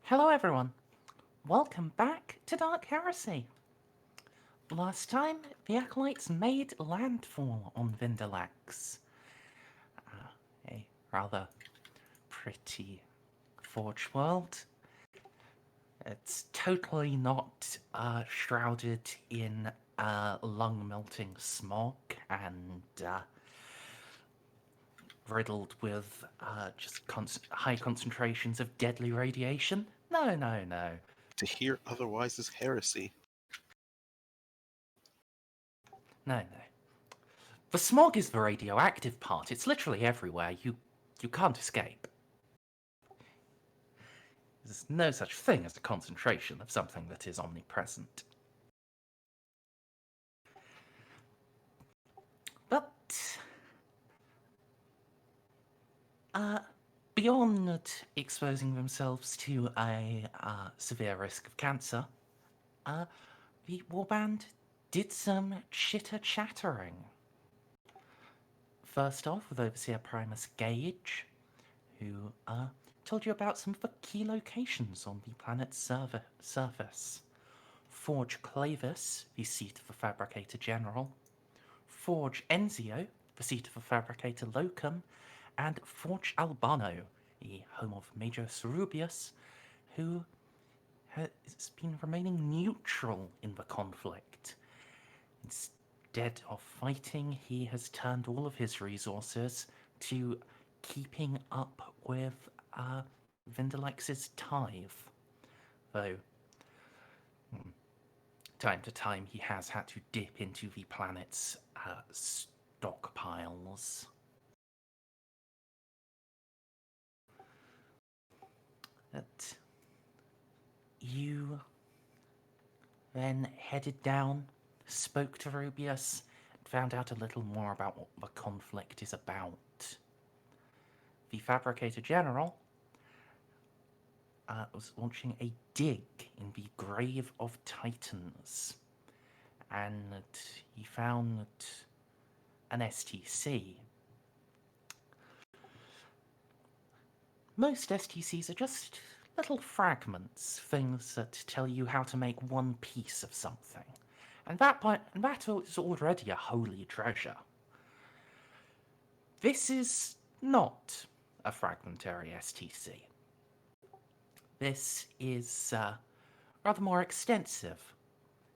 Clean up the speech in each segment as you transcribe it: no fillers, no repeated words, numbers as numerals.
Hello everyone, welcome back to Dark Heresy. Last time, the acolytes made landfall on Vindelax. A rather pretty forge world. It's totally not shrouded in lung-melting smog and riddled with just high concentrations of deadly radiation. No. To hear otherwise is heresy. No. The smog is the radioactive part. It's literally everywhere. You can't escape. There's no such thing as a concentration of something that is omnipresent. But beyond exposing themselves to a severe risk of cancer, the warband did some chitter-chattering. First off, with Overseer Primus Gage, who told you about some of the key locations on the planet's surface. Forge Clavis, the seat of the Fabricator General, Forge Enzio, the seat of the Fabricator Locum, and Forge Albano, the home of Major Cerubius, who has been remaining neutral in the conflict. Instead of fighting, he has turned all of his resources to keeping up with Vindelax's tithe. Though, time to time, he has had to dip into the planet's stockpiles. But you then headed down, spoke to Rubius, and found out a little more about what the conflict is about. The Fabricator General was launching a dig in the Grave of Titans, and he found an STC. Most STCs are just little fragments, things that tell you how to make one piece of something, and that is already a holy treasure. This is not a fragmentary STC. This is rather more extensive.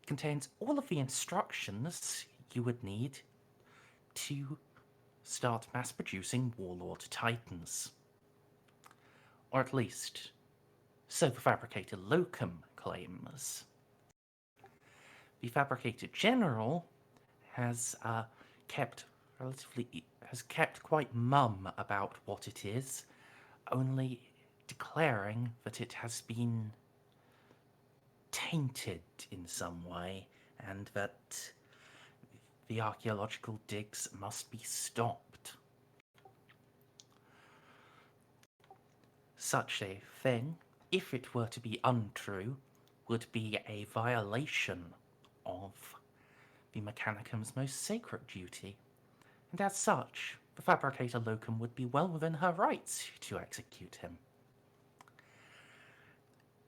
It contains all of the instructions you would need to start mass-producing Warlord Titans. Or at least, so the Fabricator Locum claims. The Fabricator General has kept quite mum about what it is, only declaring that it has been tainted in some way, and that the archaeological digs must be stopped. Such a thing, if it were to be untrue, would be a violation of the Mechanicum's most sacred duty, and as such, the Fabricator Locum would be well within her rights to execute him.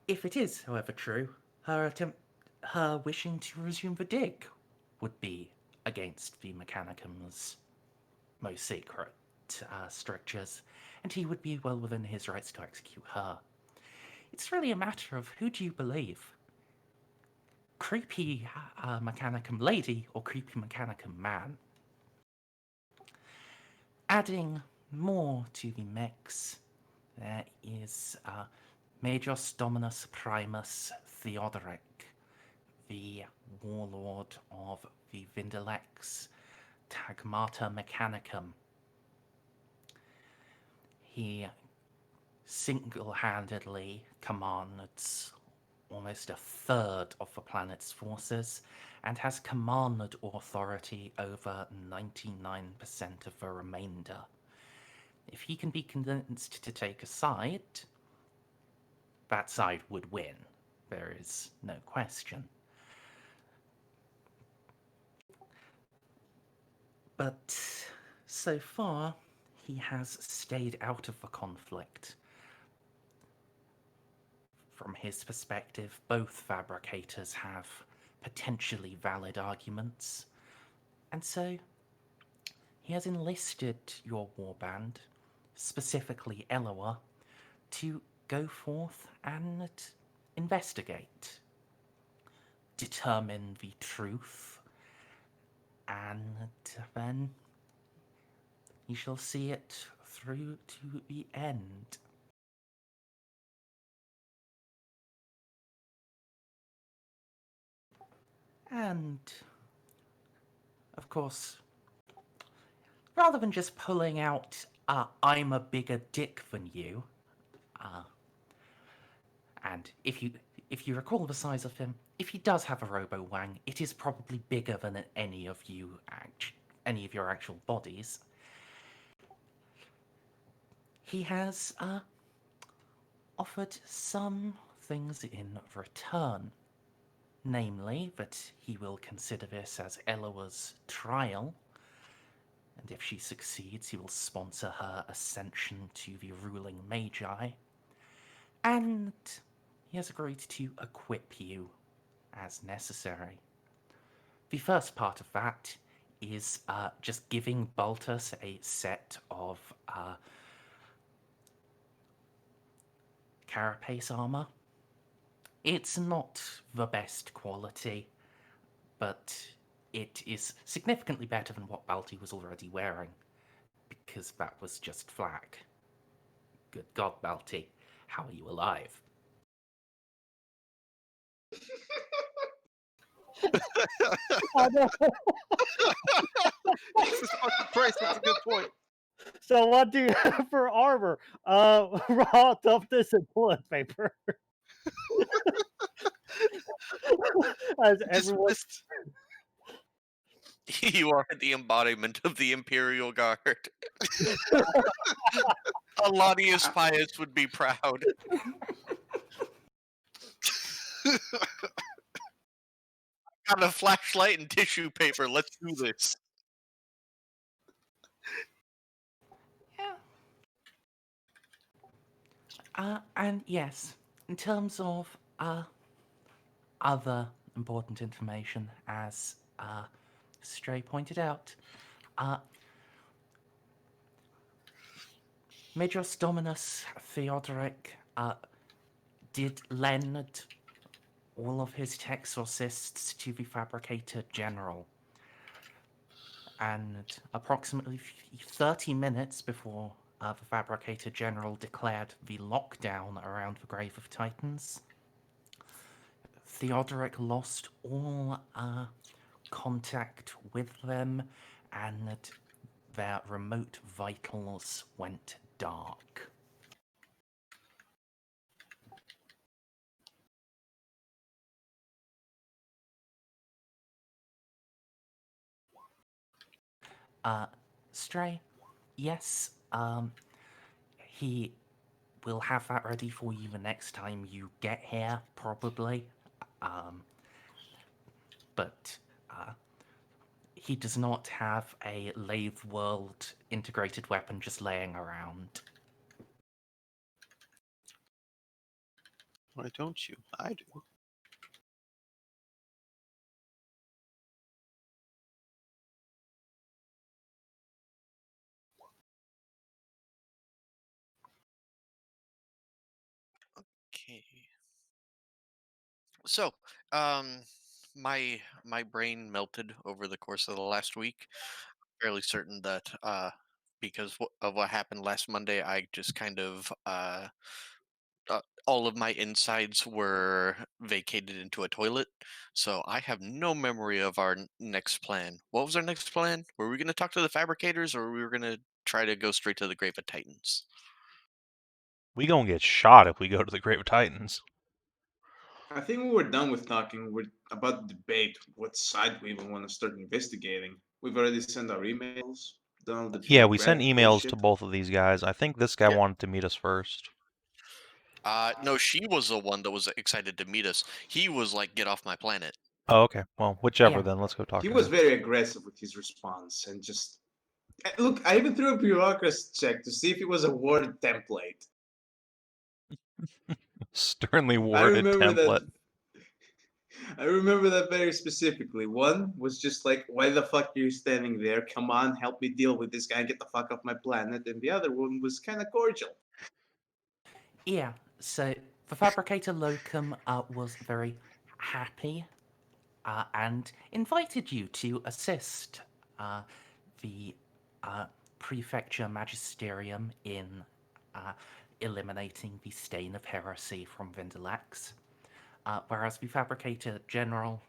If it is, however, true, her wishing to resume the dig would be against the Mechanicum's most sacred strictures, and he would be well within his rights to execute her. It's really a matter of who do you believe? Creepy Mechanicum lady or creepy Mechanicum man? Adding more to the mix, there is Majos Dominus Primus Theodoric, the warlord of the Vindelax Tagmata Mechanicum. He single-handedly commands almost a third of the planet's forces and has commanded authority over 99% of the remainder. If he can be convinced to take a side, that side would win. There is no question. But so far, he has stayed out of the conflict. from his perspective, both fabricators have potentially valid arguments, and so he has enlisted your warband, specifically Eloa, to go forth and investigate, determine the truth, and then you shall see it through to the end. And, of course, rather than just pulling out, I'm a bigger dick than you, and if you recall the size of him, if he does have a robo-wang, it is probably bigger than any of your actual bodies. He has offered some things in return, namely that he will consider this as Eloa's trial, and if she succeeds, he will sponsor her ascension to the ruling Magi, and he has agreed to equip you as necessary. The first part of that is just giving Baltus a set of carapace armor. It's not the best quality, but it is significantly better than what Balti was already wearing, because that was just flak. Good God, Balti, how are you alive? Oh, no. Jesus fucking Christ, that's a good point. So what do you have for armor? Raw toughness and toilet paper. As Just everyone, missed. You are the embodiment of the Imperial Guard. Alanius Pius would be proud. Got a flashlight and tissue paper. Let's do this. And yes, in terms of other important information, as Stray pointed out, Majors Dominus Theodoric did lend all of his Texorcists to the Fabricator General. And approximately 30 minutes before the Fabricator General declared the lockdown around the Grave of Titans, Theodoric lost all contact with them, and their remote vitals went dark. Stray, yes, he will have that ready for you the next time you get here, probably. But he does not have a Lathe World integrated weapon just laying around. Why don't you? I do. Okay. So, my brain melted over the course of the last week. Fairly certain that because of what happened last Monday, I just kind of all of my insides were vacated into a toilet. So I have no memory of our next plan. What was our next plan? Were we going to talk to the fabricators, or we were going to try to go straight to the Grave of Titans? We gonna get shot if we go to the Grave of Titans. I think we were done with talking about the debate, what side we even want to start investigating. We've already sent our emails, done all the Yeah, we sent draft emails to bullshit. both of these guys. I think this guy Yeah. wanted to meet us first. No, she was the one that was excited to meet us. He was like, "Get off my planet." Oh, okay. Well, whichever Yeah. then. Let's go talk He to was him. very aggressive with his response and just look. I even threw a bureaucracy check to see if it was a word template. Sternly I worded remember template. that. I remember that very specifically. One was just like, "Why the fuck are you standing there? Come on, help me deal with this guy. Get the fuck off my planet." And the other one was kind of cordial. Yeah, so the Fabricator Locum was very happy and invited you to assist the Prefecture Magisterium in eliminating the stain of heresy from Vindelax. Whereas the Fabricator General,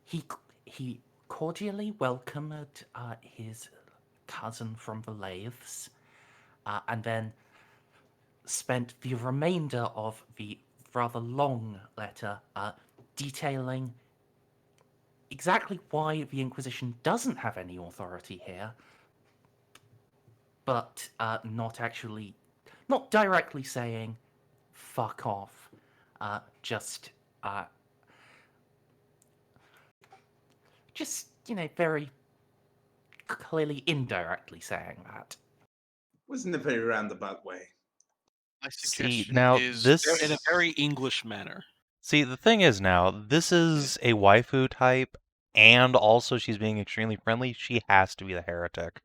he cordially welcomed his cousin from the Lathes, and then spent the remainder of the rather long letter detailing exactly why the Inquisition doesn't have any authority here, but not directly saying fuck off, just very clearly indirectly saying that. Wasn't a very roundabout way. My See, suggestion now is this... In a very English manner. See, the thing is now, this is a waifu type, and also she's being extremely friendly. She has to be the heretic.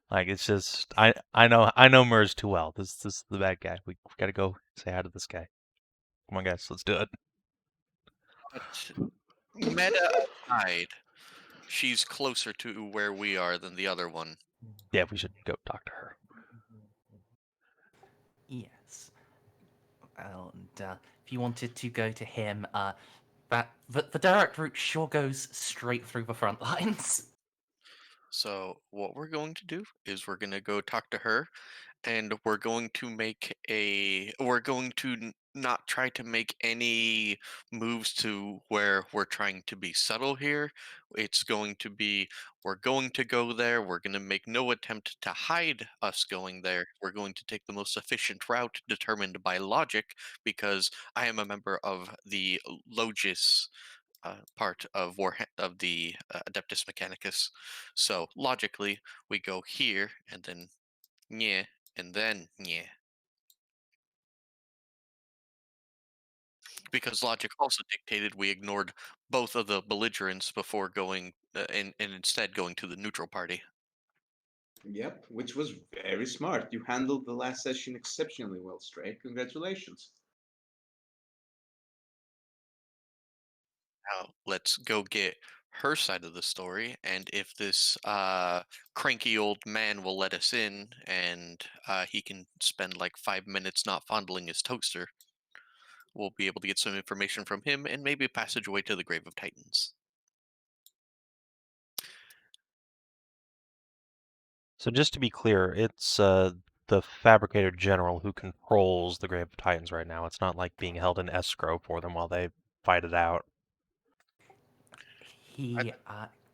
Like, it's just... I know Merz too well. This is the bad guy. We gotta go say hi to this guy. Come on, guys, let's do it. but meta aside, she's closer to where we are than the other one. Yeah, we should go talk to her. Yes. And if you wanted to go to him, the direct route sure goes straight through the front lines. So what we're going to do is we're going to go talk to her, and we're going to not try to make any moves to where we're trying to be subtle here. It's going to be, we're going to go there, we're going to make no attempt to hide us going there. We're going to take the most efficient route determined by logic, because I am a member of the Logis part of the Adeptus Mechanicus. So logically, we go here and then yeah, and then yeah. Because logic also dictated we ignored both of the belligerents before going and instead going to the neutral party. Yep, which was very smart. You handled the last session exceptionally well, Stray. Congratulations. Now let's go get her side of the story, and if this cranky old man will let us in, and he can spend like 5 minutes not fondling his toaster, we'll be able to get some information from him and maybe a passageway to the Grave of Titans. So just to be clear, it's the Fabricator General who controls the Grave of Titans right now. It's not like being held in escrow for them while they fight it out.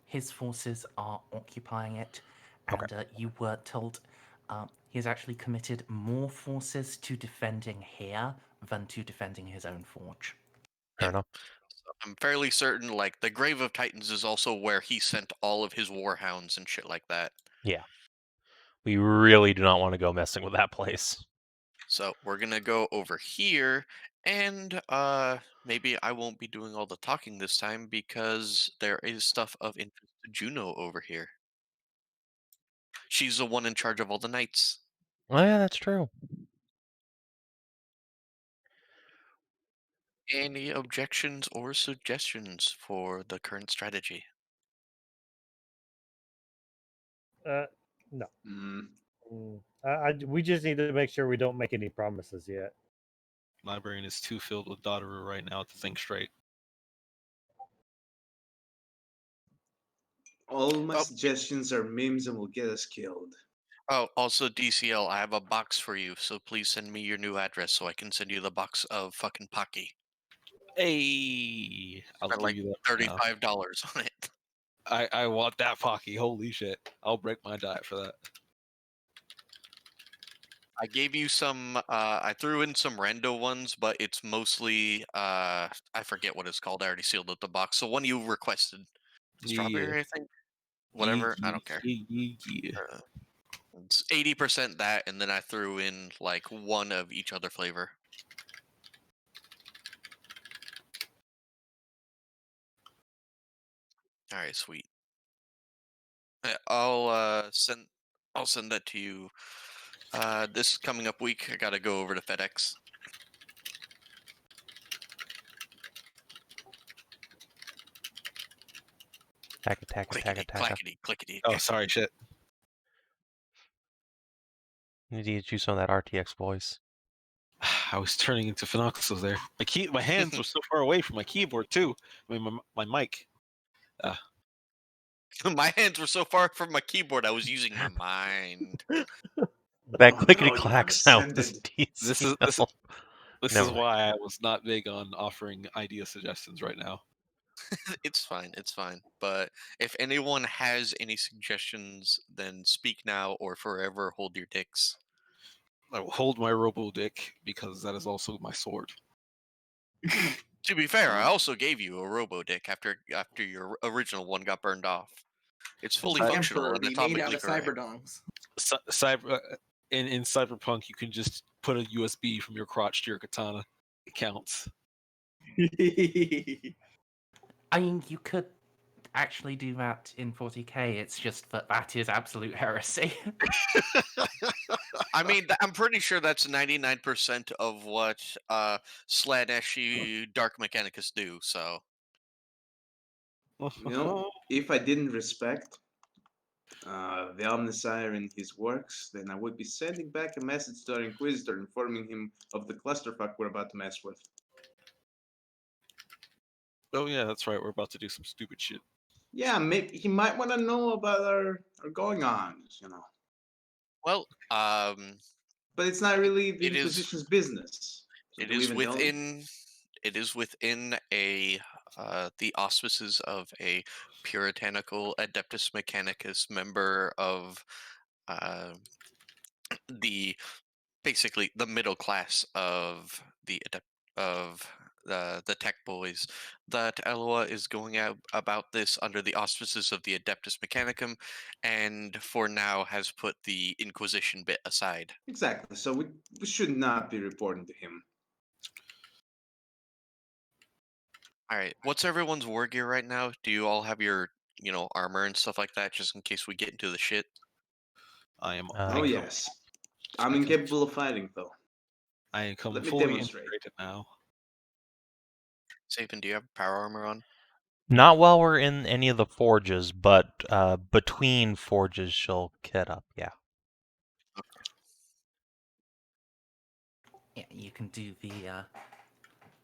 His forces are occupying it, Okay. and you were told he's actually committed more forces to defending here than to defending his own forge. Fair enough. So I'm fairly certain, like, the Grave of Titans is also where he sent all of his warhounds and shit like that. Yeah. We really do not want to go messing with that place. So we're gonna go over here, and maybe I won't be doing all the talking this time because there is stuff of interest to Juno over here. She's the one in charge of all the knights. Oh yeah, that's true. Any objections or suggestions for the current strategy? No. Mm. We just need to make sure we don't make any promises yet. My brain is too filled with Dotterer right now to think straight. All my Oh. suggestions are memes and will get us killed. Oh, also DCL, I have a box for you, so please send me your new address so I can send you the box of fucking Pocky. Hey, I'll Spent give like you that right now. $35 on it. I want that Pocky. Holy shit. I'll break my diet for that. I gave you some, I threw in some rando ones, but it's mostly, I forget what it's called. I already sealed up the box. So one you requested. Strawberry, I think? Whatever, I don't care. Yeah. Uh, It's 80% that, and then I threw in like one of each other flavor. All right, sweet. I'll send that to you. This coming up week, I gotta go over to FedEx. Attack. Clickety, clackety, clickety. Oh, sorry, shit. You need to get you some of that RTX voice. I was turning into Phenoxus there. My hands were so far away from my keyboard too. I mean, my mic. My hands were so far from my keyboard, I was using my mind. That Oh, clickety no, you clack have sound is ascended. This decent. is this Never is mind. why I was not big on offering idea suggestions right now. It's fine, it's fine. But if anyone has any suggestions, then speak now or forever hold your dicks. I will hold my robo dick because that is also my sword. To be fair, I also gave you a robo dick after your original one got burned off. It's fully Cyber- functional and Temporarily made out atomically of correct. cyberdongs. In Cyberpunk, you can just put a USB from your crotch to your katana. It counts. I mean, you could actually do that in 40k. It's just that is absolute heresy. I mean, I'm pretty sure that's 99% of what Slaneshi Dark Mechanicus do. So You know, if I didn't respect the Amnassayah and his works, then I would be sending back a message to our Inquisitor informing him of the clusterfuck we're about to mess with. Oh yeah, that's right. We're about to do some stupid shit. Yeah, maybe he might want to know about our going-ons, you know. well, But it's not really the It is- Inquisition's business. So it do we is even tell him? within a the auspices of a puritanical Adeptus Mechanicus member of the basically the middle class of the tech boys, that Eloa is going out about this under the auspices of the Adeptus Mechanicum, and for now has put the Inquisition bit aside. Exactly. So we should not be reporting to him. All right, what's everyone's war gear right now? Do you all have your armor and stuff like that, just in case we get into the shit? I am. Oh Um, yes. I'm incapable of fighting though. I come Let me fully demonstrate. integrated now. Savin, do you have power armor on? Not while we're in any of the forges, but between forges she'll kit up, yeah. Yeah, you can do the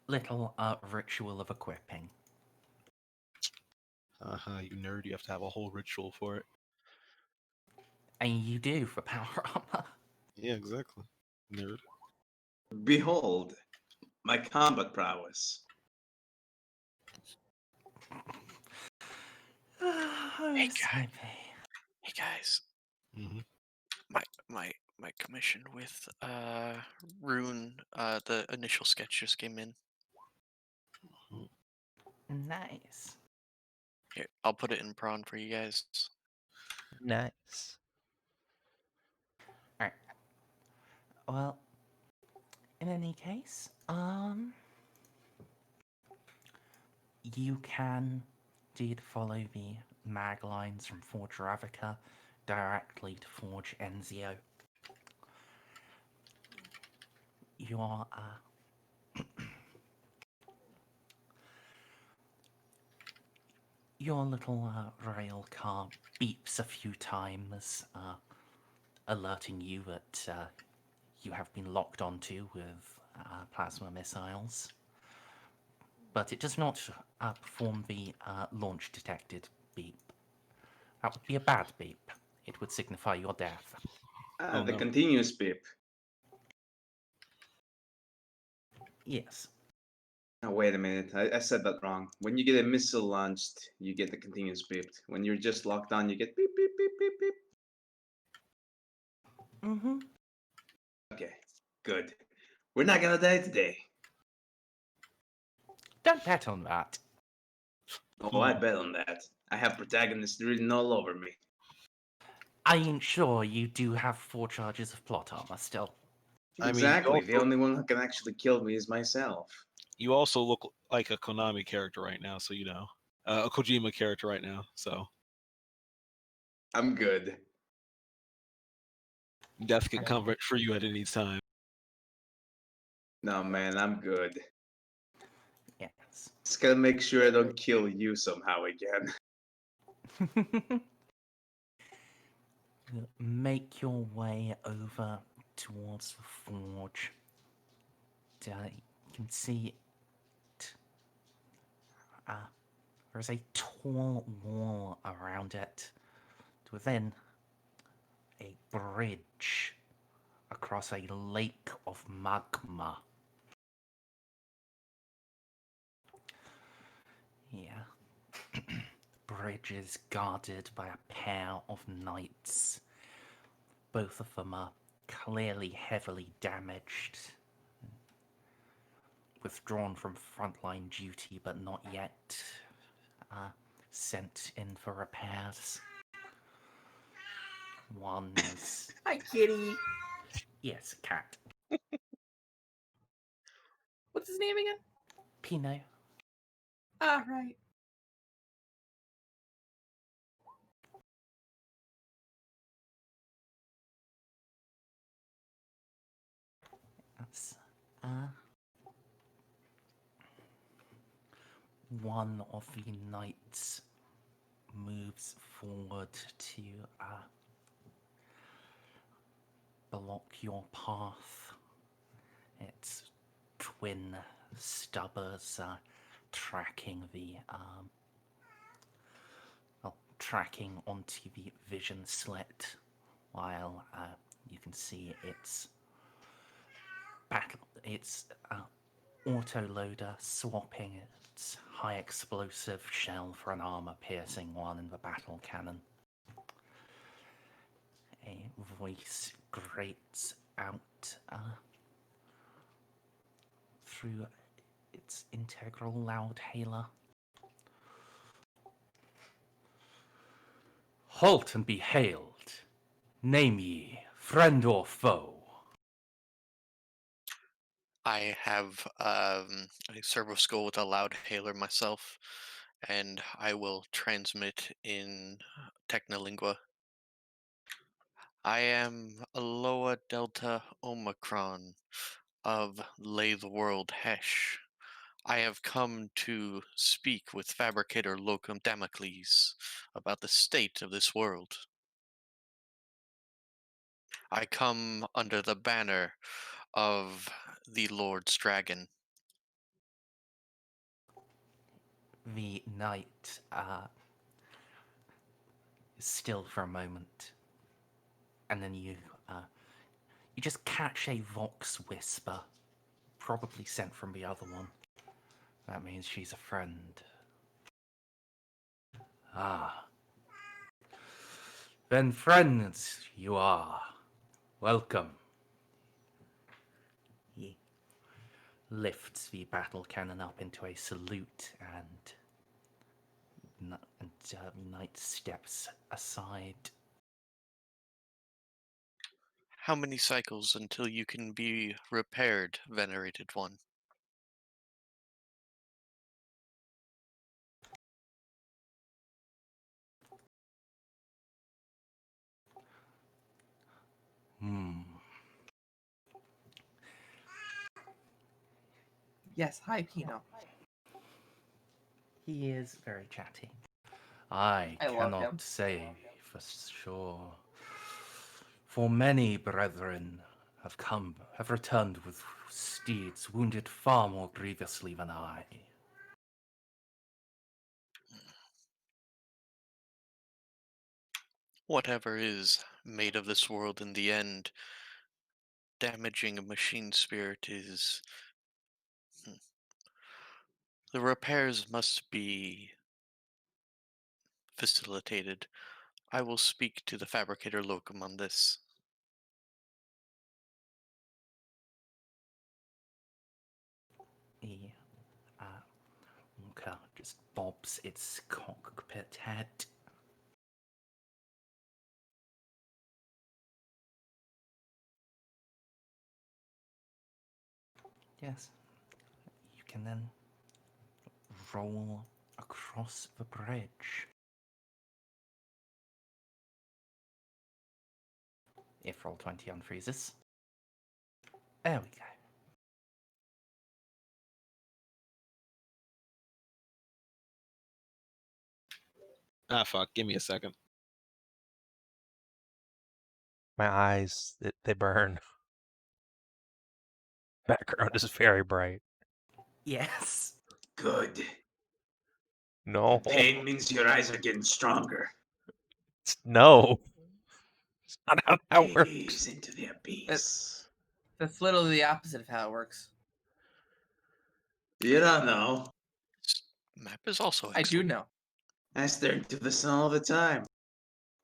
little ritual of equipping. You nerd. You have to have a whole ritual for it. And you do for power armor. Yeah, exactly. Nerd. Behold, my combat prowess. Hey, guy. Hey guys, Mm-hmm. my commission with Rune, the initial sketch just came in. Nice. Here, I'll put it in prawn for you guys. Nice. Alright. Well, in any case, you can indeed follow the mag lines from Forge Ravnica directly to Forge Enzio. Your your little rail car beeps a few times, alerting you that you have been locked onto with plasma missiles. But it does not perform the launch detected beep. That would be a bad beep. It would signify your death. Oh, The no. continuous beep. Yes. Oh, wait a minute. I said that wrong. When you get a missile launched, you get the continuous beep. When you're just locked on, you get beep, beep, beep, beep, beep. Mm-hmm. Okay, good. We're not gonna die today. Don't bet on that. Oh, I bet on that. I have protagonists written all over me. I ain't sure you do have 4 charges of plot armor still. I mean, Exactly. The only one who can actually kill me is myself. you also look like a Konami character right now, so you know. A Kojima character right now, so I'm good. death can come for you at any time. No, man, I'm good. Yes. Just gotta make sure I don't kill you somehow again. You make your way over towards the forge. You can see it. There is a tall wall around it. Within a bridge across a lake of magma. Yeah. The bridge is guarded by a pair of knights. Both of them are clearly heavily damaged. Withdrawn from frontline duty, but not yet sent in for repairs. One is... Hi, kitty. Yes, a cat. What's his name again? Pinot. Ah, right. That's one of the knights moves forward to block your path. Its twin stubbers tracking the tracking onto the vision slit, while you can see its autoloader swapping its high explosive shell for an armor-piercing one in the battle cannon. A voice grates out through its integral loudhailer. Halt and be hailed. Name ye, friend or foe. I have a servo skull with a loud hailer myself, and I will transmit in Technolingua. I am Eloa Delta Omicron of Lay the World Hesh. I have come to speak with Fabricator Locum Damocles about the state of this world. I come under the banner of the Lord's Dragon. The knight is still for a moment, and then you just catch a vox whisper, probably sent from the other one. That means she's a friend. Ah. Then friends you are. Welcome. He lifts the battle cannon up into a salute, and knight steps aside. How many cycles until you can be repaired, venerated one? Yes, hi, Pino. He is very chatty. I I love him. cannot say for sure. For many brethren have returned with steeds wounded far more grievously than I. Whatever is made of this world in the end, damaging a machine spirit is... The repairs must be facilitated. I will speak to the Fabricator Locum on this. He Walker just bobs its cockpit head. Yes. You can then roll across the bridge. If Roll20 unfreezes. There we go. Ah, fuck. Give me a second. My eyes, they burn. Background is very bright. Yes. Good. No. Pain means your eyes are getting stronger. No. It's not how that works. Gaze into the abyss. That's literally the opposite of how it works. You don't know. This map is also I do excellent. know. I stare into the sun all the time.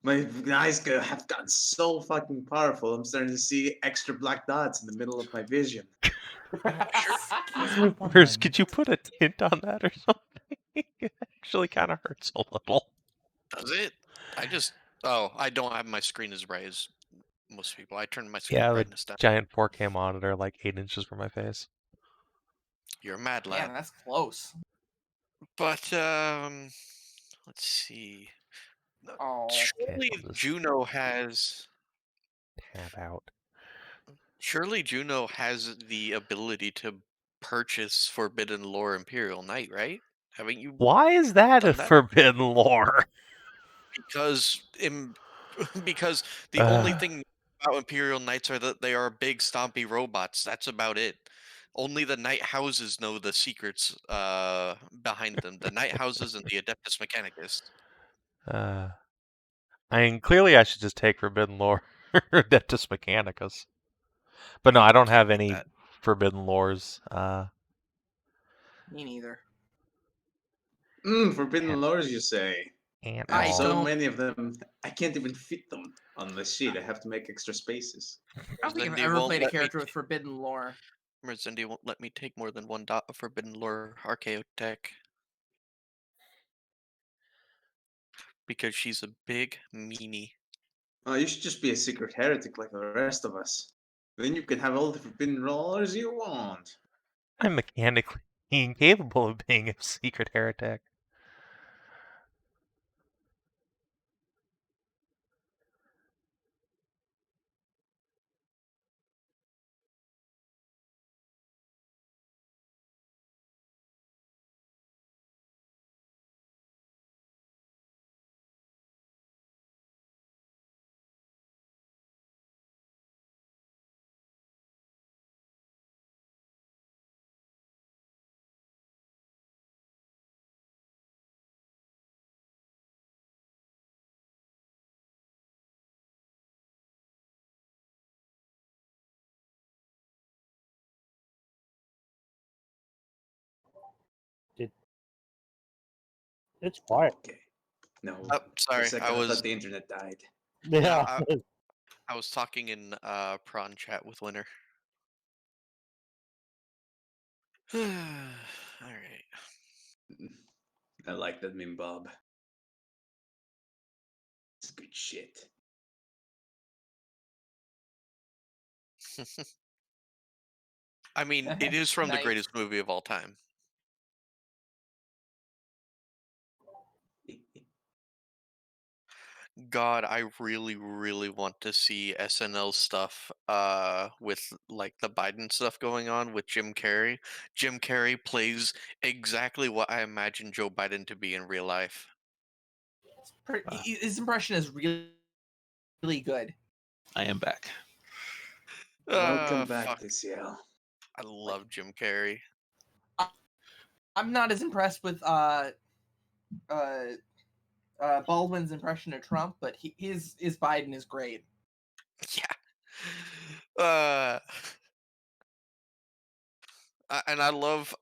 My eyes have gotten so fucking powerful. I'm starting to see extra black dots in the middle of my vision. Excuse me one Merz, could you moment. put a tint on that or something? It actually kind of hurts a little. Does it? I don't have my screen as bright as most people. I turned my screen Yeah, the brightness down. giant 4K monitor, like 8 inches from my face. You're a mad lad. Man, that's close. But let's see. Oh. Surely I'll just Juno has. tab out. Surely Juno has the ability to purchase Forbidden Lore Imperial Knight, right? Haven't you? Why is that a done that? forbidden lore? Because because the only thing about Imperial Knights are that they are big stompy robots. That's about it. Only the Knight Houses know the secrets behind them. The Knight Houses and the Adeptus Mechanicus. I mean, clearly I should just take forbidden lore or Adeptus Mechanicus. But no, I don't have any That. forbidden lores. Me neither. Forbidden And- lores, you say? and I have I so don't- many of them, I can't even fit them on the sheet. I have to make extra spaces. I don't think I've Merzendi ever won't played a let me character with forbidden lore. Merzendi won't let me take more than one dot of Forbidden Lore Archaeotech. Because she's a big meanie. Oh, you should just be a secret heretic like the rest of us. Then you can have all the forbidden lores you want. I'm mechanically incapable of being a secret heretic. It's quiet. Okay. No. Oh, For a sorry, second, I thought the internet died. Yeah. I was talking in prawn chat with Winter. All right. I like that meme, Bob. It's good shit. I mean, it is from the Nice. greatest movie of all time. God, I really, really want to see SNL stuff with like the Biden stuff going on with Jim Carrey. Jim Carrey plays exactly what I imagine Joe Biden to be in real life. His impression is really, really good. I am back. Welcome back, Fuck. TCL. I love Jim Carrey. I'm not as impressed with Baldwin's impression of Trump, but his Biden is great. Yeah. And I love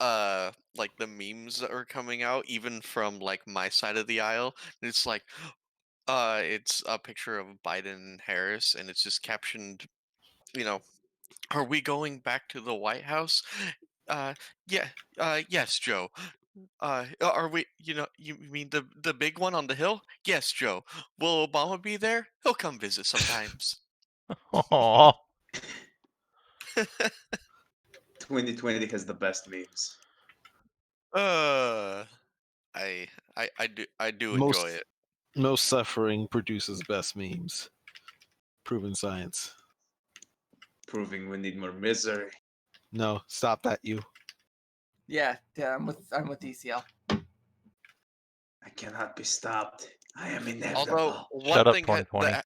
like the memes that are coming out even from like my side of the aisle. It's like it's a picture of Biden and Harris and it's just captioned, are we going back to the White House? Yeah, yes, Joe. Are we, you mean the big one on the hill? Yes, Joe. Will Obama be there? He'll come visit sometimes. Aww. 2020 has the best memes. I do enjoy it. Most suffering produces best memes. Proven science. Proving we need more misery. No, stop that, you. Yeah, I'm with DCL. I cannot be stopped. I am Although inevitable. Shut up, 2020.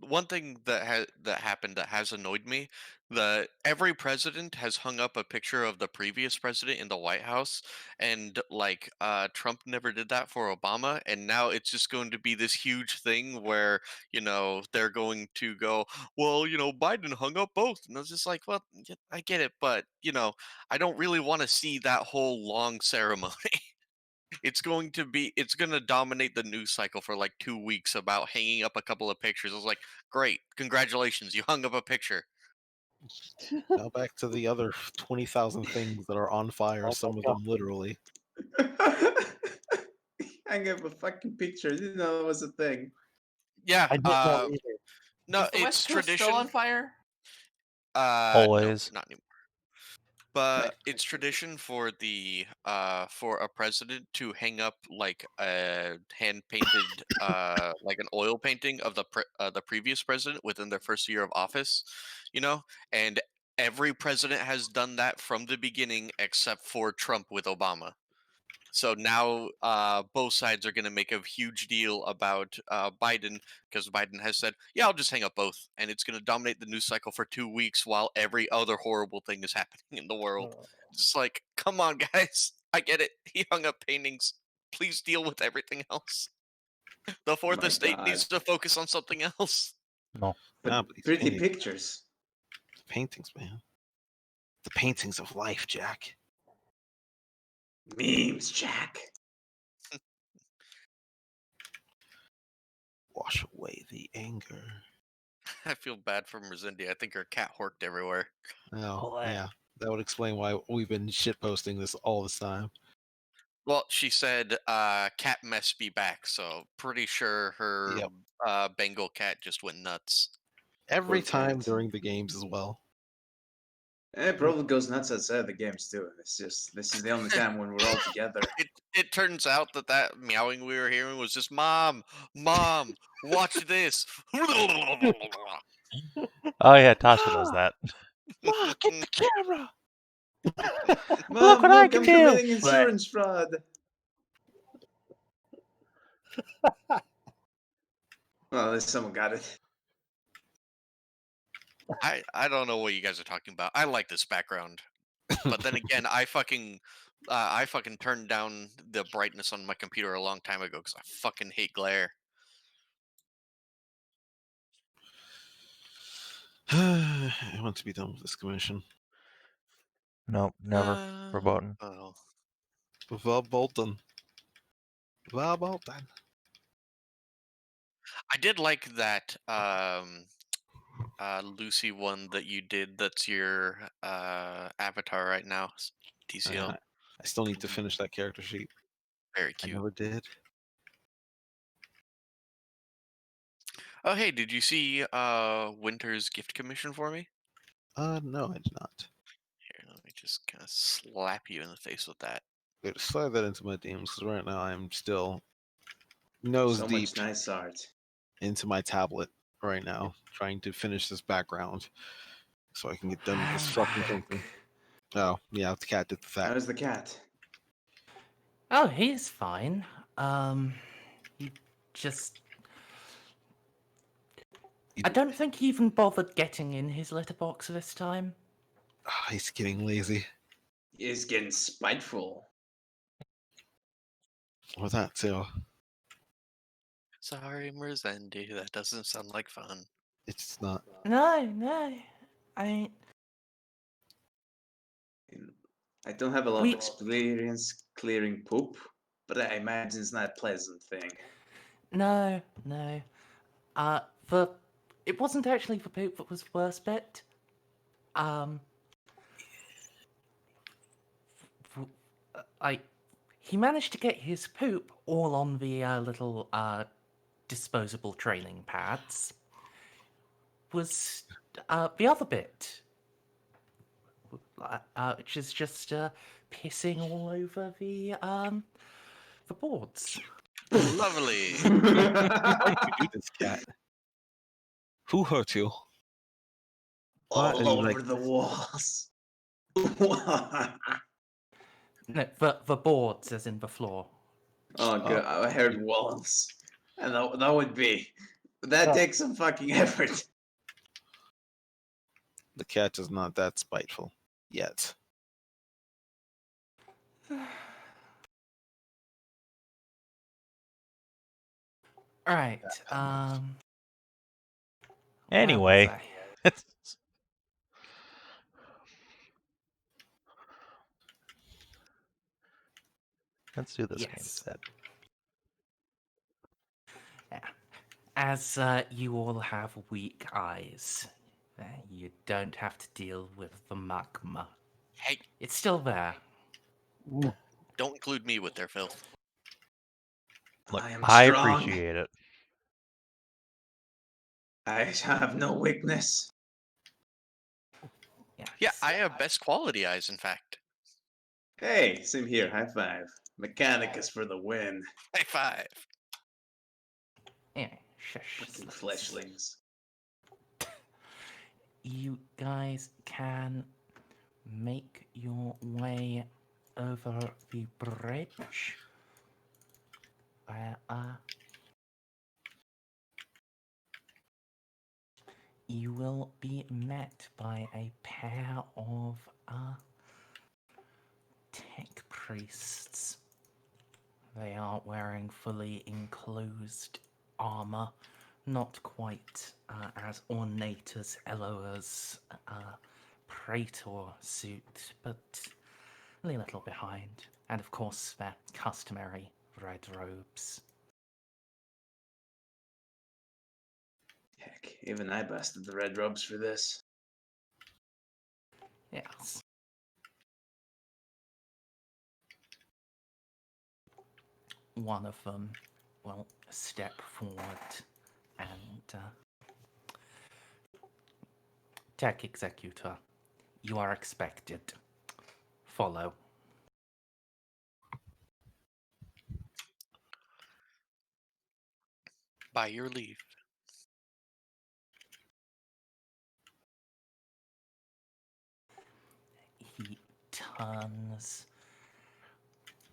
one thing that happened that has annoyed me, that every president has hung up a picture of the previous president in the White House, and like Trump never did that for Obama, and now it's just going to be this huge thing where they're going to go, well, Biden hung up both, and I was just like, well, yeah, I get it, but I don't really want to see that whole long ceremony. It's going to dominate the news cycle for like 2 weeks about hanging up a couple of pictures. I was like, great, congratulations, you hung up a picture. Now back to the other 20,000 things that are on fire, Oh some my of God. them literally. Hang up a fucking picture. I didn't know it was a thing. Yeah, I didn't know either. no, Is the it's West Coast tradition. still on fire? Always. No, not anymore. But it's tradition for for a president to hang up like a hand painted like an oil painting of the previous president within their first year of office, and every president has done that from the beginning except for Trump with Obama. So now both sides are going to make a huge deal about Biden, because Biden has said, yeah, I'll just hang up both. And it's going to dominate the news cycle for 2 weeks while every other horrible thing is happening in the world. Just like, come on, guys. I get it. He hung up paintings. Please deal with everything else. The fourth My estate God. needs to focus on something else. No. But Nah, but these pretty paintings- pictures. The paintings, man. The paintings of life, Jack. Memes, Jack. Wash away the anger. I feel bad for Merzendi. I think her cat horked everywhere. Oh, Oh, yeah. That would explain why we've been shitposting this all this time. Well, she said, cat mess be back, so pretty sure her Yep. Bengal cat just went nuts. Every Poor time cat. during the games as well. It probably goes nuts outside the games too. It's just this is the only time when we're all together. It turns out that meowing we were hearing was just mom, watch this. Oh yeah, Tasha does that. Ma, get the camera! Mom, what I look, can I'm do. committing insurance fraud. Well, at least someone got it. I don't know what you guys are talking about. I like this background, but then again, I fucking turned down the brightness on my computer a long time ago because I fucking hate glare. I want to be done with this commission. Nope, never. Verboten. Oh. Verboten. Verboten. I did like that Lucy one that you did. That's your avatar right now, TCL. I still need to finish that character sheet. Very I cute. never did. Oh, hey, did you see Winter's gift commission for me? No, I did not. Here, let me just kind of slap you in the face with that. Wait, slide that into my DMs because right now I'm still nose So deep much nice art. into my tablet right now, trying to finish this background so I can get done with this fucking painting. Oh, yeah, the cat did the fact. How's the cat? Oh, he's fine. He just... I don't think he even bothered getting in his letterbox this time. He's getting lazy. He's getting spiteful. Or that too. Sorry, Merzendi, that doesn't sound like fun. It's not. No. I don't have a lot of experience clearing poop, but I imagine it's not a pleasant thing. No. It wasn't actually the poop that was the worst bit. He managed to get his poop all on the little disposable training pads. Was the other bit. which is just pissing all over the boards. Lovely. Why did you do this, cat? Who hurt you? Why are All you over like the walls. No, the boards, as in the floor. Oh, good. I heard walls. And that would be. That Oh. takes some fucking effort. the cat is not that spiteful yet? Right. Anyway, let's do this game Yes. instead. As you all have weak eyes, you don't have to deal with the magma. Hey, It's still there. don't include me with their filth. Look, I am I strong. appreciate it. I have no weakness. Yes. Yeah, I have best quality eyes, in fact. Hey, same here. High five. Mechanicus for the win. High five. Yeah, shush. Fucking sluts. fleshlings. You guys can make your way over the bridge. Where you will be met by a pair of tech priests. They are wearing fully enclosed armor, not quite as ornate as Eloa's praetor suit, but a little behind. And of course, their customary red robes. Heck, even I busted the red robes for this. Yes. One of them will step forward and Tech Executor, you are expected. Follow. By your leave. He turns,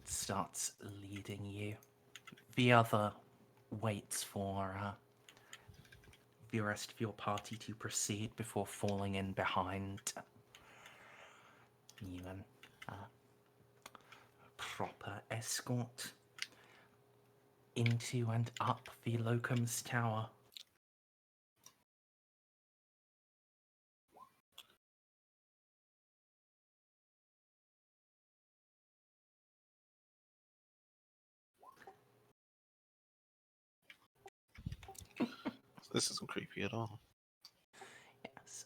starts leading you. The other waits for the rest of your party to proceed before falling in behind you and proper escort into and up the locum's tower. This isn't creepy at all. Yes.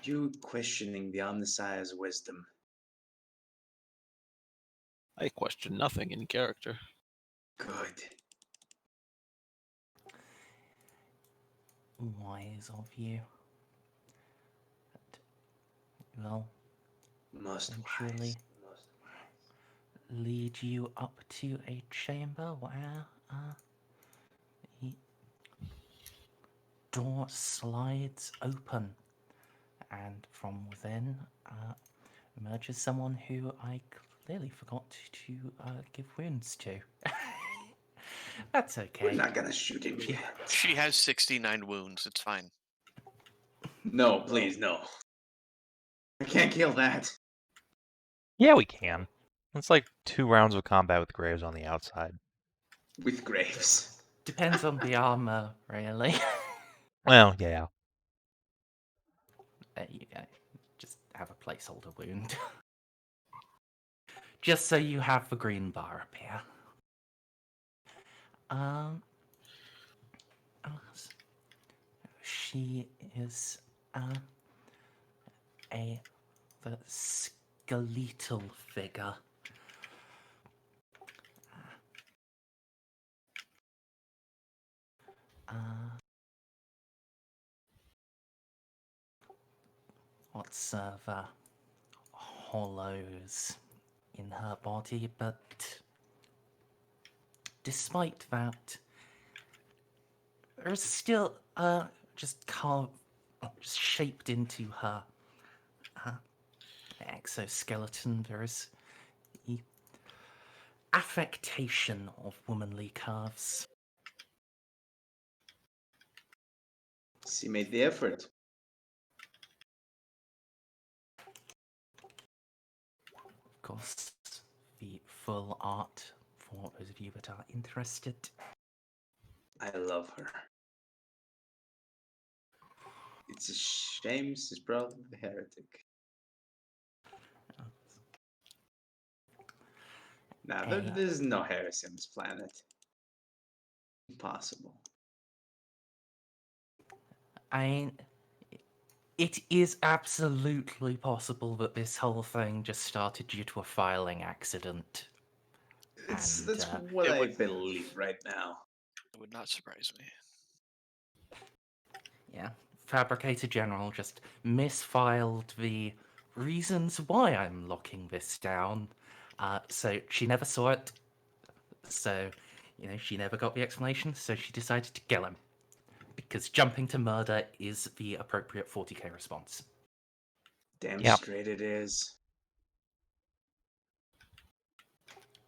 You questioning the Amnassayah's wisdom. I question nothing in character. Good. Wise of you. But, well, Most eventually wise. lead you up to a chamber where the door slides open, and from within emerges someone who I clearly forgot to give wounds to. That's okay. We're not gonna shoot him yet. She has 69 wounds. It's fine. No, please, no. I can't kill that. Yeah, we can. It's like 2 rounds of combat with Graves on the outside. With graves. Depends on the armor, really. Well, yeah. There you go. Just have a placeholder wound. Just so you have the green bar appear. She is the skeletal figure. whatsoever hollows in her body, but despite that, there's still just shaped into her exoskeleton. There is the affectation of womanly curves. She made the effort. Of course, the full art for those of you that are interested. I love her. It's a shame she's probably a heretic. Now, there's no heresy on this planet. Impossible. It is absolutely possible that this whole thing just started due to a filing accident. That's And, what it I would- believe right now. It would not surprise me. Yeah, Fabricator General just misfiled the reasons why I'm locking this down. So she never saw it. So, she never got the explanation, so she decided to kill him. Because jumping to murder is the appropriate 40k response. Damn Yep. straight it is.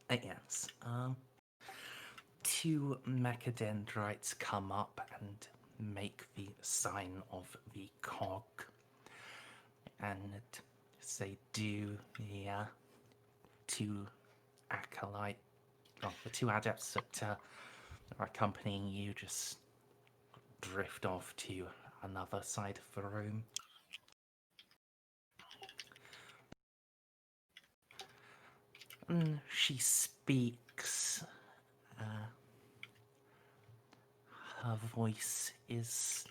Yes. Two mechadendrites come up and make the sign of the cog. And they do the two acolyte, the two adepts that are accompanying you just drift off to another side of the room. And she speaks. Her voice is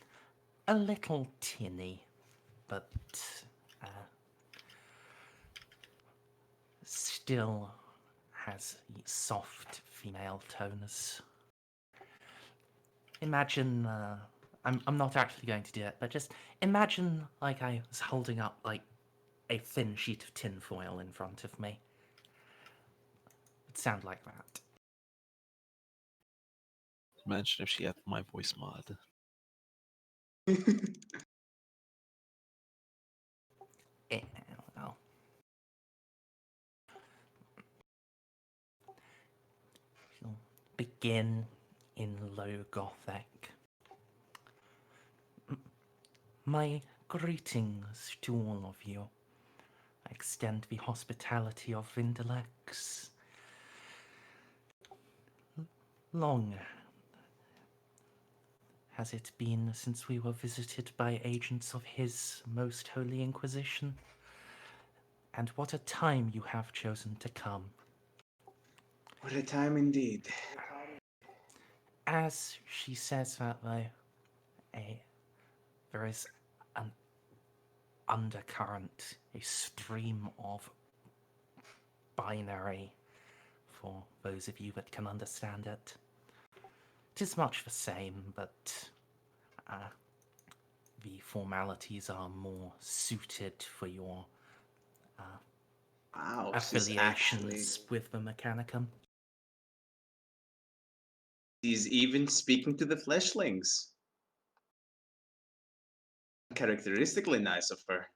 a little tinny, but still has the soft female toners. Imagine, I'm not actually going to do it, but just imagine like I was holding up like a thin sheet of tinfoil in front of me. It'd sound like that. Imagine if she had my voice mod. Well. She'll begin in low Gothic. My greetings to all of you. I extend the hospitality of Vindalex. Long has it been since we were visited by agents of His Most Holy Inquisition? And what a time you have chosen to come. What a time indeed. As she says that, though, there is an undercurrent, a stream of binary, for those of you that can understand it. It is much the same, but the formalities are more suited for your Wow, affiliations with the Mechanicum. She's even speaking to the fleshlings. Characteristically nice of her.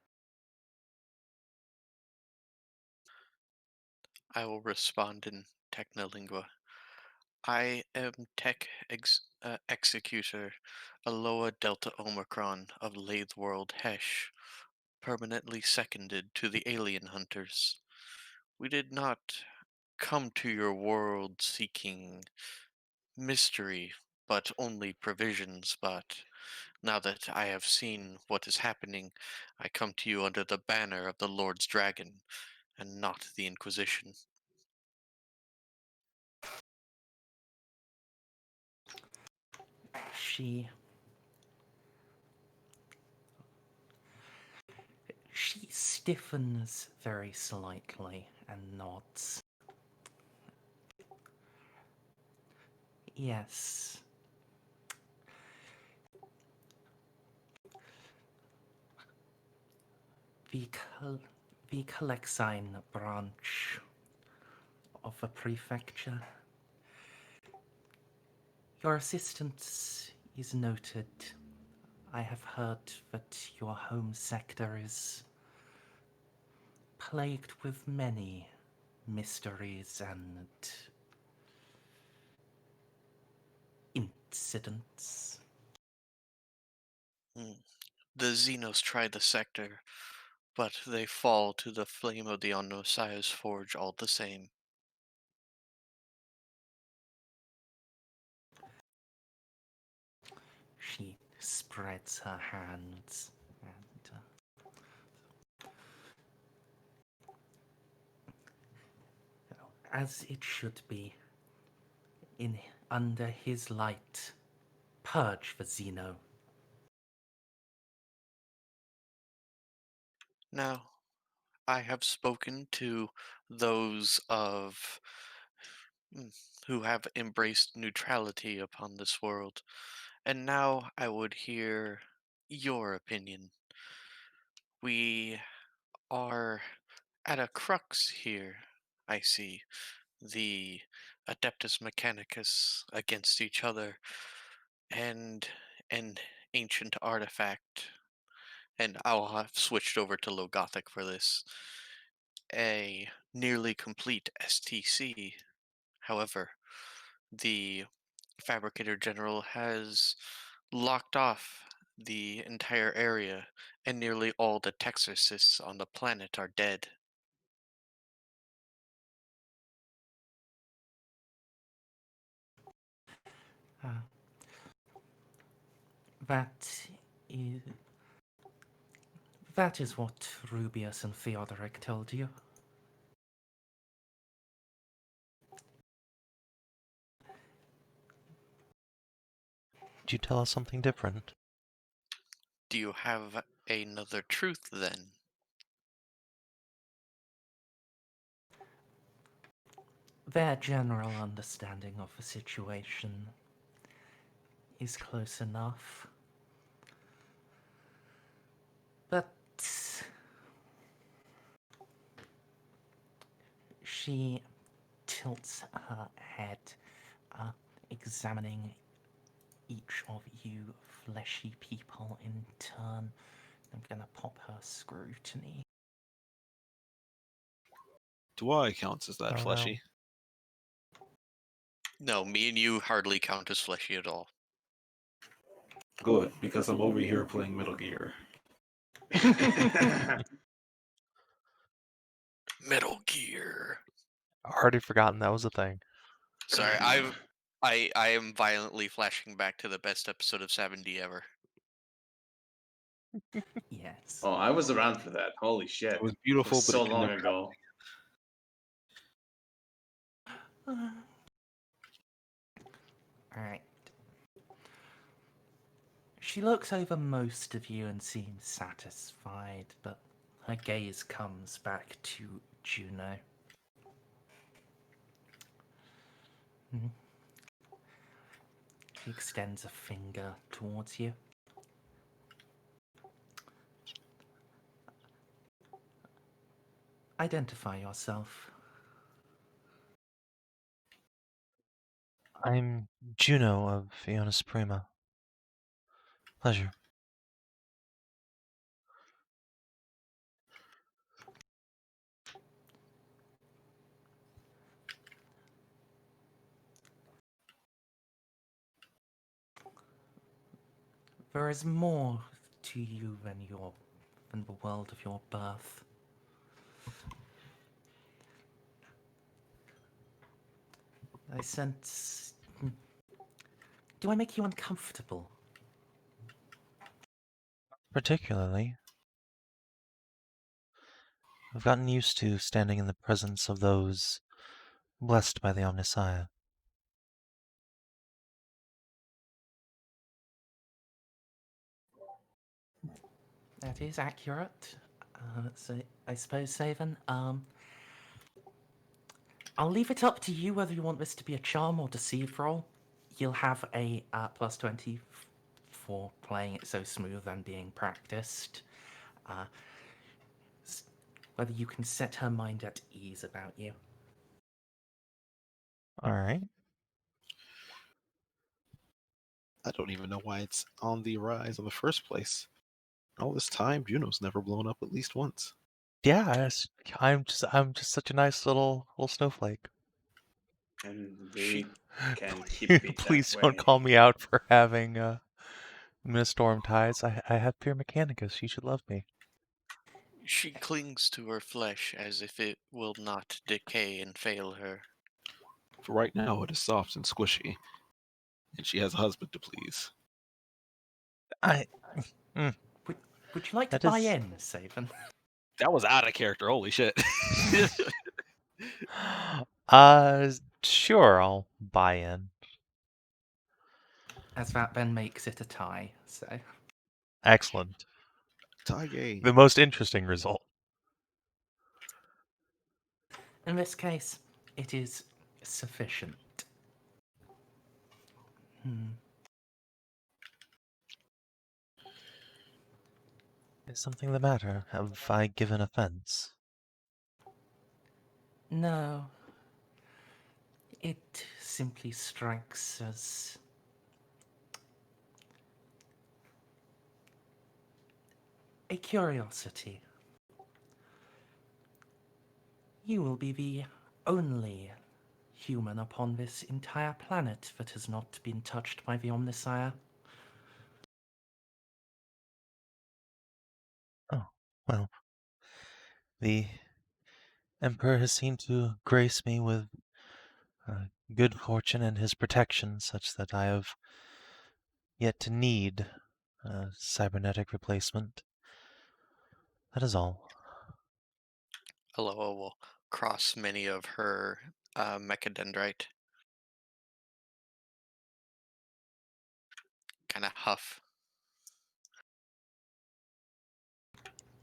I will respond in Technolingua. I am Executor Eloa Delta Omicron of Lathe World Hesh, permanently seconded to the alien hunters. We did not come to your world seeking mystery, but only provisions. But now that I have seen what is happening, I come to you under the banner of the Lord's Dragon, and not the Inquisition. She stiffens very slightly and nods. Yes. the, the Kalexine branch of the prefecture. Your assistance is noted. I have heard that your home sector is plagued with many mysteries and incidents. The Xenos try the sector, but they fall to the flame of the Amnassayah's forge all the same. She spreads her hands and as it should be, in under his light, purge the Xeno. Now, I have spoken to those of who have embraced neutrality upon this world, and now I would hear your opinion. We are at a crux here, I see. The Adeptus Mechanicus against each other, and an ancient artifact. And I'll have switched over to Low Gothic for this. A nearly complete STC. However, the Fabricator General has locked off the entire area, and nearly all the Texarcists on the planet are dead. That is that is what Rubius and Theodoric told you. Did you tell us something different? Do you have another truth then? Their general understanding of the situation is close enough. But she tilts her head, examining each of you fleshy people in turn. I'm gonna pop her scrutiny. Do I count as that Oh, no. fleshy? No, me and you hardly count as fleshy at all. Good, because I'm over here playing Metal Gear. Metal Gear. Already forgotten that was a thing. Sorry, I am violently flashing back to the best episode of Savin ever. Yes. Oh, I was around for that. Holy shit. It was It beautiful, was but so it could long never ago. Alright. She looks over most of you and seems satisfied, but her gaze comes back to Juno. She extends a finger towards you. Identify yourself. I'm Juno of Ionis Prima. Pleasure. There is more to you than the world of your birth. I sense. Do I make you uncomfortable? Particularly, I've gotten used to standing in the presence of those blessed by the Amnassayah. That is accurate. So I suppose, Savin, I'll leave it up to you whether you want this to be a charm or deceive roll. You'll have a plus 20 for playing it so smooth and being practiced. whether you can set her mind at ease about you. All right. I don't even know why it's on the rise in the first place. All this time, Juno's never blown up at least once. Yeah, I'm just such a nice little snowflake. And we can keep it Please that don't way. call me out for having Storm ties. I have pure Mechanicus. You should love me. She clings to her flesh as if it will not decay and fail her. For right now, it is soft and squishy, and she has a husband to please. Would you like to That buy is- in, Savin? That was out of character. Holy shit. Sure, I'll buy in. As that then makes it a tie, so... Excellent. Tie game. The most interesting result. In this case, it is sufficient. Is something the matter? Have I given offense? No. It simply strikes as a curiosity. You will be the only human upon this entire planet that has not been touched by the Omnassayah. Oh, well. The Emperor has seemed to grace me with good fortune and his protection, such that I have yet to need a cybernetic replacement. That is all. Eloa will cross many of her mechadendrite. Kind of huff.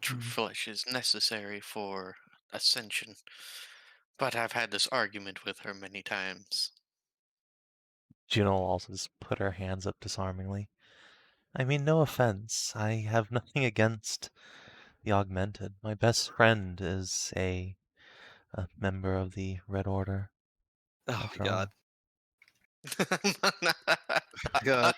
True flesh is necessary for ascension, but I've had this argument with her many times. Juno will also just put her hands up disarmingly. I mean, no offense. I have nothing against the Augmented. My best friend is a member of the Red Order. Oh After my god. all. God.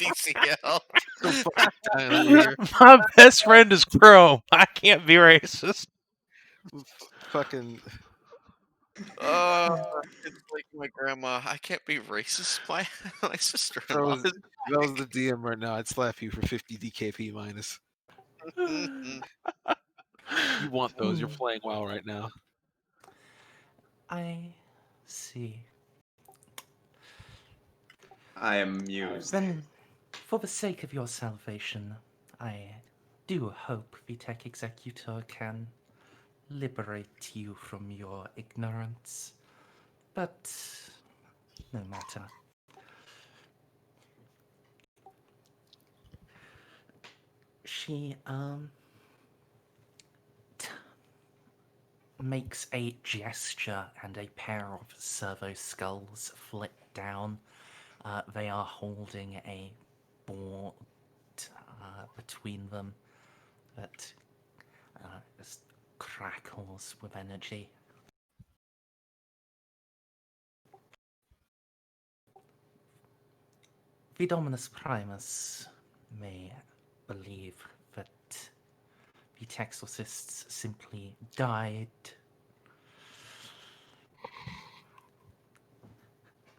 DCL. So fucking dying over here. My best friend is Chrome. I can't be racist. Fucking. It's like my grandma. I can't be racist. My That sister-in-law was, is that was the DM right now. I'd slap you for 50 DKP minus. You want those. You're playing WoW right now. I see. I am amused. Then, for the sake of your salvation, I do hope the Tech Executor can liberate you from your ignorance. But no matter. She, makes a gesture and a pair of servo skulls flit down. They are holding a board between them that just crackles with energy. The Dominus Primus may believe that the Texorcists simply died.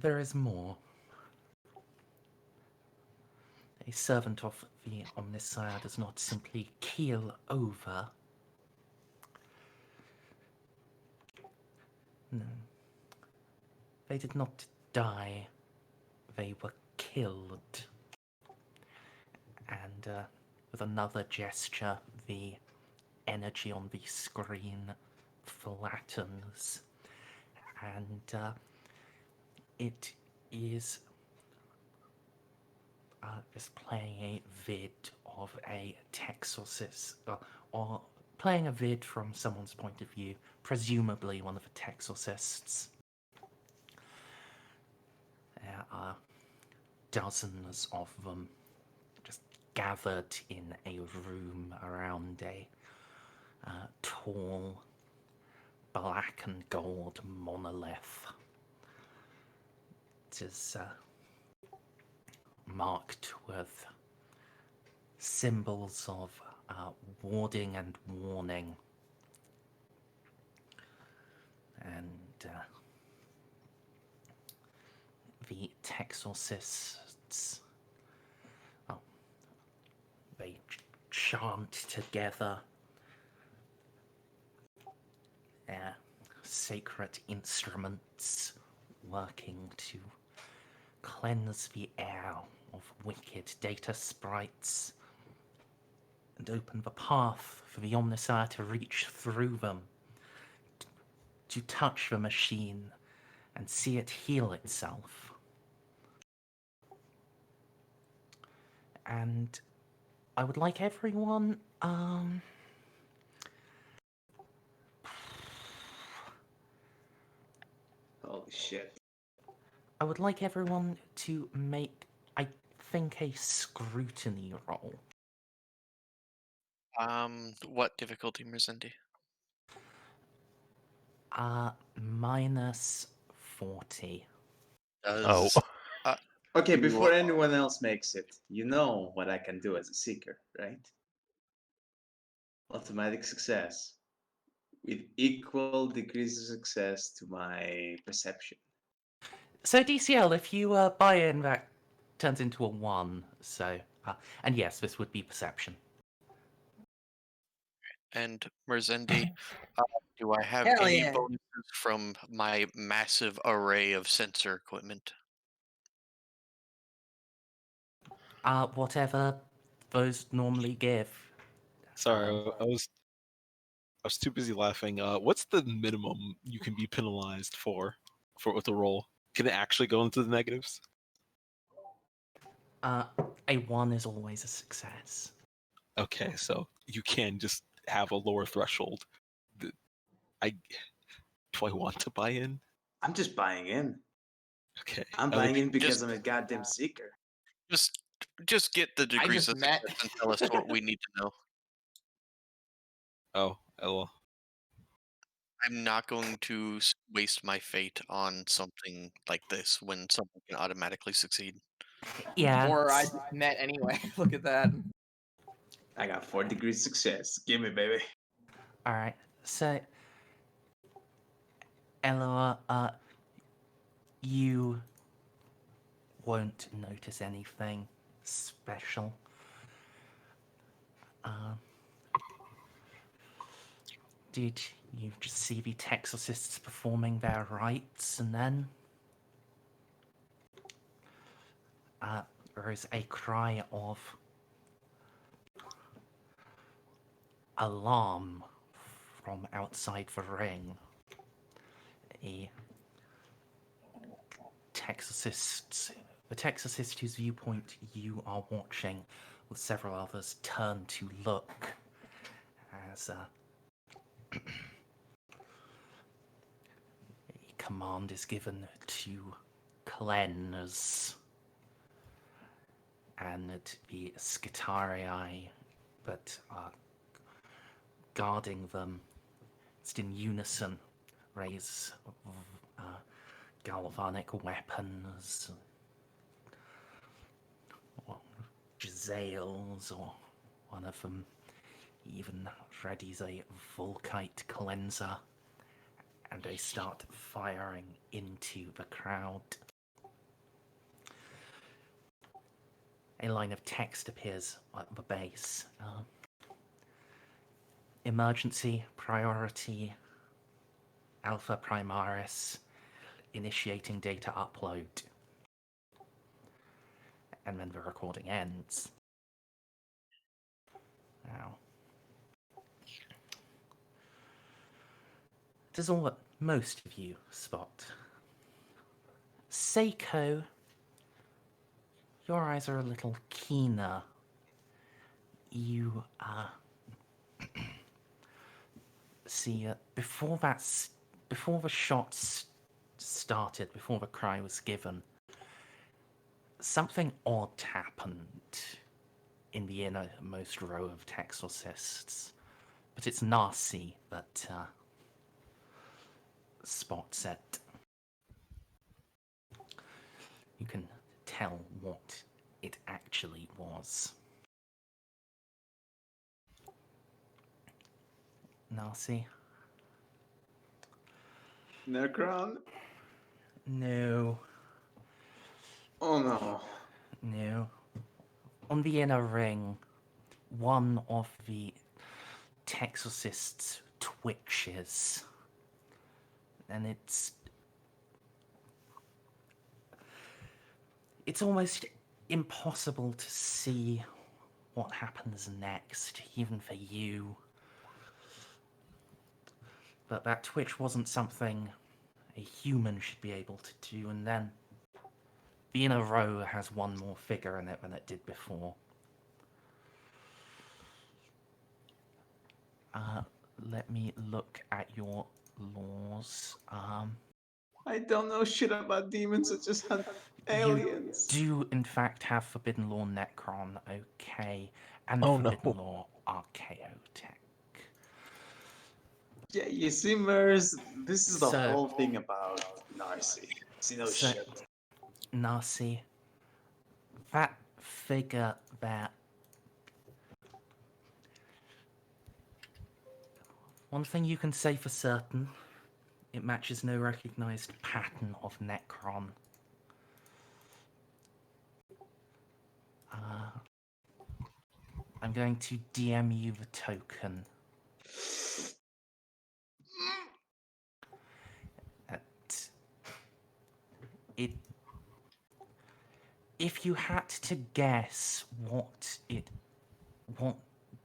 There is more. A servant of the Omnassayah does not simply keel over. No. They did not die. They were killed. And with another gesture, the energy on the screen flattens. And it is just playing a vid of a Texorcist, or playing a vid from someone's point of view, presumably one of the Texorcists. There are dozens of them just gathered in a room around a tall, black and gold monolith. It is marked with symbols of warding and warning. And the Texorcists, they chant together their sacred instruments, working to cleanse the air of wicked data sprites and open the path for the Omnissiah to reach through them, to touch the machine and see it heal itself. And I would like everyone, Holy shit. I would like everyone to make, I think, a scrutiny roll. What difficulty, Merzendi? Minus 40. Oh. Does Okay, You before are- anyone else makes it, you know what I can do as a seeker, right? Automatic success with equal degrees of success to my perception. So DCL, if you buy in, that turns into a 1. So, and yes, this would be perception. and Merzendi, do I have Hell any yeah. bonuses from my massive array of sensor equipment? Whatever those normally give. Sorry, I was too busy laughing. What's the minimum you can be penalized for with the roll? Can it actually go into the negatives? A 1 is always a success. Okay, so you can just have a lower threshold. Do I want to buy in? I'm just buying in. Okay. I'm Other buying in people- because I'm a goddamn seeker. Just get the degrees just of met- success and tell us what we need to know. Oh, Eloa. I'm not going to waste my fate on something like this when someone can automatically succeed. Yeah. Or I met anyway. Look at that. I got 4 degrees success. Give me, baby. Alright, so Eloa, you won't notice anything special. Did you just see the Texorcists performing their rites and then there is a cry of alarm from outside the ring. The Texorcist whose viewpoint you are watching, with several others, turn to look as a command is given to cleanse, and the Scythiae, but guarding them, just in unison, raise galvanic weapons, or Giselles, or one of them even readies a Volkite cleanser, and they start firing into the crowd. A line of text appears at the base. Emergency, priority, Alpha Primaris, initiating data upload. And then the recording ends. Now, this is all that most of you spot. Ceiko, your eyes are a little keener. You see before the shots started, before the cry was given, something odd happened in the innermost row of Texorcists. but it's Narcia that spots it. You can tell what it actually was. Narcia? Necron? No. Oh no. No. On the inner ring, one of the Texorcists twitches. And it's almost impossible to see what happens next, even for you. But that twitch wasn't something a human should be able to do, and then the inner row has one more figure in it than it did before. Let me look at your laws. I don't know shit about demons, I just hunt aliens. You do, in fact, have Forbidden Law Necron, okay, and Oh, no. Forbidden Law Archaeotech. Yeah, you see, Merz, this is the So- whole thing about Narcia. See no So- shit. Narcia, that figure there. One thing you can say for certain, it matches no recognized pattern of Necron. I'm going to DM you the token. If you had to guess what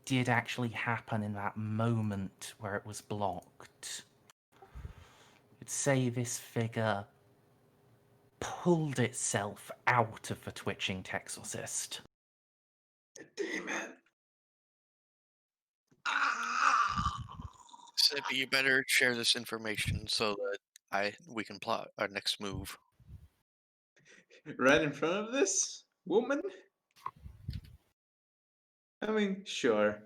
did actually happen in that moment where it was blocked, you'd say this figure pulled itself out of the twitching Texorcist. Demon. Snippy, you better share this information so that we can plot our next move. Right in front of this woman? I mean, sure.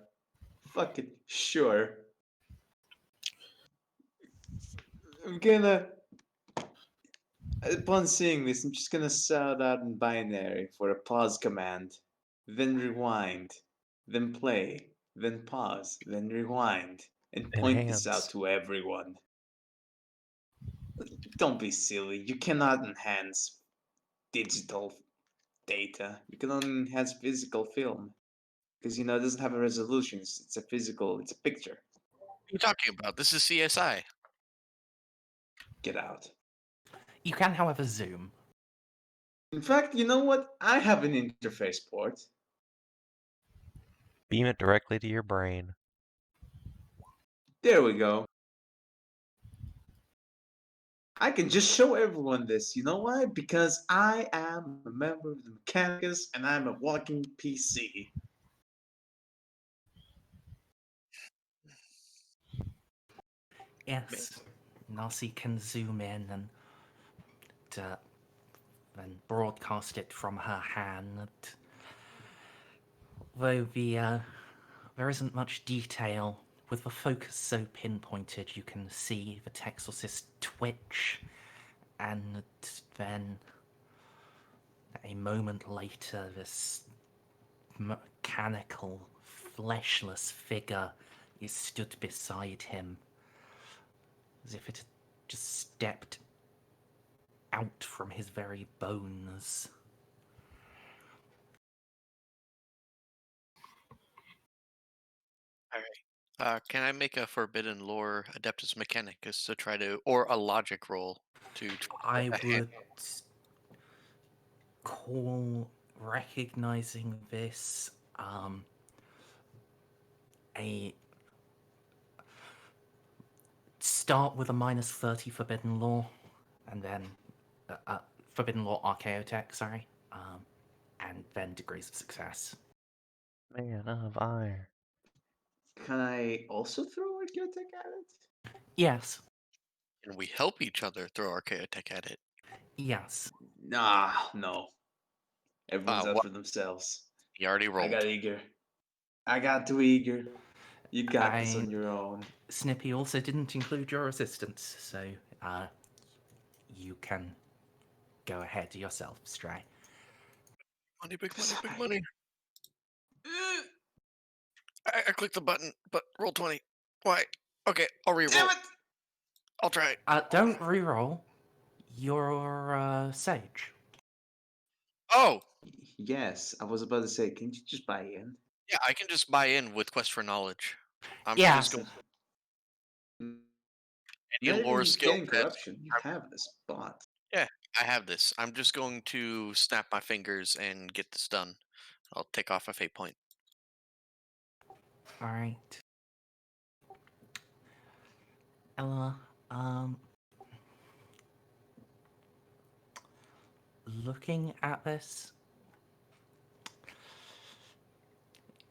Fuck it, sure. I'm gonna... Upon seeing this, I'm just gonna shout out in binary for a pause command. Then rewind. Then play. Then pause. Then rewind. And point this out Enhance. to everyone. Don't be silly. You cannot enhance digital data. You can only enhance physical film. Because, it doesn't have a resolution. It's a physical, it's a picture. What are you talking about? This is CSI. Get out. You can, however, zoom. In fact, you know what? I have an interface port. Beam it directly to your brain. There we go. I can just show everyone this. You know why? Because I am a member of the Mechanicus and I'm a walking PC. Yes, Narcia can zoom in and broadcast it from her hand. Though there isn't much detail, with the focus so pinpointed, you can see the Texorcist twitch, and then a moment later, this mechanical, fleshless figure is stood beside him, as if it had just stepped out from his very bones. Can I make a Forbidden Lore Adeptus Mechanicus to try to, or a logic roll to? I would call recognizing this a start with a -30 Forbidden Law, and then Forbidden Law Archaeotech, sorry, and then degrees of success. Man of iron. Can I also throw Archaeotech at it? Yes, Can we help each other throw Archaeotech at it? yes. Nah, no. Everyone's out what? for themselves. He already I rolled. got eager. I got too eager. You got this I- on your own. Snippy also didn't include your assistance, so you can go ahead yourself, Stray. Money, big money, big money. I clicked the button, but roll 20. Why? Okay, I'll re-roll. Damn it! I'll try. Don't reroll. You're Sage. Oh! Yes, I was about to say, can you just buy in? Yeah, I can just buy in with Quest for Knowledge. I'm Yeah. just going Not any even lore skill getting test. corruption. You have this bot. I have this. I'm just going to snap my fingers and get this done. I'll take off a fate point. Alright. Eloa, looking at this.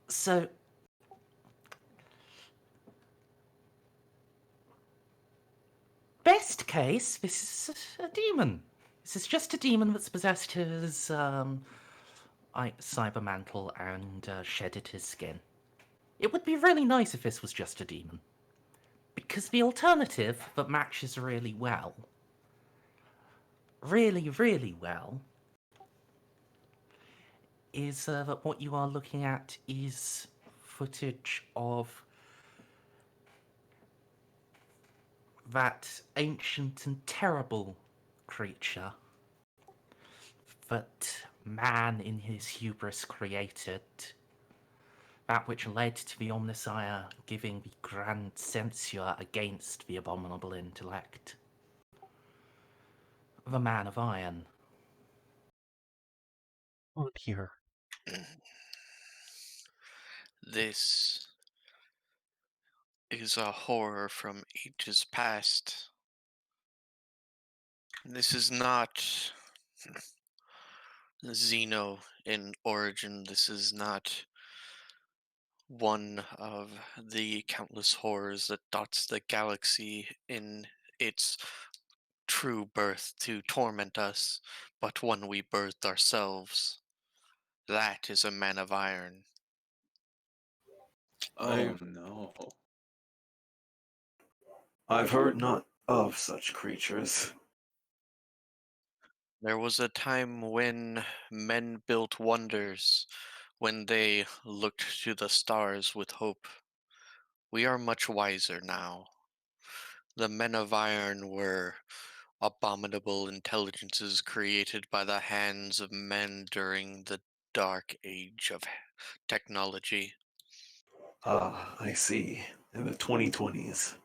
So, best case, this is a demon. This is just a demon that's possessed his cyber mantle and shedded his skin. It would be really nice if this was just a demon. Because the alternative that matches really well, really, really well, is that what you are looking at is footage of that ancient and terrible creature that man in his hubris created, that which led to the Omnassayah giving the grand censure against the abominable intellect. The Man of Iron. Oh dear. This is a horror from ages past. This is not Xeno in origin. This is not one of the countless horrors that dots the galaxy in its true birth to torment us, but one we birthed ourselves. That is a man of iron. Oh no. I've heard not of such creatures. There was a time when men built wonders, when they looked to the stars with hope. We are much wiser now. The men of iron were abominable intelligences created by the hands of men during the dark age of technology. Ah, I see. In the 2020s.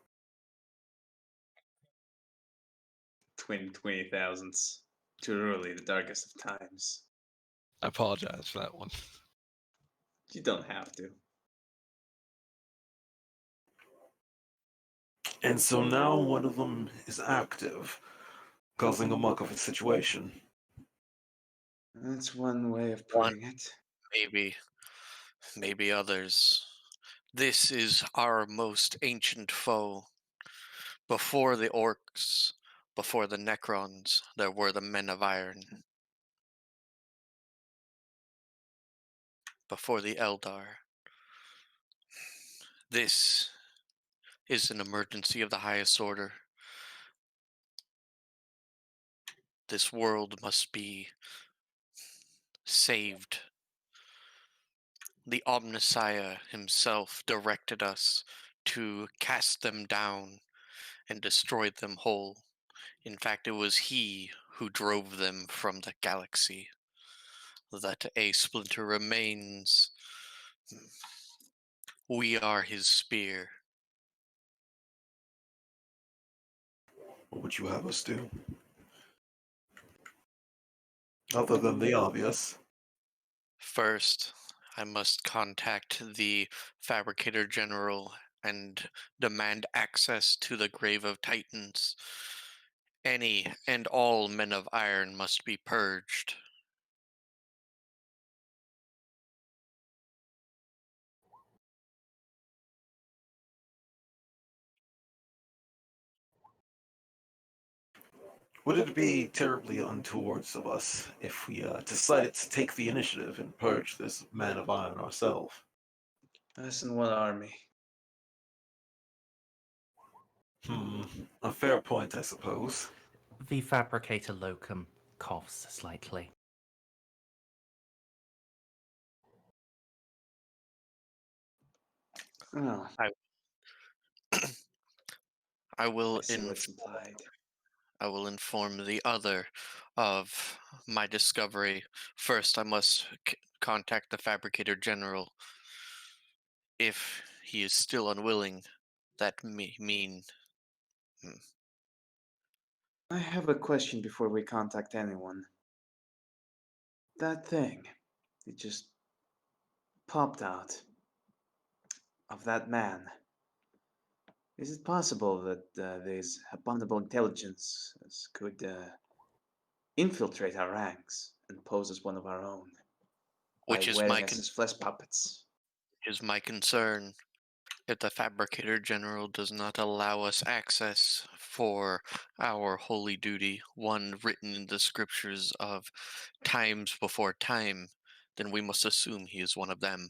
20,000s. Too early, the darkest of times. I apologize for that one. You don't have to. And so now one of them is active, causing a muck of a situation. That's one way of putting it. Maybe others. This is our most ancient foe. Before the orcs, before the Necrons, there were the men of iron. Before the Eldar. This is an emergency of the highest order. This world must be saved. The Omnassayah himself directed us to cast them down and destroy them whole. In fact, it was he who drove them from the galaxy. That a splinter remains. We are his spear. What would you have us do? Other than the obvious. First, I must contact the Fabricator General and demand access to the Grave of Titans. Any and all men of iron must be purged. Would it be terribly untowards of us if we decided to take the initiative and purge this man of iron ourselves? Us and one army. A fair point, I suppose. The fabricator locum coughs slightly. Oh, I will I see what's implied. I will inform the other of my discovery. First, I must contact the Fabricator General. If he is still unwilling, that may mean... I have a question before we contact anyone. That thing, it just popped out of that man. Is it possible that this abominable intelligence could infiltrate our ranks and pose as one of our own by Which is wearing us as flesh puppets? my concern. If the Fabricator General does not allow us access for our holy duty, one written in the scriptures of times before time, then we must assume he is one of them.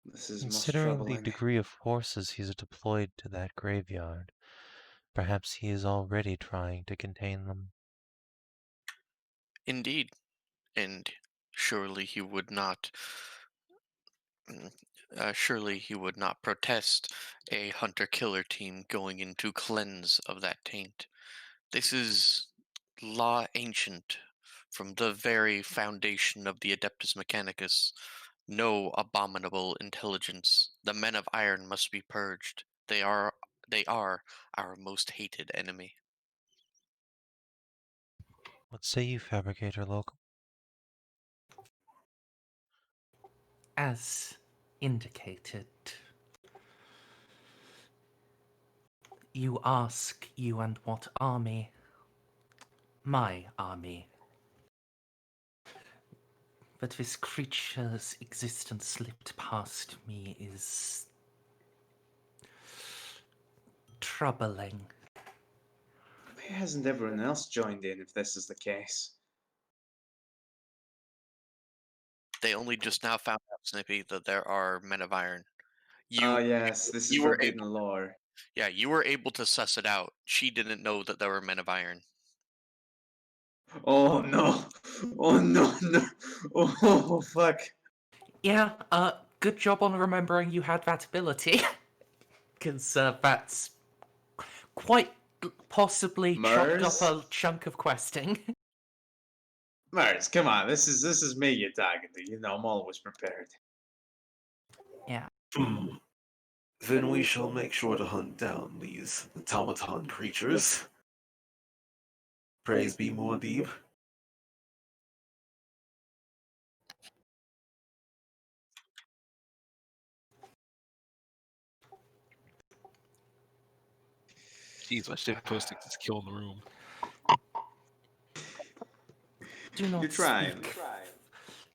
This is most Considering the troubling. degree of forces he's deployed to that graveyard, perhaps he is already trying to contain them. Indeed, and surely he would not. Surely he would not protest a hunter-killer team going in to cleanse of that taint. This is law ancient, from the very foundation of the Adeptus Mechanicus. No abominable intelligence. The men of iron must be purged. They are our most hated enemy. What say you, Fabricator Local? As indicated, you ask you and what army? My army. But this creature's existence slipped past me is troubling. Why hasn't everyone else joined in if this is the case? They only just now found out, Snippy, that there are men of iron. Oh yes, this is you were forbidden lore. Yeah, you were able to suss it out. She didn't know that there were men of iron. Oh no! Oh no, no! Oh fuck! Yeah, good job on remembering you had that ability. Because that's quite possibly chopped up Merz? a chunk of questing. Merz, come on, this is me you're talking to. You know, I'm always prepared. Yeah. Then we shall make sure to hunt down these automaton creatures. Praise be Muad'Dib. Jeez, my shit posting this kill in the room. Do not You're trying. speak.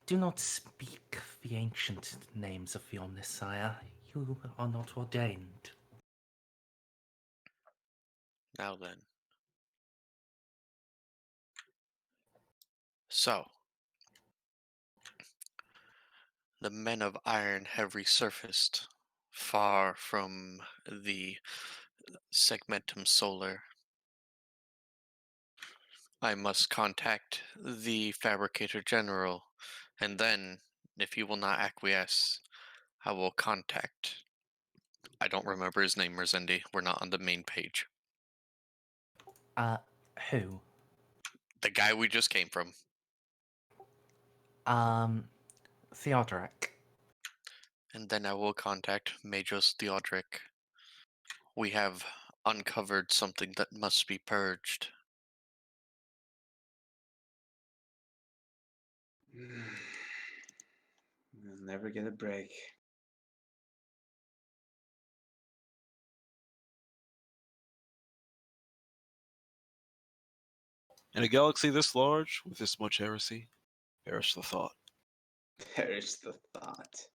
Do not speak the ancient names of the Omnassayah. You are not ordained. Now then. So, the men of iron have resurfaced far from the Segmentum Solar. I must contact the Fabricator General, and then, if he will not acquiesce, I will contact... I don't remember his name, Merzendi. We're not on the main page. Who? The guy we just came from. Theodoric. And then I will contact Majos Theodoric. We have uncovered something that must be purged. We'll never get a break. In a galaxy this large, with this much heresy, perish the thought. Perish the thought.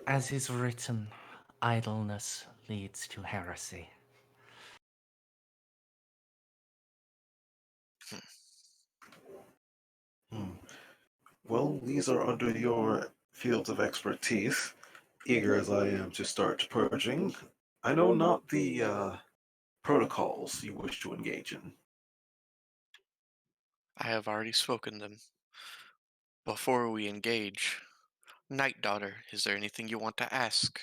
As is written, idleness leads to heresy. Well, these are under your fields of expertise. Eager as I am to start purging, I know not the protocols you wish to engage in. I have already spoken them. Before we engage, Night Daughter, is there anything you want to ask?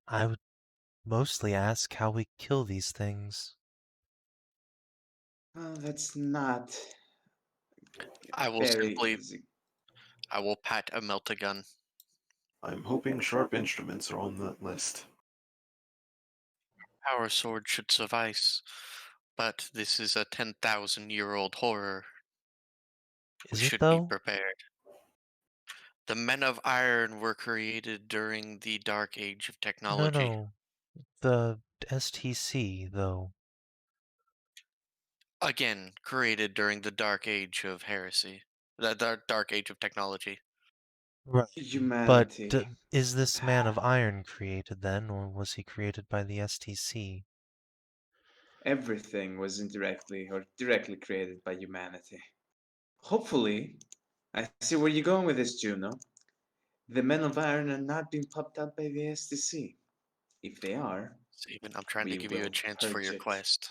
I would mostly ask how we kill these things. Well, that's not I will very simply, easy. I will pat a melt-a-gun. I'm hoping sharp instruments are on that list. Power sword should suffice, but this is a 10,000-year-old horror. We Is it should be though? prepared. The Men of Iron were created during the Dark Age of technology. No. The STC, though. Again, created during the Dark Age of Heresy. The Dark Age of technology. Right. But Humanity. is this man of iron created then, or was he created by the STC? Everything was indirectly or directly created by humanity. Hopefully, I see where you're going with this, Juno. The Men of Iron are not being popped out by the STC. If they are, Savin, I'm trying to we give you a will chance for purge your it. quest.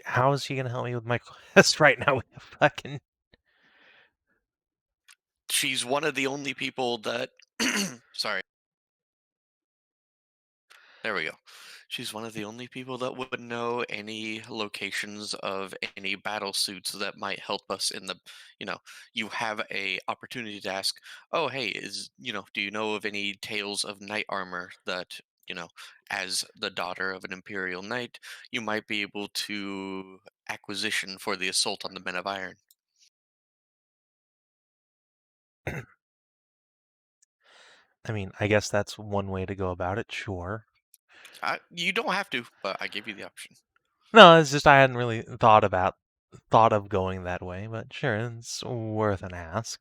How is she gonna help me with my quest right now with a fucking... She's one of the only people that... Sorry. There we go. She's one of the only people that would know any locations of any battle suits that might help us in the, you have a opportunity to ask, oh, hey, do you know of any tales of knight armor that, as the daughter of an imperial knight, you might be able to acquisition for the assault on the Men of Iron. I mean, I guess that's one way to go about it, sure. You don't have to, but I give you the option. No, it's just I hadn't really thought of going that way, but sure, it's worth an ask.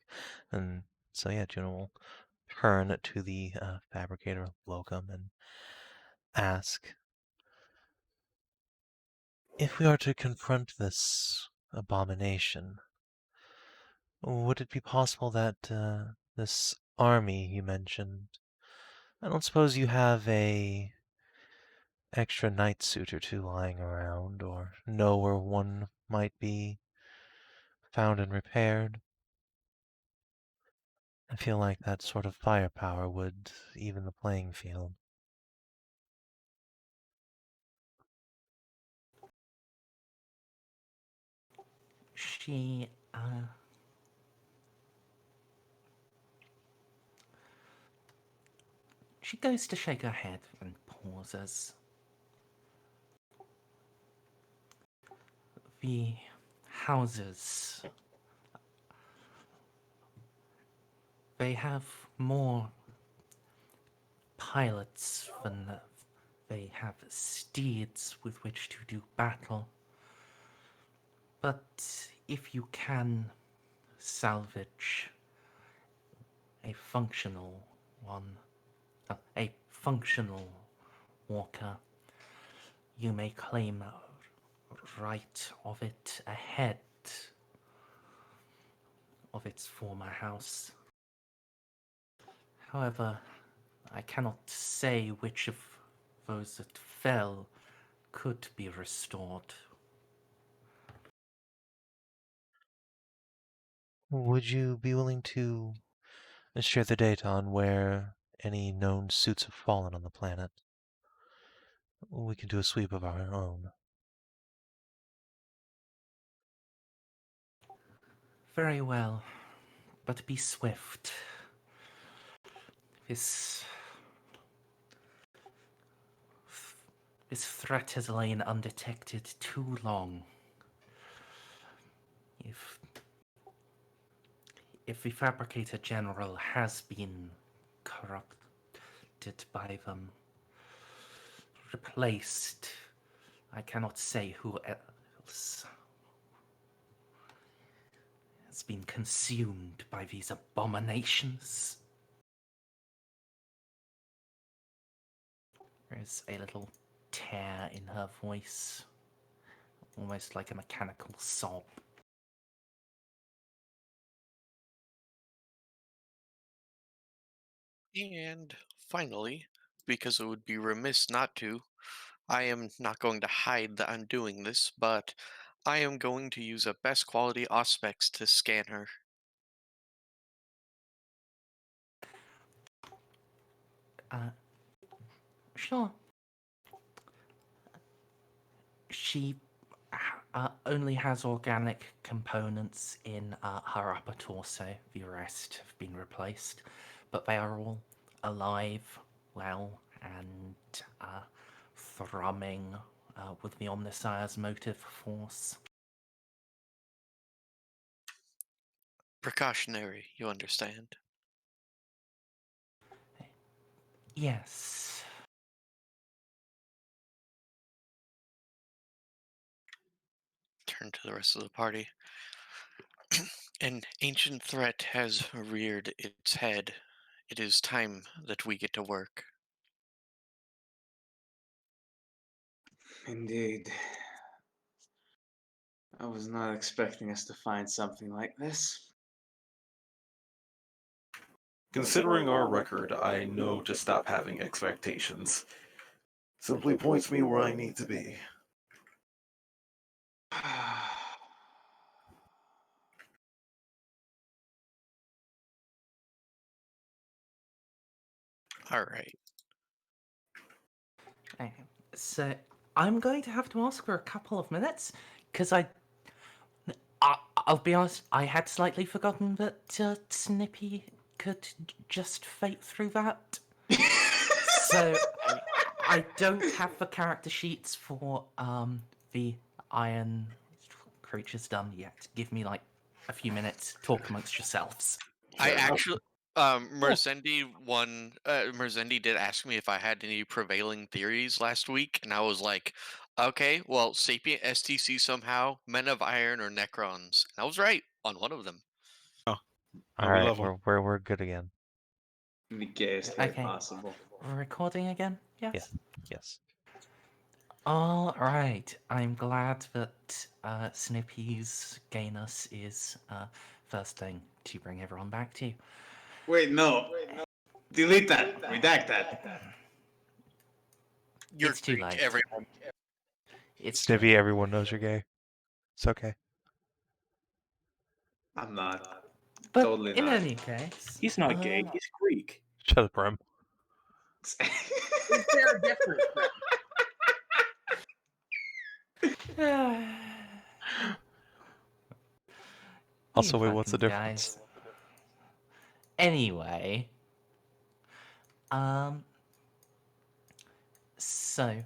And so yeah, Juno will turn to the fabricator locum and ask, if we are to confront this abomination, would it be possible that this army you mentioned, I don't suppose you have a extra night suit or two lying around, or know where one might be found and repaired? I feel like that sort of firepower would even the playing field. She goes to shake her head and pauses. The houses, they have more pilots than they have steeds with which to do battle. But if you can salvage a functional one, a functional walker, you may claim right of it ahead of its former house. However, I cannot say which of those that fell could be restored. Would you be willing to share the data on where any known suits have fallen on the planet? We can do a sweep of our own. Very well, but be swift. This threat has lain undetected too long. If the Fabricator General has been corrupted by them, replaced, I cannot say who else has been consumed by these abominations. is a little tear in her voice, almost like a mechanical sob. And finally, because it would be remiss not to, I am not going to hide that I'm doing this, but I am going to use a best quality Auspex to scan her. Sure. She only has organic components in her upper torso. The rest have been replaced, but they are all alive, well, and thrumming with the Omnassayah's motive force. Precautionary, you understand. Yes. Turn to the rest of the party. An ancient threat has reared its head. It is time that we get to work. Indeed. I was not expecting us to find something like this. Considering our record, I know to stop having expectations. Simply points me where I need to be. All right. Okay. So I'm going to have to ask for a couple of minutes because I'll be honest, I had slightly forgotten that Snippy could just fake through that. So I don't have the character sheets for the iron creatures done yet. Give me like a few minutes. Talk amongst yourselves. I Fair enough. actually, Merzendi did ask me if I had any prevailing theories last week, and I was like, okay, well, sapient STC somehow, men of iron or Necrons. And I was right on one of them. Oh, All we right, love 'em. we're good again. The gayest way Okay. possible. Recording again? Yes. Yeah. Yes. All right. I'm glad that Snippy's gayness is first thing to bring everyone back to. Wait, no. Delete that. Redact that. You're It's too Greek, late. everyone. It's Snippy, everyone knows you're gay. It's okay. I'm not. But Totally in not. any case, He's not gay. He's Greek. Shut up, Rem. Is there a difference? Also, You wait, what's the fucking difference? guys. Anyway, so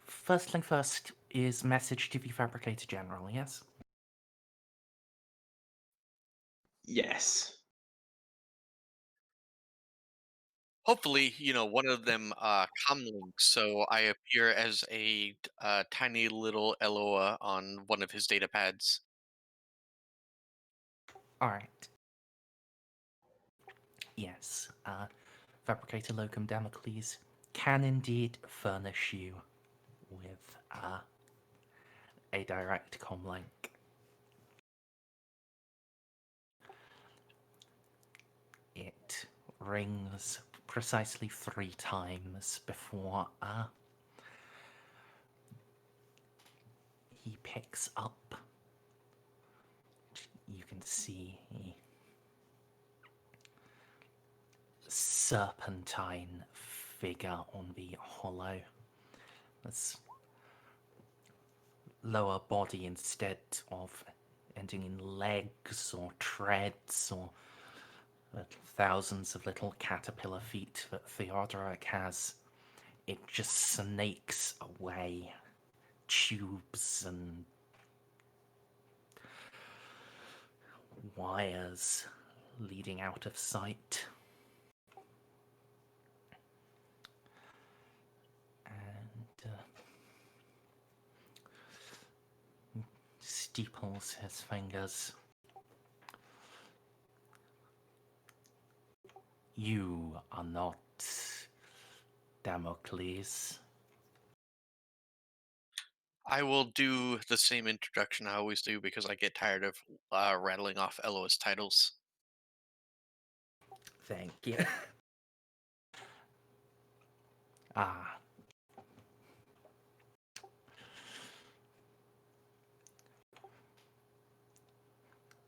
first thing first is message to the Fabricator General, yes? Yes. Hopefully, one of them comlinks, so I appear as a tiny little Eloa on one of his data pads. Alright. Yes, Fabricator Locum Damocles can indeed furnish you with a direct comlink. It rings precisely 3 times before he picks up. You can see a serpentine figure on the hollow. This lower body, instead of ending in legs or treads or thousands of little caterpillar feet that Theodoric has, it just snakes away, tubes and wires leading out of sight. And steeples his fingers. You are not Damocles. I will do the same introduction I always do because I get tired of rattling off Eloa's titles. Thank you. Ah.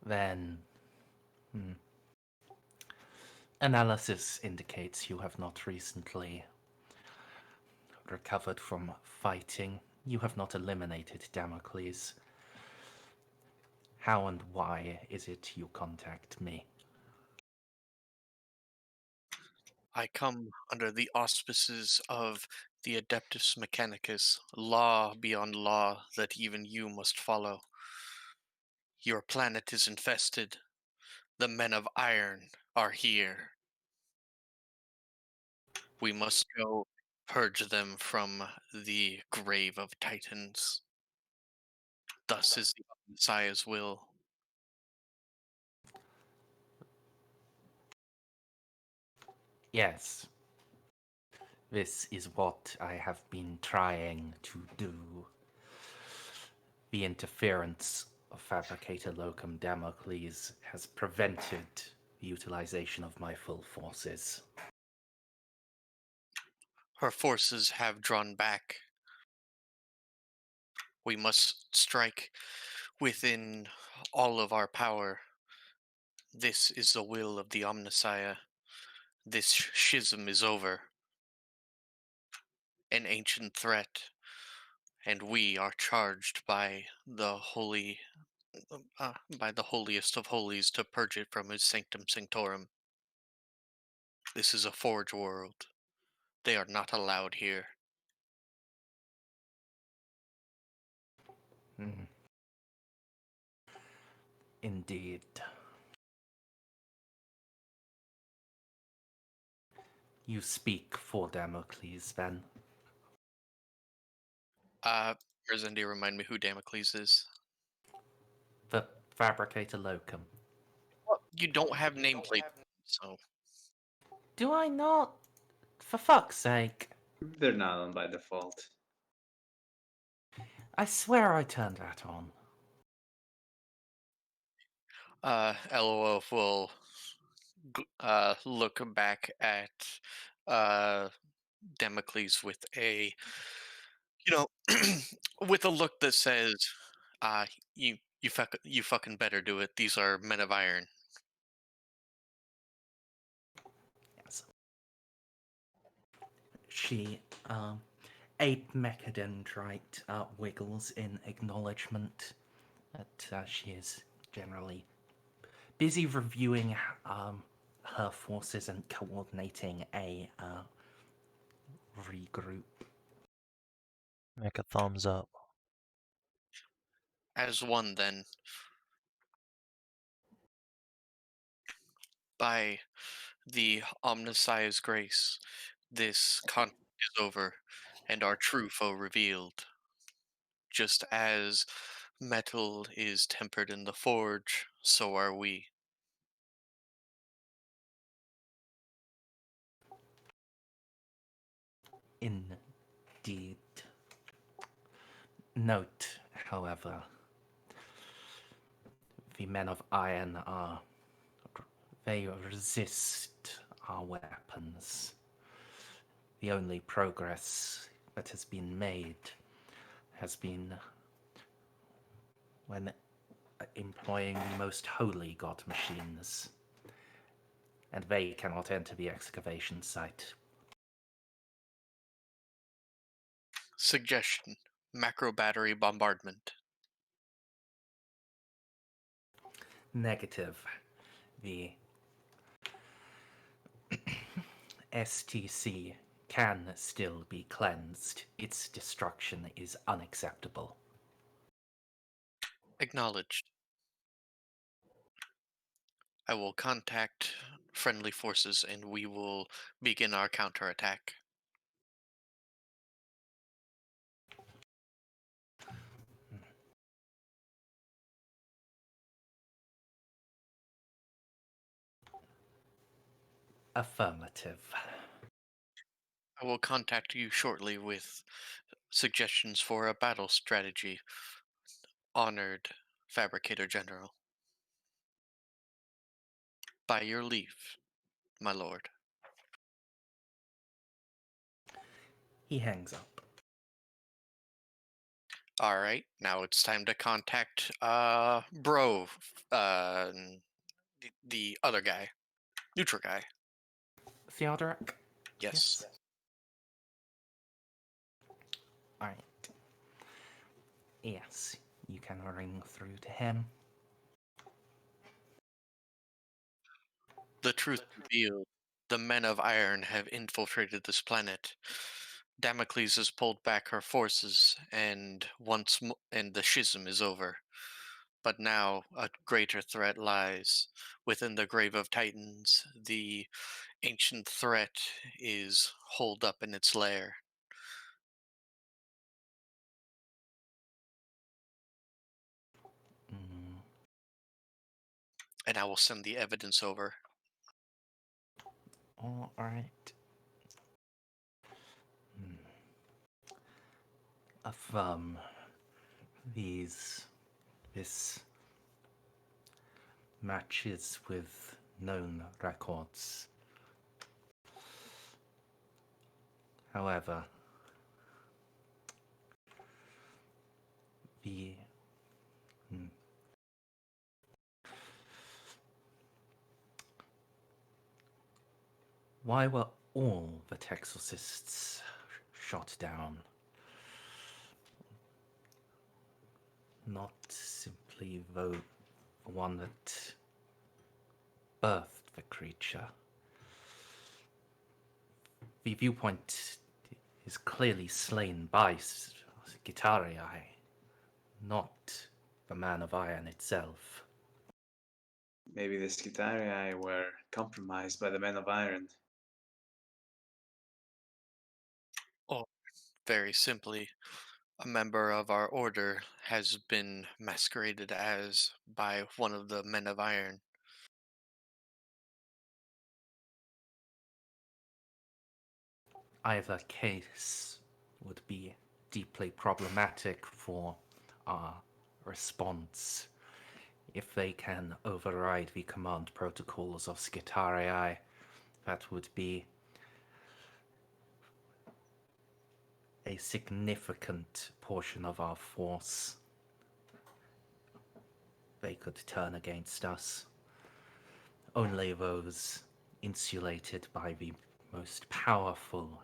Then, analysis indicates you have not recently recovered from fighting. You have not eliminated Damocles. How and why is it you contact me? I come under the auspices of the Adeptus Mechanicus, law beyond law that even you must follow. Your planet is infested. The men of iron are here. We must go purge them from the grave of titans. Thus is the Messiah's will. Yes. This is what I have been trying to do. The interference of Fabricator Locum Damocles has prevented the utilization of my full forces. Her forces have drawn back. We must strike within all of our power. This is the will of the Amnassayah. This schism is over. An ancient threat, and we are charged by the by the holiest of holies to purge it from his sanctum sanctorum. This is a forge world. They are not allowed here. Indeed. You speak for Damocles, then? Merzendi, remind me who Damocles is. The Fabricator Locum. You don't have nameplate, so... Do I not? For fuck's sake. They're not on by default. I swear I turned that on. Eloa will look back at Damocles with a, with a look that says, you fucking better do it. These are men of iron. Yes. She, ape mechadendrite wiggles in acknowledgement that she is generally busy reviewing her forces and coordinating a regroup. Make a thumbs up. As one, then, by the Omnissiah's grace, this conflict is over, and our true foe revealed. Just as metal is tempered in the forge, so are we. Indeed. Note, however, the men of iron they resist our weapons. The only progress that has been made has been when employing the most holy god machines, and they cannot enter the excavation site. Suggestion: macro battery bombardment. Negative. The STC can still be cleansed. Its destruction is unacceptable. Acknowledged. I will contact friendly forces and we will begin our counterattack. Affirmative. I will contact you shortly with suggestions for a battle strategy. Honored Fabricator General. By your leave, my lord. He hangs up. All right, now it's time to contact Bro, the other guy, neutral guy. Theodoric? Yes. Alright. Yes, you can ring through to him. The truth revealed. The men of iron have infiltrated this planet. Damocles has pulled back her forces, and and the schism is over. But now a greater threat lies within the grave of Titans. The ancient threat is holed up in its lair. Mm, And I will send the evidence over. Alright. Affirm this matches with known records. However, the why were all the Texorcists shot down? Not simply the one that birthed the creature. The viewpoint is clearly slain by Gitarii, not the Man of Iron itself. Maybe the Scythia were compromised by the Men of Iron. Or, very simply, a member of our order has been masqueraded as by one of the Men of Iron. Either case would be deeply problematic for our response. If they can override the command protocols of Scytharii, that would be a significant portion of our force. They could turn against us. Only those insulated by the most powerful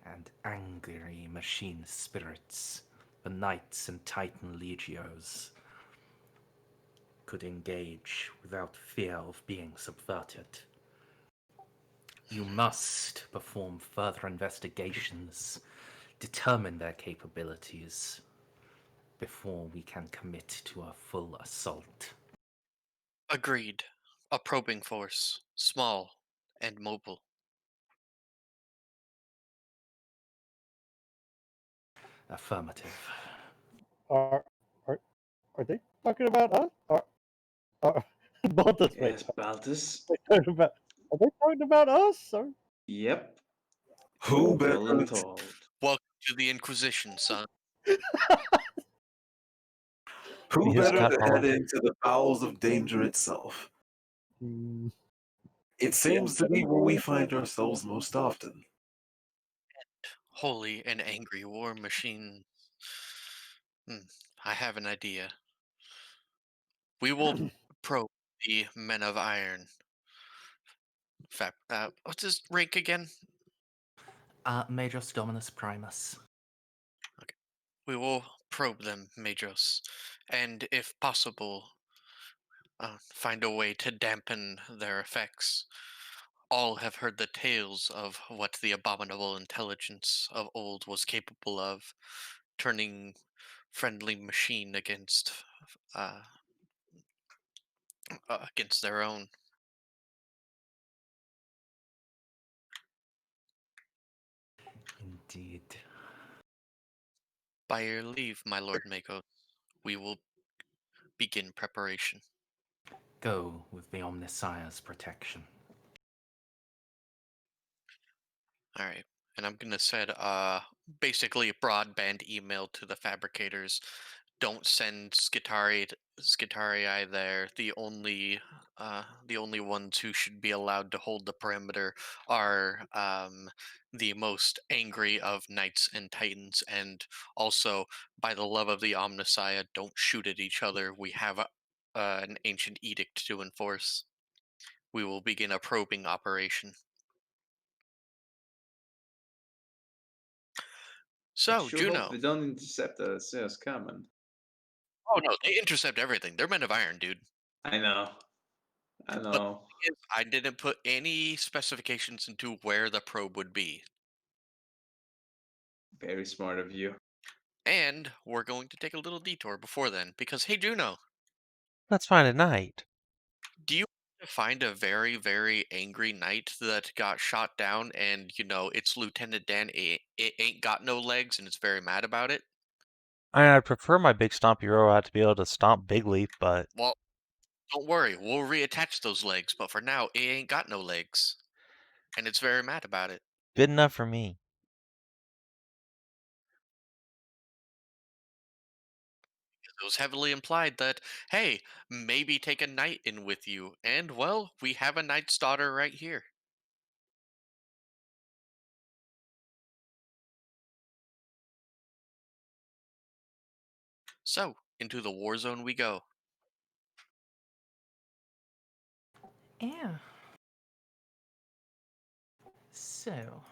and angry machine spirits, the Knights and Titan Legios, could engage without fear of being subverted. You must perform further investigations, determine their capabilities, before we can commit to a full assault. Agreed. A probing force, small and mobile. Affirmative. Are they talking about us? Are Baltus, Yes, Baltus. are they talking about us? Or? Yep. Who Full and better? told. Welcome to the Inquisition, son. Who His better cut to head off. into the bowels of danger itself? Mm, It seems to be where we find ourselves most often. Holy and angry war machine. I have an idea. We will probe the Men of Iron. What's his rank again? Major Dominus Primus. We will probe them, Majos, and if possible, find a way to dampen their effects. All have heard the tales of what the abominable intelligence of old was capable of, turning friendly machine against their own. Indeed. By your leave, my lord Mako, we will begin preparation. Go with the Omnassayah's protection. All right. and I'm gonna send basically a broadband email to the fabricators. Don't send Skitarii there. The only ones who should be allowed to hold the perimeter are the most angry of knights and titans, and also, by the love of the Amnassayah, don't shoot at each other. We have an ancient edict to enforce. We will begin a probing operation. I So, sure hope Juno. they don't intercept the sales coming. Oh no, they intercept everything. They're men of iron, dude. I know. I But know. I didn't put any specifications into where the probe would be. Very smart of you. And we're going to take a little detour before then, because hey Juno, Let's find a knight. do you want to find a very, very angry knight that got shot down and, it's Lieutenant Dan, it ain't got no legs and it's very mad about it? I'd prefer my big stompy robot to be able to stomp Big Leaf, but Well, don't worry, we'll reattach those legs, but for now, it ain't got no legs. And it's very mad about it. good enough for me. It was heavily implied that, hey, maybe take a knight in with you, and well, we have a knight's daughter right here. So, into the war zone we go. Yeah. So.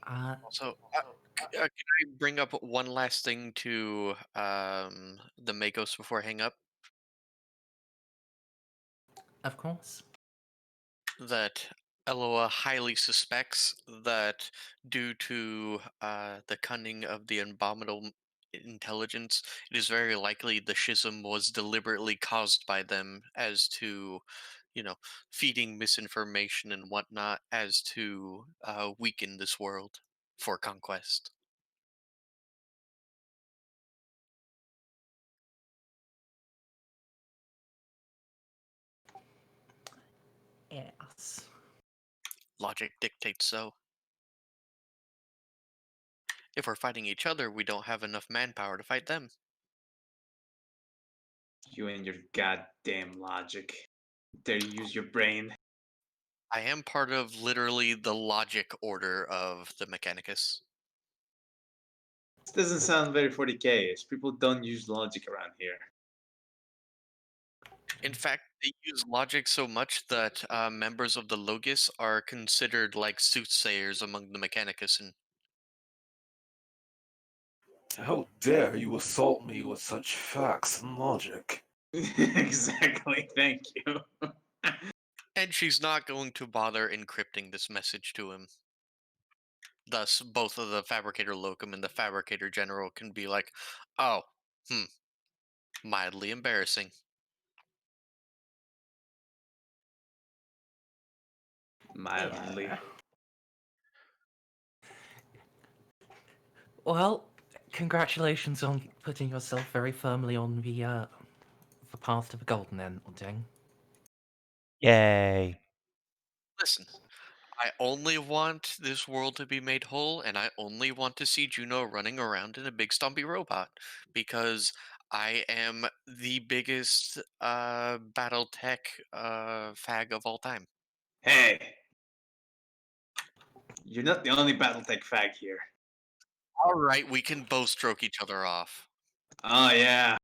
Also, can I bring up one last thing to the Makos before I hang up? Of course. That Eloa highly suspects that due to the cunning of the abominable intelligence, it is very likely the schism was deliberately caused by them as to, feeding misinformation and whatnot as to weaken this world for conquest. Yes. Logic dictates so. If we're fighting each other, we don't have enough manpower to fight them. You and your goddamn logic. Dare you use your brain? I am part of literally the logic order of the Mechanicus. This doesn't sound very 40k-ish. People don't use logic around here. In fact, they use logic so much that members of the Logis are considered like soothsayers among the Mechanicus. And How dare you assault me with such facts and logic? Exactly, thank you. and she's not going to bother encrypting this message to him. Thus, both of the Fabricator Locum and the Fabricator General can be like, oh, mildly embarrassing. Mildly. Yeah. Well, congratulations on putting yourself very firmly on the path to the golden ending. Yay. Listen, I only want this world to be made whole, and I only want to see Juno running around in a big stompy robot, because I am the biggest battle tech fag of all time. Hey! You're not the only Battletech fag here. All right, we can both stroke each other off. Oh, yeah.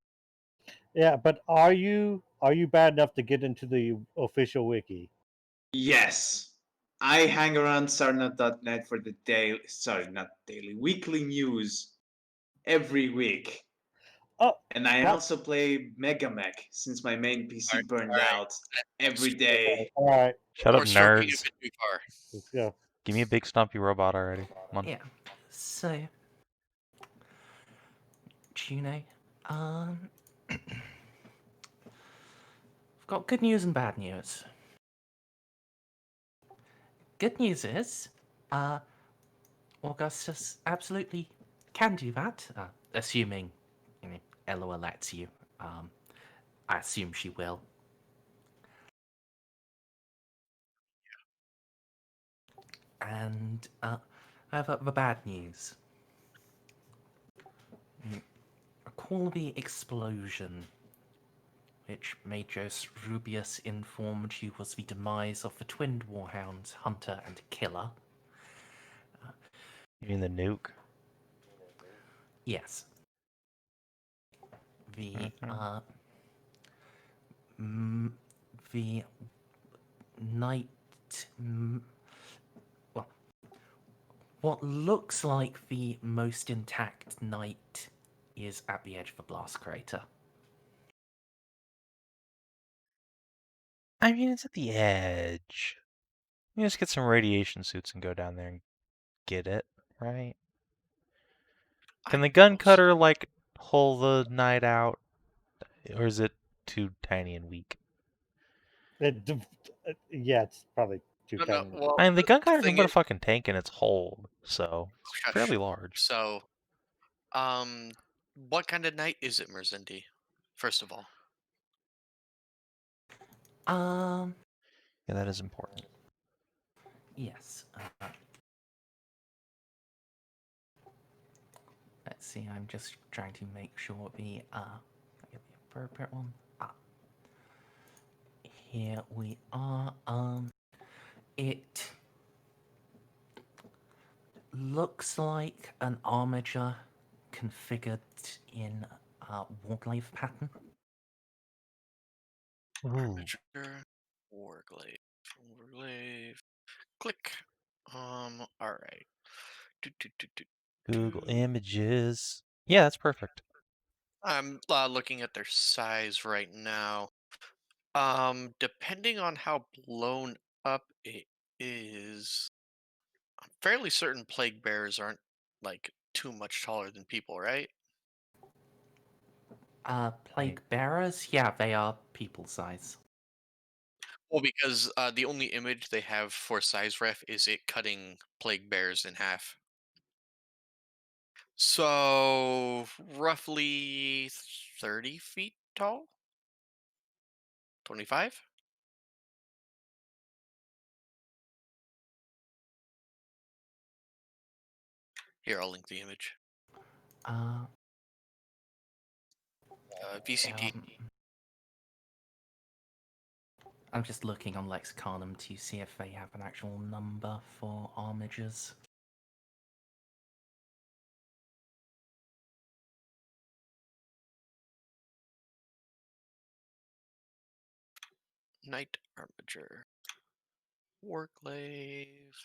Yeah, but are you bad enough to get into the official wiki? Yes. I hang around sarna.net for the weekly news every week. Oh, And I also play Megamech since my main PC burned out every day. all right, Shut up, We're stroking a nerds. bit too far. let's go. Give me a big stompy robot already. Come on. Yeah. So, Juno, I've got good news and bad news. Good news is, Augustus absolutely can do that, assuming, Eloa lets you. I assume she will. And I have the bad news. Recall the explosion which Majos Rubius informed you was the demise of the twin warhounds, Hunter and Killer. You mean the nuke? Yes. The the night. Well, what looks like the most intact knight is at the edge of the blast crater. I mean, it's at the edge. You just get some radiation suits and go down there and get it, right? Can the gun cutter, like, pull the knight out? Or is it too tiny and weak? Yeah, it's probably too tiny. Well, I mean, the gun cutter thing can put a is- fucking tank in its hold, so it's Shush. fairly large. So, what kind of knight is it, Merzendi? First of all. Yeah, that is important. Yes. Let's see, I'm just trying to make sure the appropriate one. Here we are. It looks like an armature configured in Warglaive pattern. Armature, Warglaive. Click. Alright. Google Images. Yeah, that's perfect. I'm looking at their size right now. Depending on how blown up it is, I'm fairly certain plague bearers aren't like too much taller than people, right? Plague bearers? Yeah, they are people size. Well, because the only image they have for size ref is it cutting plague bears in half. So roughly 30 feet tall? 25? Here, I'll link the image. VCT. I'm just looking on Lexicanum to see if they have an actual number for armatures. Knight armature. Warglaive.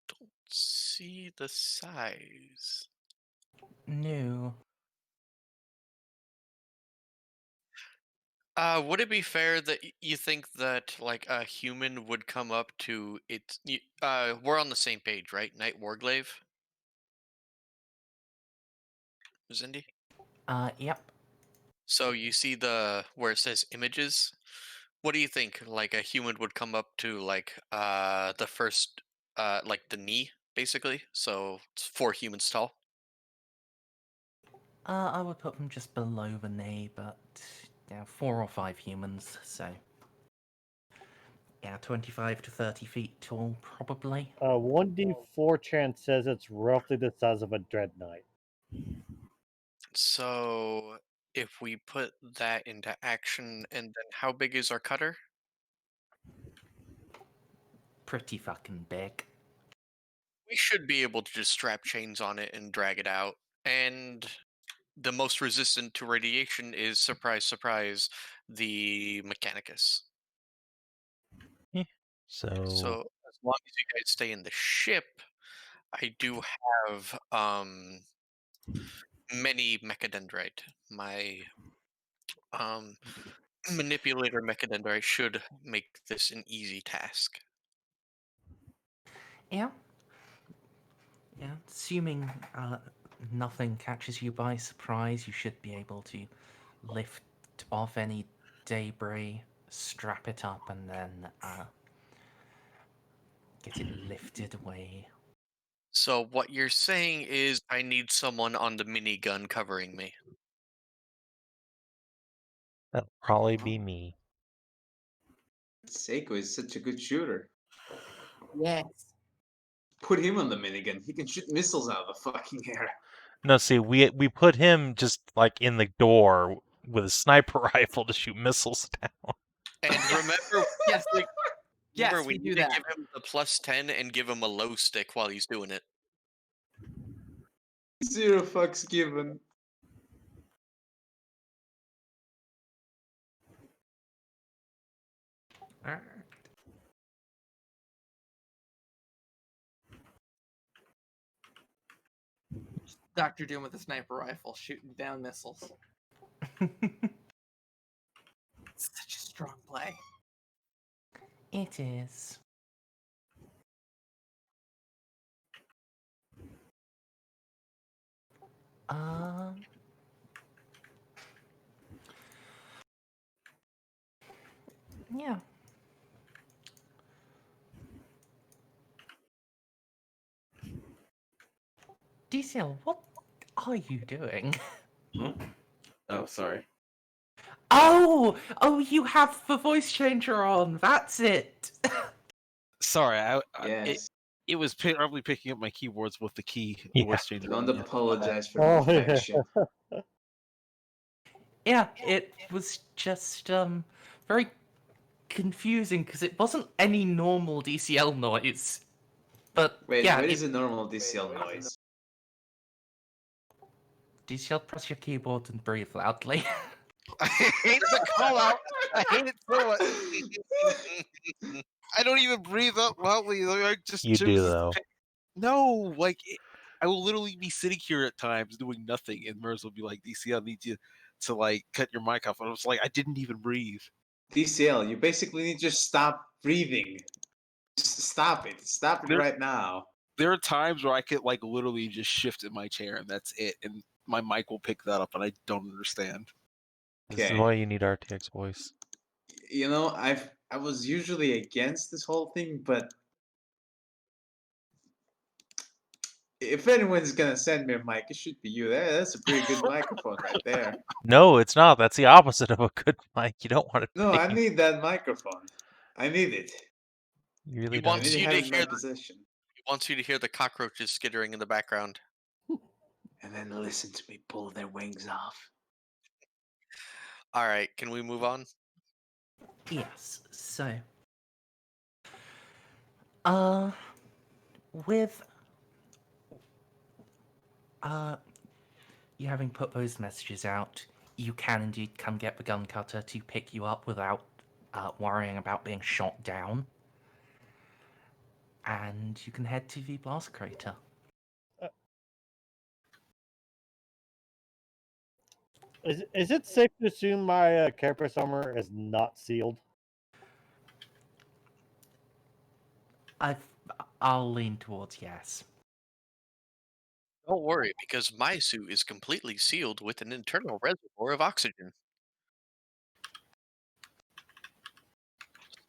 Don't see the size. No. Would it be fair that you think that like a human would come up to it? We're on the same page, right? Knight Warglaive. Zindi? Yep. So you see where it says images. What do you think? Like a human would come up to like the first like the knee, basically. So it's 4 humans tall. I would put them just below the knee, but yeah, 4 or 5 humans, so yeah, 25 to 30 feet tall, probably. 1d4 chance says it's roughly the size of a dread knight. So if we put that into action, and then how big is our cutter? Pretty fucking big. We should be able to just strap chains on it and drag it out. And the most resistant to radiation is, surprise, surprise, the Mechanicus. So as long as you guys stay in the ship, I do have many mechadendrite. My manipulator mechadendrite should make this an easy task. Yeah. Yeah, assuming nothing catches you by surprise, you should be able to lift off any debris, strap it up, and then get it lifted away. So what you're saying is I need someone on the minigun covering me. that'll probably be me. Ceiko is such a good shooter. Yes. Put him on the minigun. He can shoot missiles out of the fucking air. No, see, we put him just like in the door with a sniper rifle to shoot missiles down. And remember, Yes. remember Yes, we we need do to that. give him the +10 and give him a low stick while he's doing it. 0 fucks given. Alright. Dr. Doom with a sniper rifle shooting down missiles. Such a strong play. It is. Yeah. DCL, what are you doing? Oh, sorry. Oh, you have the voice changer on. That's it. Sorry, Yes. it was probably picking up my keyboards with the key Yeah. voice changer. Don't on, yeah. apologize for Oh, yeah. perfection. Yeah, it was just very confusing because it wasn't any normal DCL noise. But Wait, yeah, what is a normal DCL noise? DCL, press your keyboard and breathe loudly. I hate the call out. I hate it so much. I don't even breathe up loudly. Like, I just You do choose- though. No, like I will literally be sitting here at times doing nothing, and Merz will be like, "DC, I need you to like cut your mic off." And I was like, I didn't even breathe. DCL, you basically need to just stop breathing. Just stop it. Stop it There- right now. There are times where I could like literally just shift in my chair, and that's it, and my mic will pick that up, and I don't understand. This is Okay. why you need RTX voice. You know, I was usually against this whole thing, but if anyone's gonna send me a mic, it should be you. That's a pretty good microphone right there. No, it's not. That's the opposite of a good mic. You don't want it. No, I need that microphone. I need it. You really He don't. I need wants to you have to it in my hear. possession. He wants you to hear the cockroaches skittering in the background. And then listen to me pull their wings off. All right, can we move on? Yes, so. With. You having put those messages out, you can indeed come get the gun cutter to pick you up without worrying about being shot down. And you can head to the blast crater. Is it safe to assume my carapace armor is not sealed? I'll lean towards yes. Don't worry, because my suit is completely sealed with an internal reservoir of oxygen.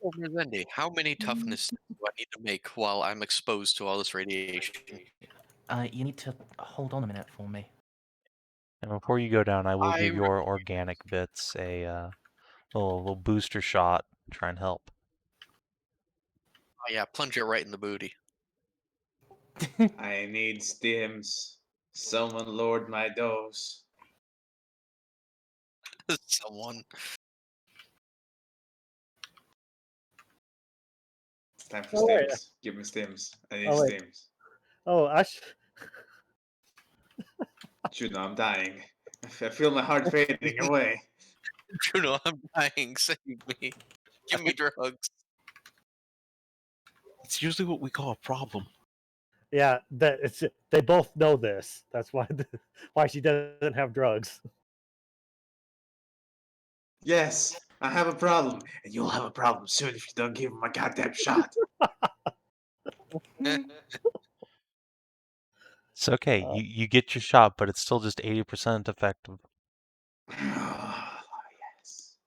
So, Merzendi, how many toughness do I need to make while I'm exposed to all this radiation? You need to hold on a minute for me. And before you go down, I will I give your organic bits a little booster shot. Try and help. Oh yeah, plunge it right in the booty. I need stims. Someone lord my dose. Someone. It's time for Oh, wait. stims. Give me stims. I need Oh, wait. stims. Oh, Juno, I'm dying. I feel my heart fading away. Juno, I'm dying. Save me. Give me drugs. It's usually what we call a problem. yeah. They both know this. That's why why she doesn't have drugs. Yes, I have a problem. And you'll have a problem soon if you don't give him a goddamn shot. It's okay. You get your shot, but it's still just 80% effective. Yes.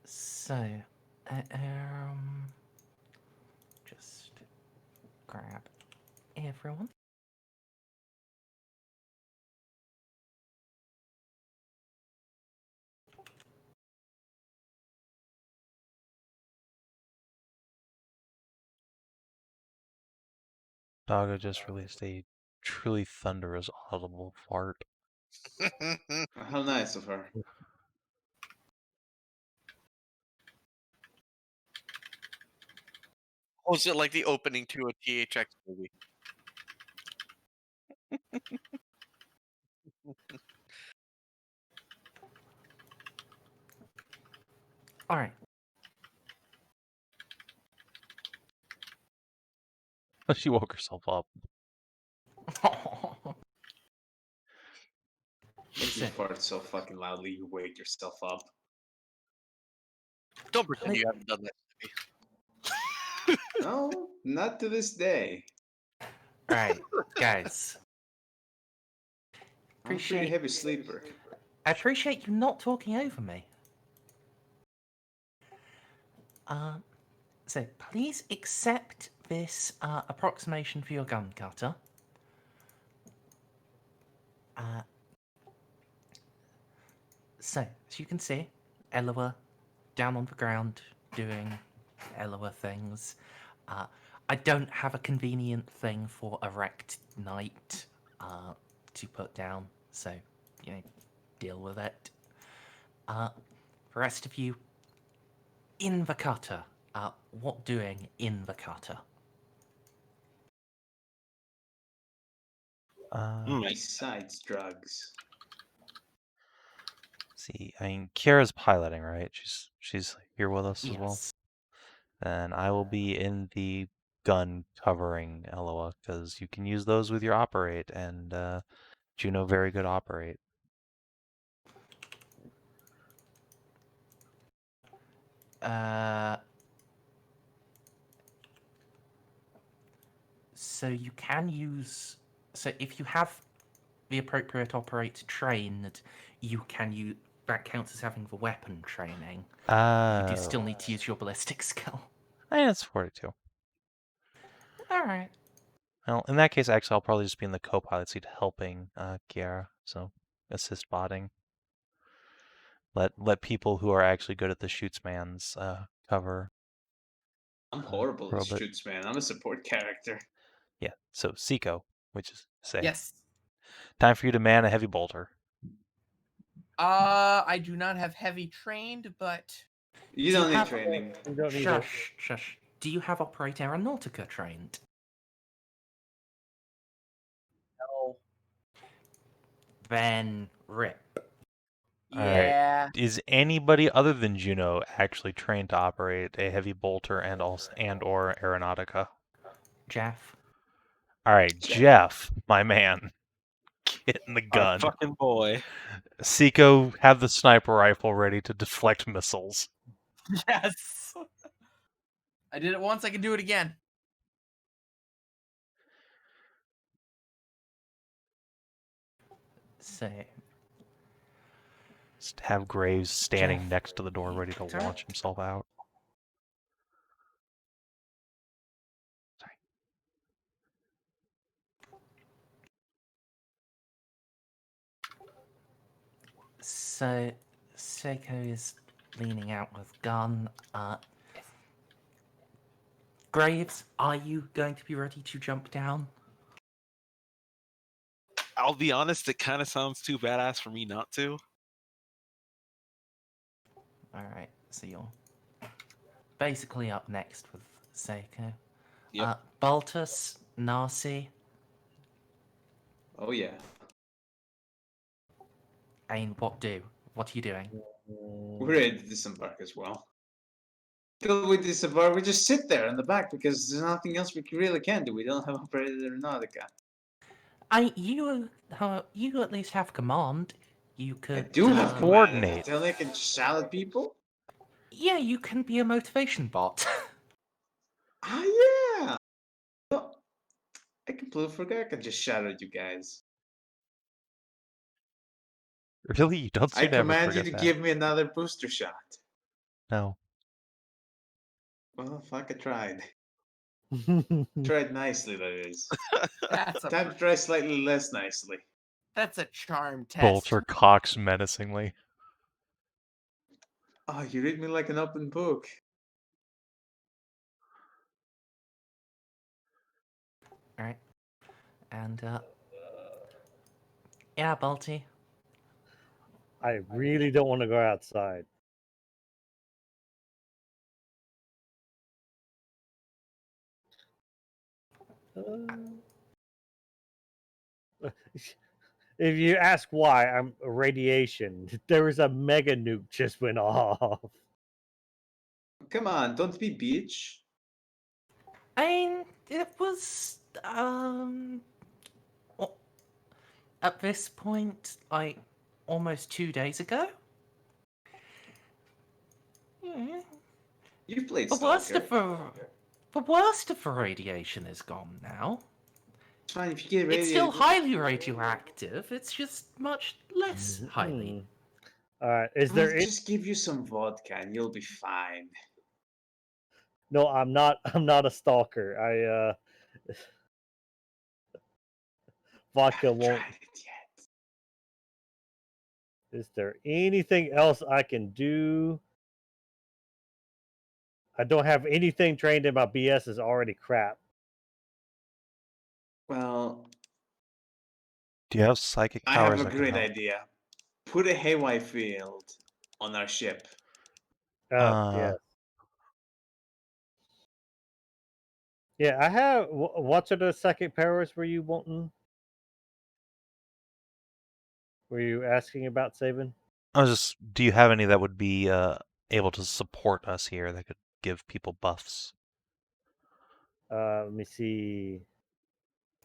So, just grab everyone. Doggo just released a truly thunderous audible fart. How nice of her. Was it like the opening to a THX movie? All right. She woke herself up. If you fart so fucking loudly, you wake yourself up. Don't pretend you haven't done that. No, not to this day. All right, guys. I'm a pretty heavy sleeper. I appreciate you not talking over me. So please accept this approximation for your gun cutter. So, as you can see, Eloa down on the ground doing Eloa things. I don't have a convenient thing for erect knight to put down, so, you know, deal with it. The rest of you, in the cutter. What doing in the cutter? Besides drugs. See, I mean, Kiara's piloting, right? She's here with us as well. Yes. Then I will be in the gun covering Eloa, because you can use those with your operate, and Juno very good operate. So you can use... So if you have the appropriate operator trained, you can use... That counts as having the weapon training. You do still need to use your ballistic skill. It's 42. Alright. Well, in that case, actually, I'll probably just be in the co-pilot seat helping Kiara, so assist botting. Let people who are actually good at the shootsmans cover. I'm horrible at Robot. shoots, man. I'm a support character. Yeah, so Ceiko, which is say. Yes. Time for you to man a heavy bolter. I do not have heavy trained, but You don't need training. You don't need it. Shush, shush. Do you have Operate Aeronautica trained? no. Then rip. Alright. Yeah. Is anybody other than Juno actually trained to operate a heavy bolter and or aeronautica? Jeff? Alright, Jeff, my man. Get in the Our gun. fucking boy. Ceiko, have the sniper rifle ready to deflect missiles. Yes. I did it once, I can do it again. So, Just have Graves standing Jeff, next to the door ready to correct. launch himself out. So, Ceiko is leaning out with gun. Graves, are you going to be ready to jump down? I'll be honest, it kind of sounds too badass for me not to. Alright, so you're basically up next with Ceiko. Yep. Baltus, Narcia, Oh yeah. I mean, what are you doing? We're ready to disembark as well. Till we disembark, we just sit there in the back because there's nothing else we really can do. We don't have Operator Aeronautica. You at least have command. You could. I do have command. Coordinate. Tell me I can shout at people? Yeah, you can be a motivation bot. Ah, yeah! Oh, I completely forgot I could just shout at you guys. Really? You don't I seem to ever command you forget to that. give me another booster shot. No. Well, fuck, I tried. Tried nicely, that is. That's a Time to try slightly less nicely. that's a charm test. Bolter cocks menacingly. Oh, you read me like an open book. Alright. And, yeah, Balti. I really don't want to go outside. If you ask why, I'm radiation. There was a mega nuke just went off. Come on, don't be bitch. I mean, it was, well, at this point, like, almost 2 days ago? Yeah. You've played The worst Stalker. the worst of the radiation is gone now. It's fine if you get It's still radiated. highly radioactive, it's just much less highly. All right. Is I'll there? just give you some vodka and you'll be fine. No, I'm not. I'm not a stalker. Vodka Haven't won't. tried it yet. Is there anything else I can do? I don't have anything trained in my BS is already crap. Well, Do you have psychic I have powers a that can great help? idea. Put a haywire field on our ship. Yes. Yeah, I have. What are the psychic powers were you wanting? Were you asking about Savin? I was just. Do you have any that would be able to support us here that could give people buffs? Let me see.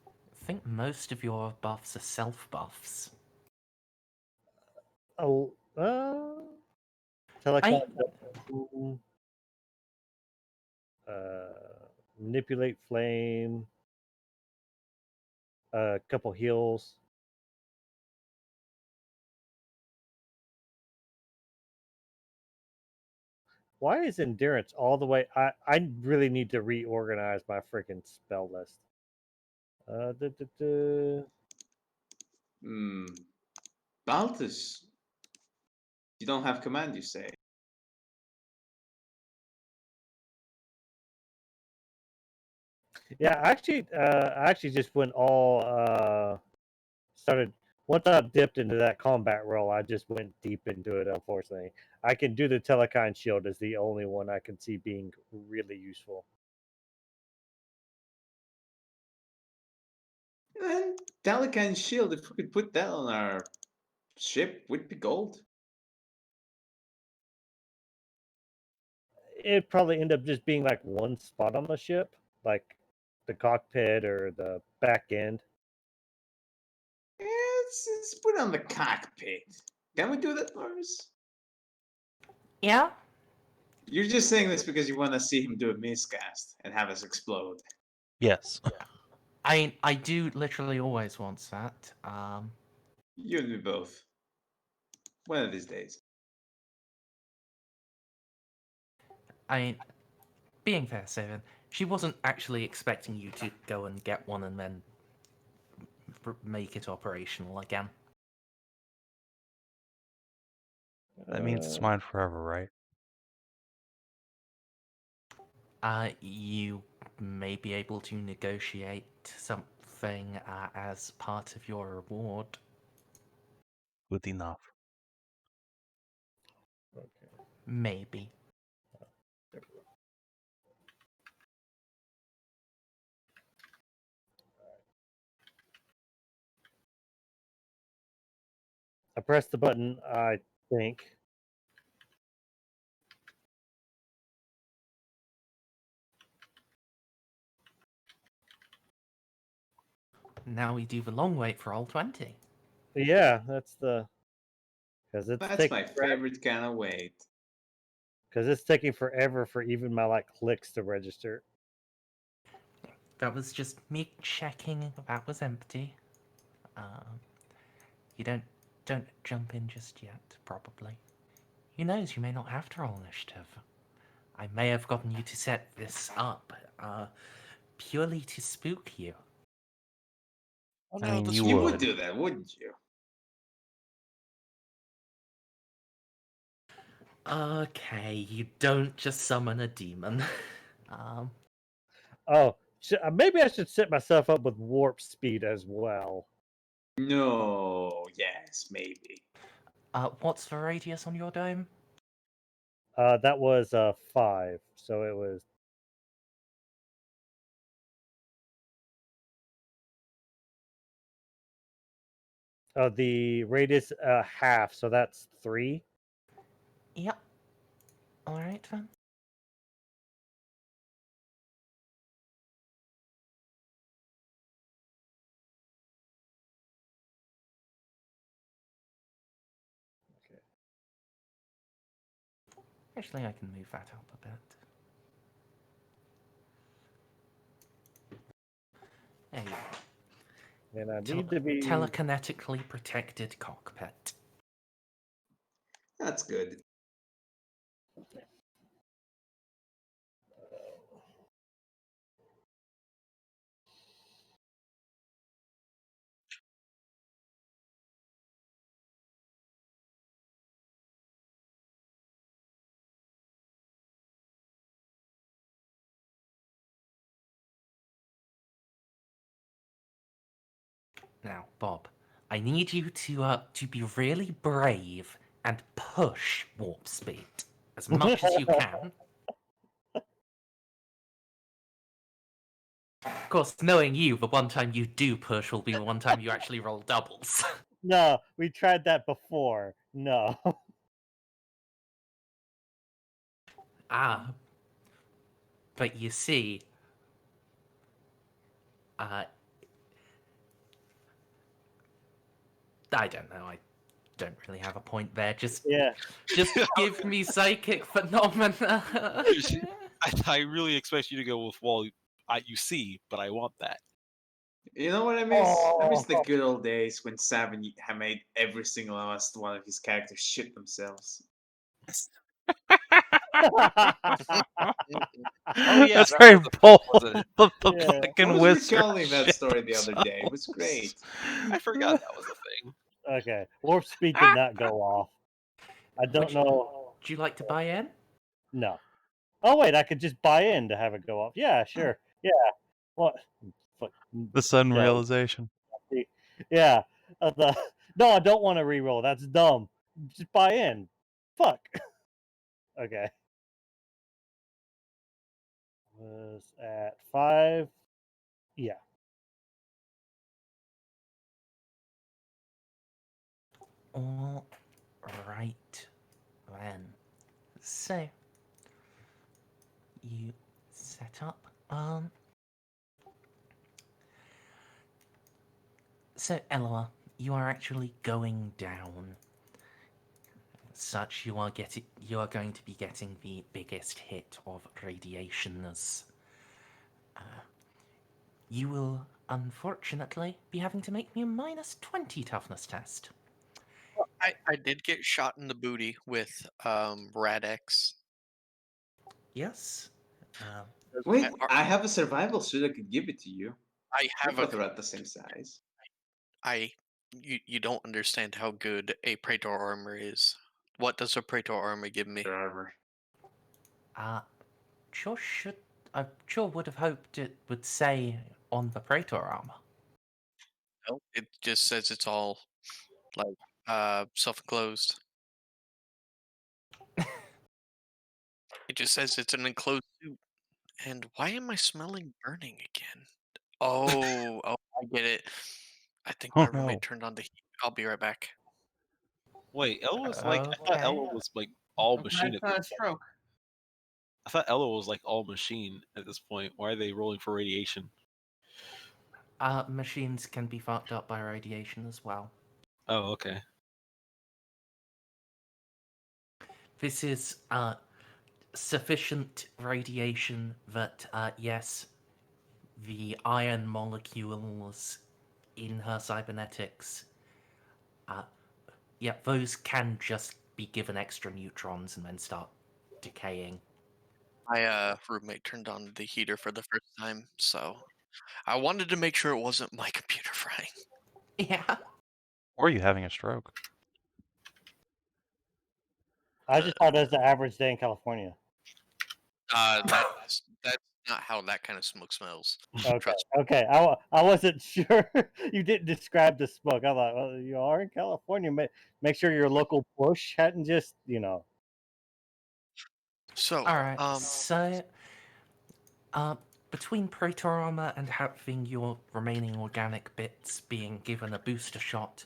I think most of your buffs are self buffs. Oh, telecom. Manipulate flame. A couple heals. Why is endurance all the way? I really need to reorganize my freaking spell list. Baltus. You don't have command, you say? Yeah, I actually just went all started once I dipped into that combat role. I just went deep into it. Unfortunately, I can do the telecon shield as the only one I can see being really useful. And Telecon shield, if we could put that on our ship, would be gold. It'd probably end up just being like one spot on the ship, like the cockpit or the back end. Let's put it on the cockpit. Can we do that, Merz? Yeah? You're just saying this because you want to see him do a miscast and have us explode. Yes. I do literally always want that. You and me both. One of these days. I mean, being fair, Savin, she wasn't actually expecting you to go and get one and then make it operational again. That means it's mine forever, right? You may be able to negotiate something as part of your reward. Good enough. Okay. Maybe. I pressed the button, I think. Now we do the long wait for all 20. Yeah, that's the because it's That's taking my favorite kind of wait. because it's taking forever for even my like clicks to register. That was just me checking that was empty. You don't jump in just yet, probably. Who knows, you may not have to roll initiative. I may have gotten you to set this up purely to spook you. Oh, I no, mean, the you You sword. would would. do that, wouldn't you? Okay, you don't just summon a demon. Oh, maybe I should set myself up with warp speed as well. No, yes, maybe. What's the radius on your dome? That was 5, so it was. The radius half, so that's 3. Yep. Alright then. Actually, I can move that up a bit. There you go. And I need to be. Telekinetically protected cockpit. That's good. Now, Bob, I need you to be really brave and push warp speed as much as you can. Of course, knowing you, the one time you do push will be the one time you actually roll doubles. No, we tried that before. No. But you see, I don't know. I don't really have a point there. Just give me psychic phenomena. I really expect you to go with, well, you see, but I want that. You know what I miss? I miss the good old days when Savin had made every single last one of his characters shit themselves. Oh yeah, That's that very was a thing, bold. wasn't it? The Yeah. I fucking was wizard recalling that shit story the other day. It was themselves. great. I forgot that was a thing. Okay, warp speed did not go off. I don't know. Would you like to buy in? No. Oh wait, I could just buy in to have it go off. Yeah, sure. Yeah. What? Fuck. The sudden No. realization. Yeah. No, I don't want to re-roll. That's dumb. Just buy in. Fuck. Okay. Was at 5. Yeah. All right then. So you set up. So Eloa, you are actually going down. Such you are going to be getting the biggest hit of radiation as you will unfortunately be having to make me a -20 toughness test. I did get shot in the booty with Radex. Yes. Wait, I have a survival suit. I could give it to you. I We have both are at the same size. You don't understand how good a Praetor armor is. What does a Praetor armor give me? Your armor. I sure would have hoped it would say on the Praetor armor. No, it just says it's all like self-enclosed. It just says it's an enclosed suit. And why am I smelling burning again? Oh, I get it. I think my Oh, no. roommate turned on the heat. I'll be right back. Wait, Ella was like, I thought Ella was like all machine at That's this a point. stroke. I thought Ella was like all machine at this point. Why are they rolling for radiation? Machines can be fucked up by radiation as well. Oh, okay. This is sufficient radiation that, yes, the iron molecules in her cybernetics, those can just be given extra neutrons and then start decaying. My roommate turned on the heater for the first time, so I wanted to make sure it wasn't my computer frying. Yeah. Or are you having a stroke? I just thought it was the average day in California. That's not how that kind of smoke smells. Okay, Trust okay. I wasn't sure. You didn't describe the smoke. I thought, well, you are in California. Make sure your local bush hadn't just, So, All right. So, between Praetor armor and having your remaining organic bits being given a booster shot,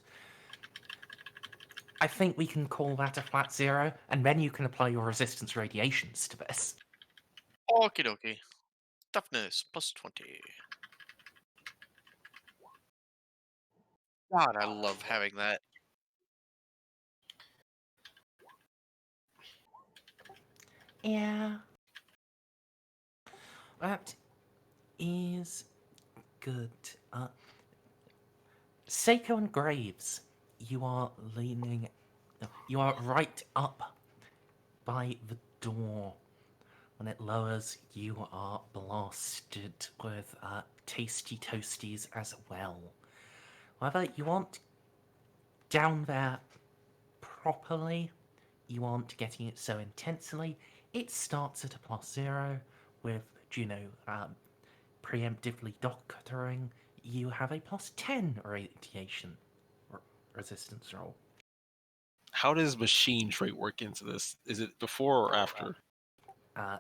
I think we can call that a flat 0, and then you can apply your resistance radiations to this. okie dokie. Toughness plus 20. God, I love having that. Yeah. That is good. Ceiko and Graves, you are leaning. You are right up by the door. When it lowers, you are blasted with tasty toasties as well. However, you aren't down there properly. You aren't getting it so intensely. It starts at a +0 with Juno preemptively doctoring. You have a +10 radiation resistance roll. How does machine trait work into this? Is it before or after? I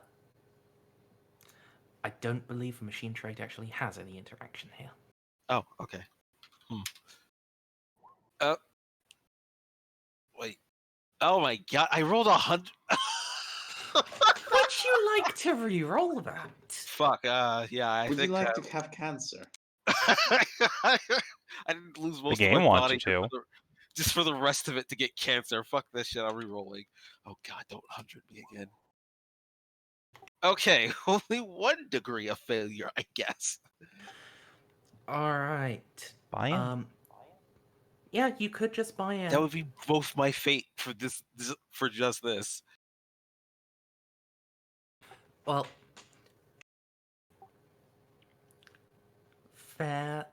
don't believe the machine trade actually has any interaction here. Oh, okay. Wait. Oh my god! I rolled 100. Would you like to re-roll that? Fuck. Yeah. I Would think you like to have cancer? I didn't lose most game of my wants body you to. just for the rest of it to get cancer. Fuck this shit. I'm re-rolling. Oh god, don't 100 me again. Okay, only 1 degree of failure, I guess. All right. Buy in? Yeah, you could just buy in. That would be both my fate for this for just this. Well, fair.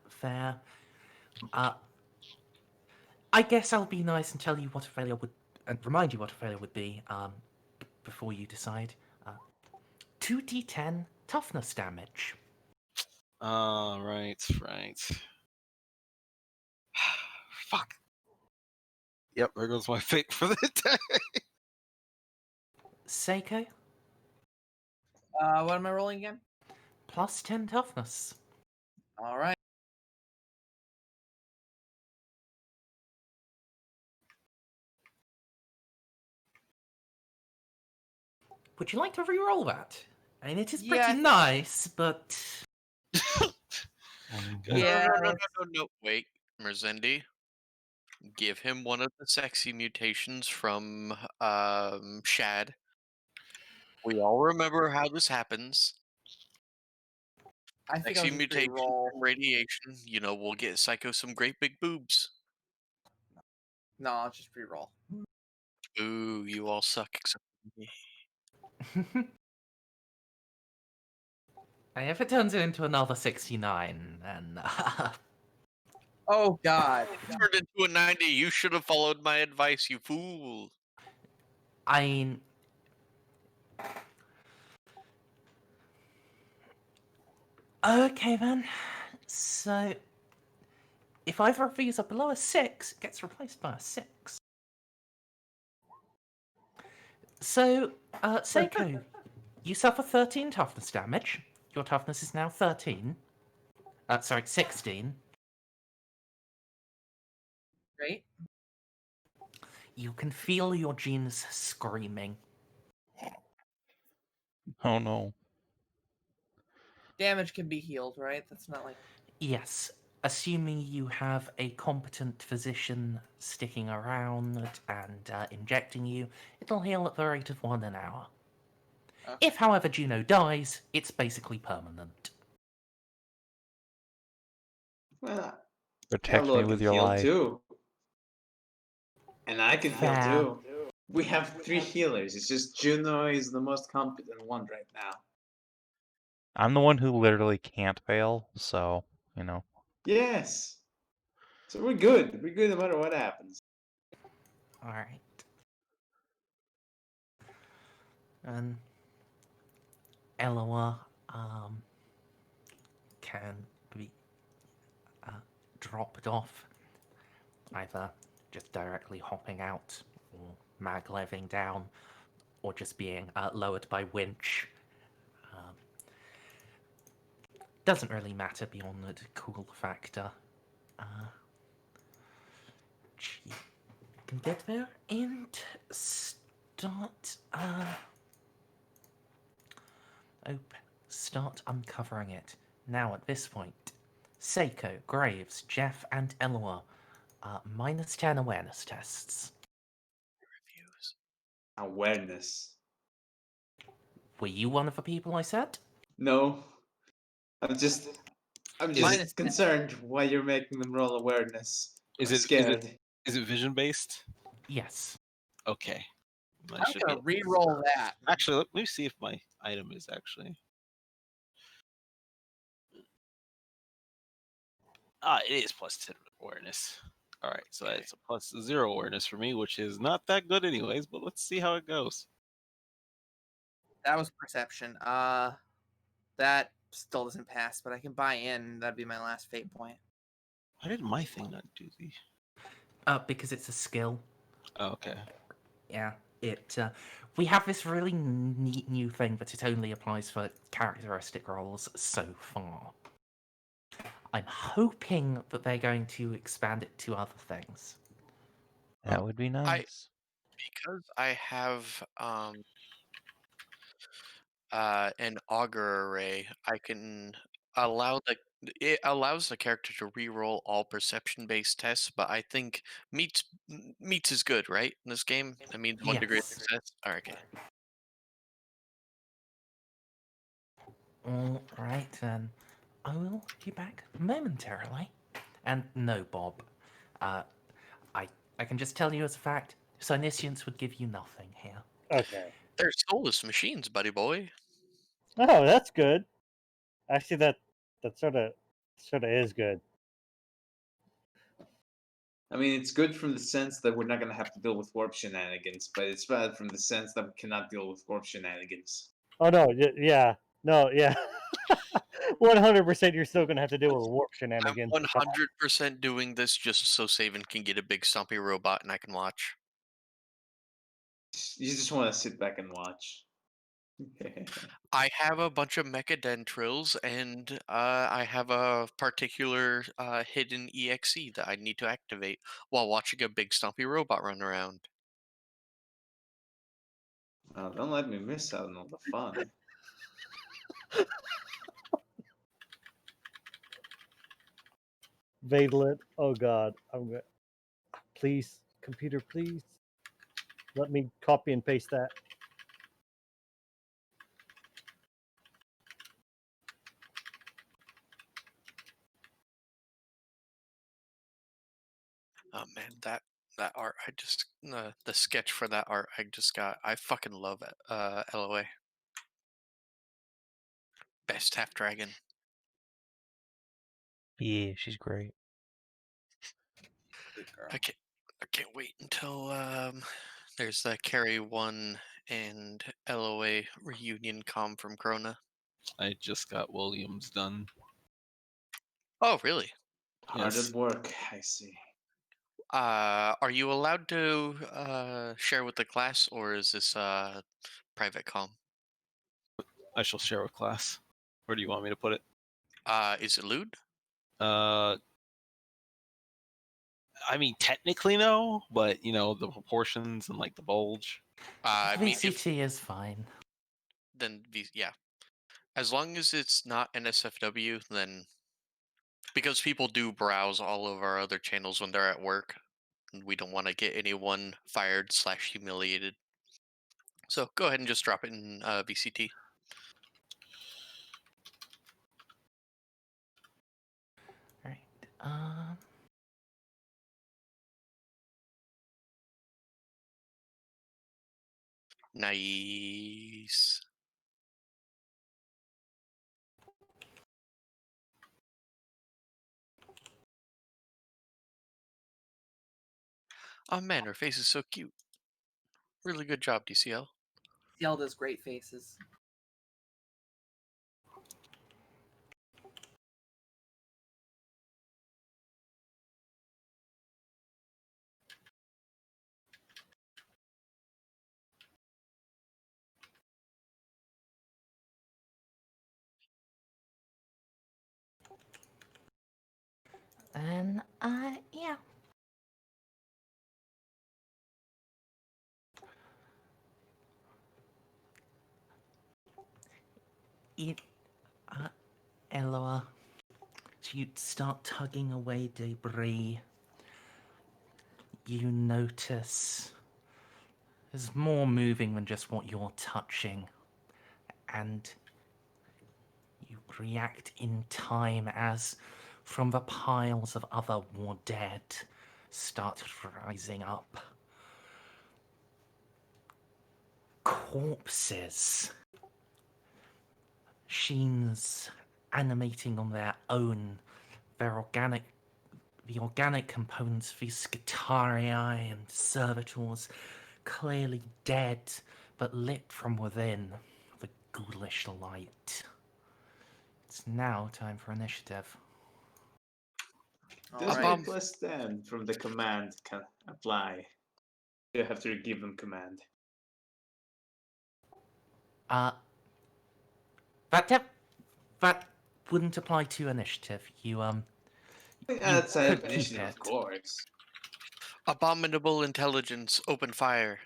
I guess I'll be nice and tell you what a failure would, and remind you what a failure would be, before you decide. 2d10 toughness damage. Right. Fuck. Yep, there goes my fate for the day. Ceiko, What am I rolling again? +10 toughness. All right. Would you like to re-roll that? I mean, it is pretty Yeah. nice, but Yeah. No. Wait, Merzendi. Give him one of the sexy mutations from Shad. We all remember how this happens. I think Sexy I'll just mutation re-roll. from radiation. We'll get Ceiko some great big boobs. No, I'll just re-roll. Ooh, you all suck except for me. if it turns it into another 69, then Oh god. Turned into a 90. You should have followed my advice, you fool. I mean, okay then. So, if either of these are below a 6, it gets replaced by a 6. So, Ceiko, you suffer 13 toughness damage. Your toughness is now 13. 16. Great. You can feel your genes screaming. Oh no. Damage can be healed, right? That's not like. Yes, assuming you have a competent physician sticking around and injecting you, it'll heal at the rate of 1 an hour. Okay. If, however, Juno dies, it's basically permanent. Well, Protect Eloa me can with your heal life. too. And I can heal Fair. too. We have 3 healers. It's just Juno is the most competent one right now. I'm the one who literally can't fail, so, you know. Yes. So we're good. We're good no matter what happens. Alright. And Eloa can be dropped off, either just directly hopping out, or magleving down, or just being lowered by winch. Doesn't really matter beyond the cool factor. She can get there and start start uncovering it. Now at this point, Ceiko, Graves, Jeff, and Eloa minus 10 awareness tests. Reviews. Awareness. Were you one of the people I said? No. I'm just Minus 10. concerned why you're making them roll awareness. Is I'm it scared. is it vision based? Yes. Okay. That I'm should gonna be- re-roll that. Actually, let me see if my item is actually. It is plus 10 awareness. All right, so Okay. it's a plus 0 awareness for me, which is not that good, anyways. But let's see how it goes. That was perception. That still doesn't pass, but I can buy in. That'd be my last fate point. Why did my thing not do the? Because it's a skill. Oh, okay. Yeah. We have this really neat new thing, but it only applies for characteristic rolls so far. I'm hoping that they're going to expand it to other things. That would be nice. Because I have an augur array, I can allow it allows the character to re-roll all perception-based tests, but I think meets is good, right? In this game, that means 1 degree of Yes. success. All right, okay. All right, then. I will be back momentarily. And no, Bob. I can just tell you as a fact, Synesians would give you nothing here. Okay. They're soulless machines, buddy boy. Oh, that's good. Actually, that sort of is good. I mean, it's good from the sense that we're not going to have to deal with warp shenanigans, but it's bad from the sense that we cannot deal with warp shenanigans. Oh no, yeah, no, yeah. 100%. You're still gonna have to deal with warp I'm shenanigans. 100% doing this just so Savin can get a big stumpy robot and I can watch. You just want to sit back and watch. I have a bunch of mechadendrils, and I have a particular hidden EXE that I need to activate while watching a big stumpy robot run around. Oh, don't let me miss out on all the fun. Vadelet. Oh god, I'm gonna. Please, computer, please. Let me copy and paste that. Oh man, that art I just the sketch for that art I just got. I fucking love it. Eloa. Best half dragon. Yeah, she's great. Good girl. I can't wait until there's the Carry 1 and LOA reunion com from Krona. I just got Williams done. Oh, really? Hard Yes. at work, I see. Are you allowed to share with the class, or is this private com? I shall share with class. Where do you want me to put it? Is it lewd? I mean, technically no, but you know the proportions and like the bulge. I mean, if VCT is fine. then yeah, as long as it's not NSFW, then because people do browse all of our other channels when they're at work, and we don't want to get anyone fired / humiliated. So go ahead and just drop it in VCT. Right. Um. Nice. Oh man, her face is so cute. Really good job, DCL. DCL does great faces. And yeah. Eloa, so you start tugging away debris. You notice there's more moving than just what you're touching, and you react in time as from the piles of other war dead start rising up. Corpses. Sheens animating on their own. The organic components, these Scutari and servitors, clearly dead, but lit from within with a ghoulish light. It's now time for initiative. Does Alright. my plus 10 from the command can apply? You have to give them command. That wouldn't apply to initiative. You That's could an keep initiative, it. of course. Abominable intelligence, open fire.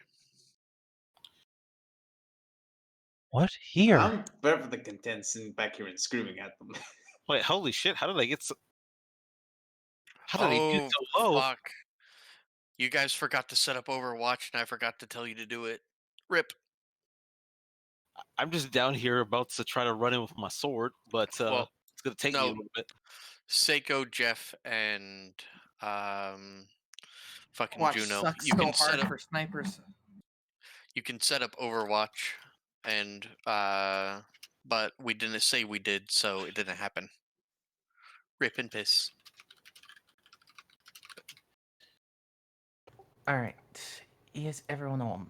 What? Here? I'm perfectly content sitting back here and screaming at them. Wait, holy shit! How did I get so? How did I get Oh, so low? fuck. You guys forgot to set up Overwatch, and I forgot to tell you to do it. Rip. I'm just down here about to try to run in with my sword, but Well, it's gonna take me a no. little bit. Seiko, Jeff, and fucking Watch Juno. sucks You so can hard set up. for snipers. You can set up Overwatch, and but we didn't say we did, so it didn't happen. Rip and piss. Alright. Is everyone on?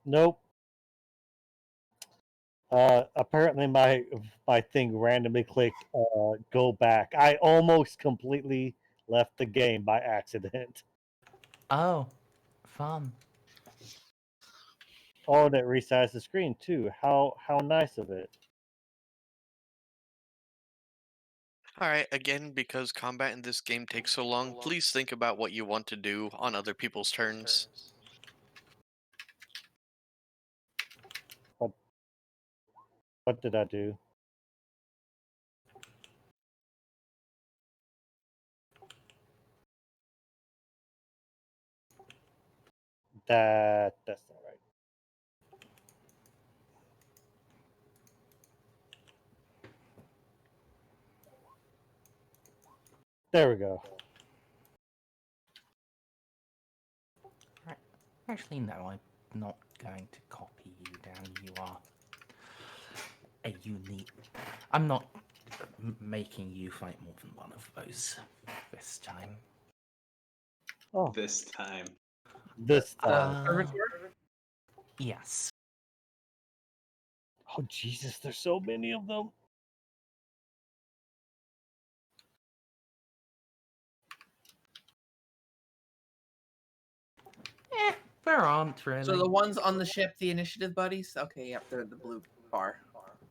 Nope. Apparently my thing randomly clicked go back. I almost completely left the game by accident. Oh, fun. Oh, that resized the screen too. How nice of it. Alright, again, because combat in this game takes so long, please think about what you want to do on other people's turns. What did I do? That's not right. There we go. Right. Actually, no, I'm not going to copy you down. You are a unique. I'm not making you fight more than one of those this time. Oh, This time. this time. Yes. Oh Jesus, there's so many of them. There aren't really. So the ones on the ship, the initiative buddies? Okay, yep, they're the blue bar.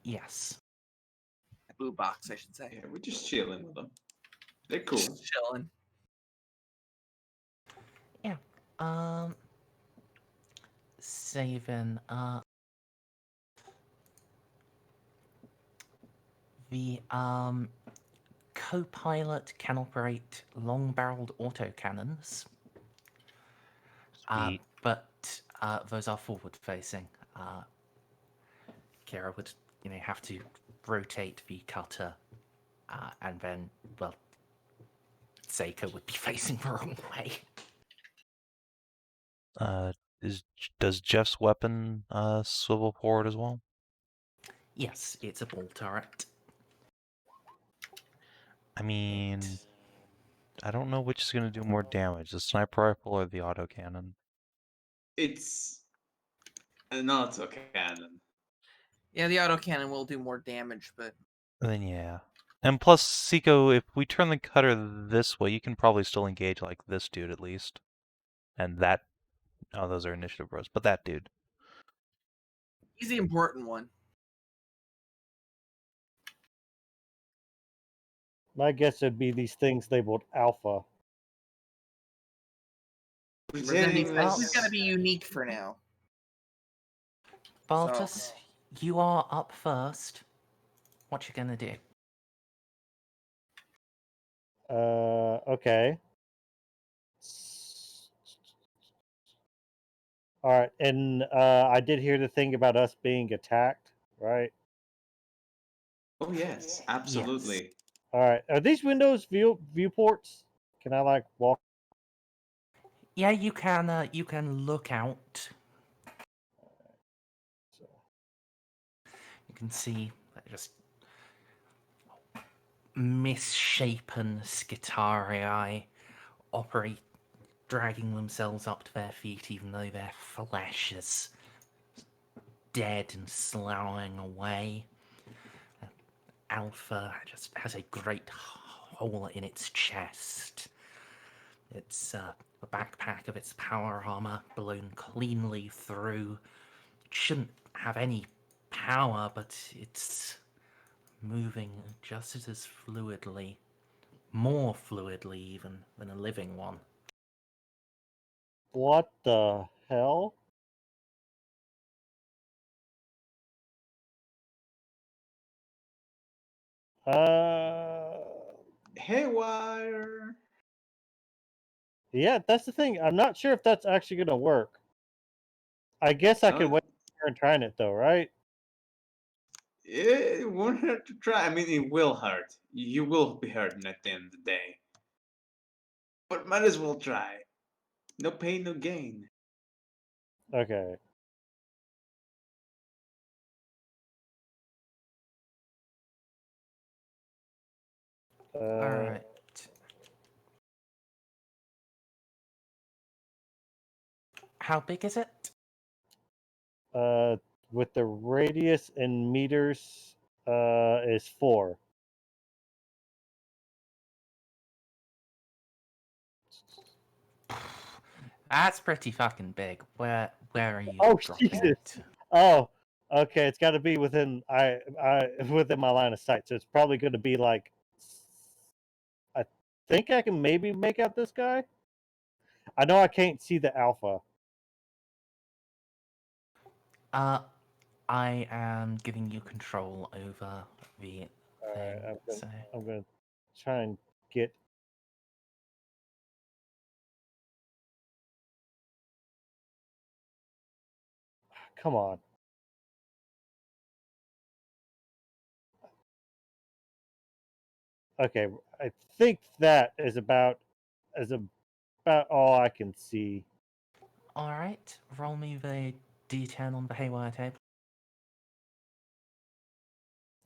Yes. Blue box, I should say. Yeah, we're just chilling with them. They're cool. Just chilling. Yeah. Savin, the co-pilot can operate long-barreled autocannons. Sweet. But those are forward-facing. Kira would, have to rotate the cutter, and then, well, Ceiko would be facing the wrong way. Does Jeff's weapon swivel forward as well? Yes, it's a ball turret. I mean, I don't know which is going to do more damage, the sniper rifle or the autocannon. It's an autocannon. Yeah, the autocannon will do more damage, but Then yeah. And plus, Ceiko, if we turn the cutter this way, you can probably still engage like this dude at least. And that... Oh, those are initiative rolls, but that dude. he's the important one. My guess would be these things labeled alpha. Pretending He's got to be unique for now. Baltus, you are up first. What you gonna do? Okay. All right, and I did hear the thing about us being attacked, right? Oh yes, absolutely. All right, are these windows viewports? Can I like walk? Yeah, you can look out. You can see just misshapen Scytharii operate, dragging themselves up to their feet, even though their flesh is dead and sloughing away. Alpha just has a great hole in its chest. It's the backpack of its power armor blown cleanly through. It shouldn't have any power, but it's moving just as fluidly, more fluidly even than a living one. What the hell? Haywire. Yeah, that's the thing. I'm not sure if that's actually gonna work. I guess I could wait here and trying it though, right? It won't hurt to try. I mean, it will hurt. You will be hurting at the end of the day. But might as well try. No pain, no gain. Okay. Alright. How big is it? With the radius in meters, is 4. That's pretty fucking big. Where are you? Oh dropping Jesus! it? Oh, okay. It's got to be within within my line of sight. So it's probably going to be like. I think I can maybe make out this guy. I know I can't see the alpha. I am giving you control over the thing. I'm gonna try and get. Come on. Okay, I think that is about all I can see. Alright, roll me the d10 on the haywire table.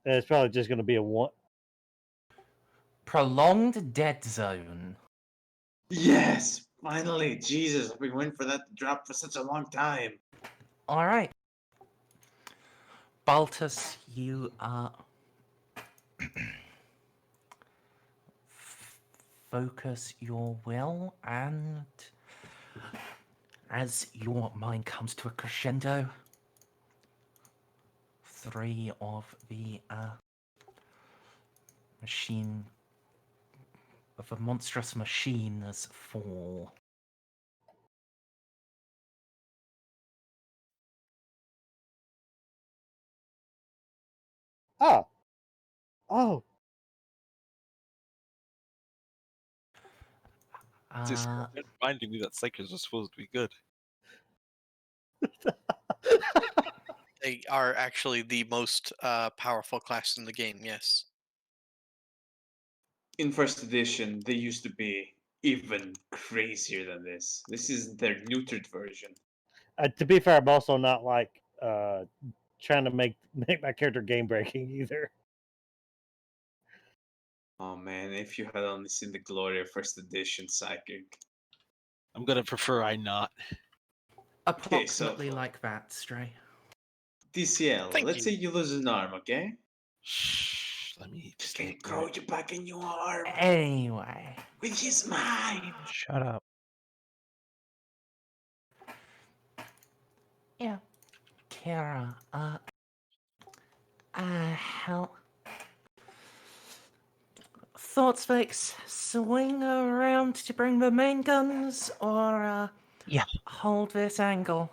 And it's probably just going to be a 1. Prolonged dead zone. Yes! Finally! Jesus, I've been waiting for that to drop for such a long time. Alright. Baltus, you are... focus your will, and as your mind comes to a crescendo, 3 of the monstrous machines fall. Ah. Oh. Just reminding me that psychers are supposed to be good. They are actually the most powerful class in the game, yes. In first edition, they used to be even crazier than this. This is their neutered version. To be fair, I'm also not like trying to make my character game breaking either. Oh man, if you had only seen the glory of first edition psychic. I'm gonna prefer I not. Okay, so Approximately like that, Stray. DCL, Thank let's you. say you lose an arm, okay? Shh. Let me just Can think. grow you back in your arm Anyway. with his mind. Shut up. Yeah. Kira, how... Thoughts, folks? Swing around to bring the main guns, or, Yeah. hold this angle?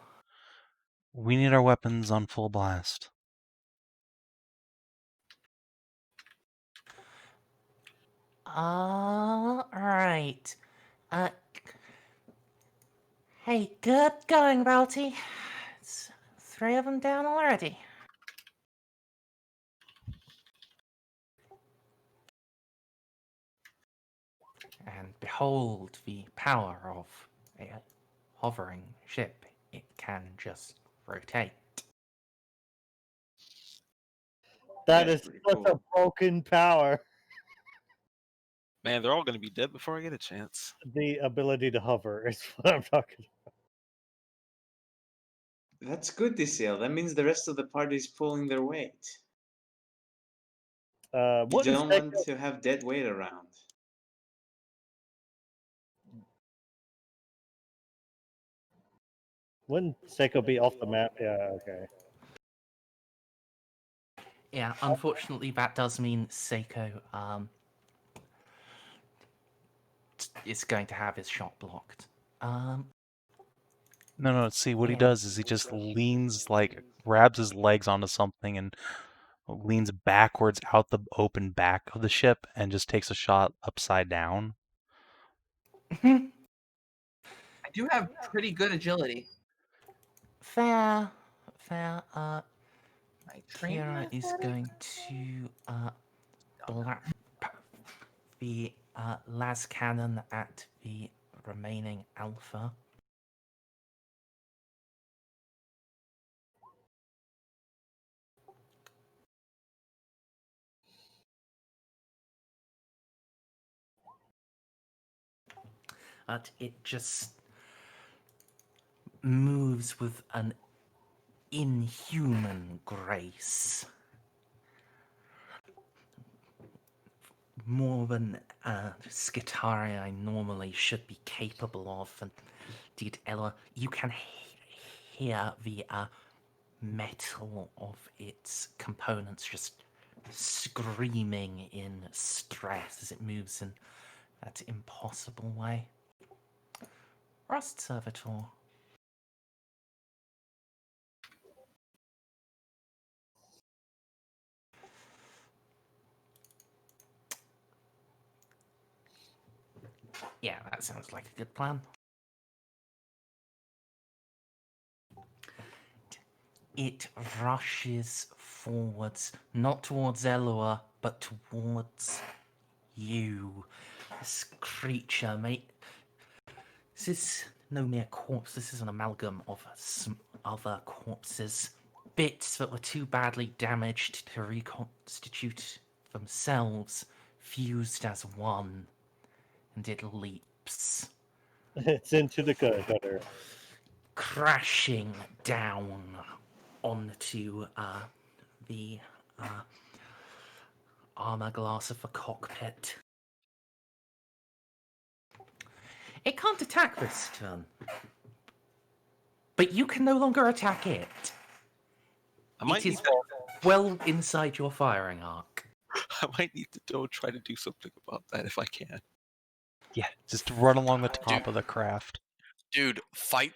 We need our weapons on full blast. Alright. Hey, good going, Balty. It's 3 of them down already. And behold the power of a hovering ship. It can just rotate. That That's is pretty such a cool. broken power. Man, they're all gonna be dead before I get a chance. The ability to hover is what I'm talking That's good, DCL. That means the rest of the party is pulling their weight. about. You What is don't want to have dead weight around. Wouldn't Ceiko be off the map? Yeah, okay. Yeah, unfortunately, that does mean Ceiko is going to have his shot blocked. No, see, what he Yeah. does is he just leans, like, grabs his legs onto something and leans backwards out the open back of the ship and just takes a shot upside down. I do have pretty good agility. Fair. My training Kira is athletic? going to blap the las cannon at the remaining alpha. But it just moves with an inhuman grace. More than Skitarii I normally should be capable of. And indeed, Eloa, you can hear the metal of its components just screaming in stress as it moves in that impossible way. Rust Servitor. Yeah, that sounds like a good plan. It rushes forwards, not towards Eloa, but towards you. This creature, mate. This is no mere corpse, this is an amalgam of some other corpses. Bits that were too badly damaged to reconstitute themselves, fused as one, and it leaps, It's into the gutter. crashing down onto the armor glass of the cockpit. It can't attack this turn, but you can no longer attack it. I might It need is to, well inside your firing arc. I might need to go try to do something about that if I can. Yeah, just run along the top of the craft. Dude, fight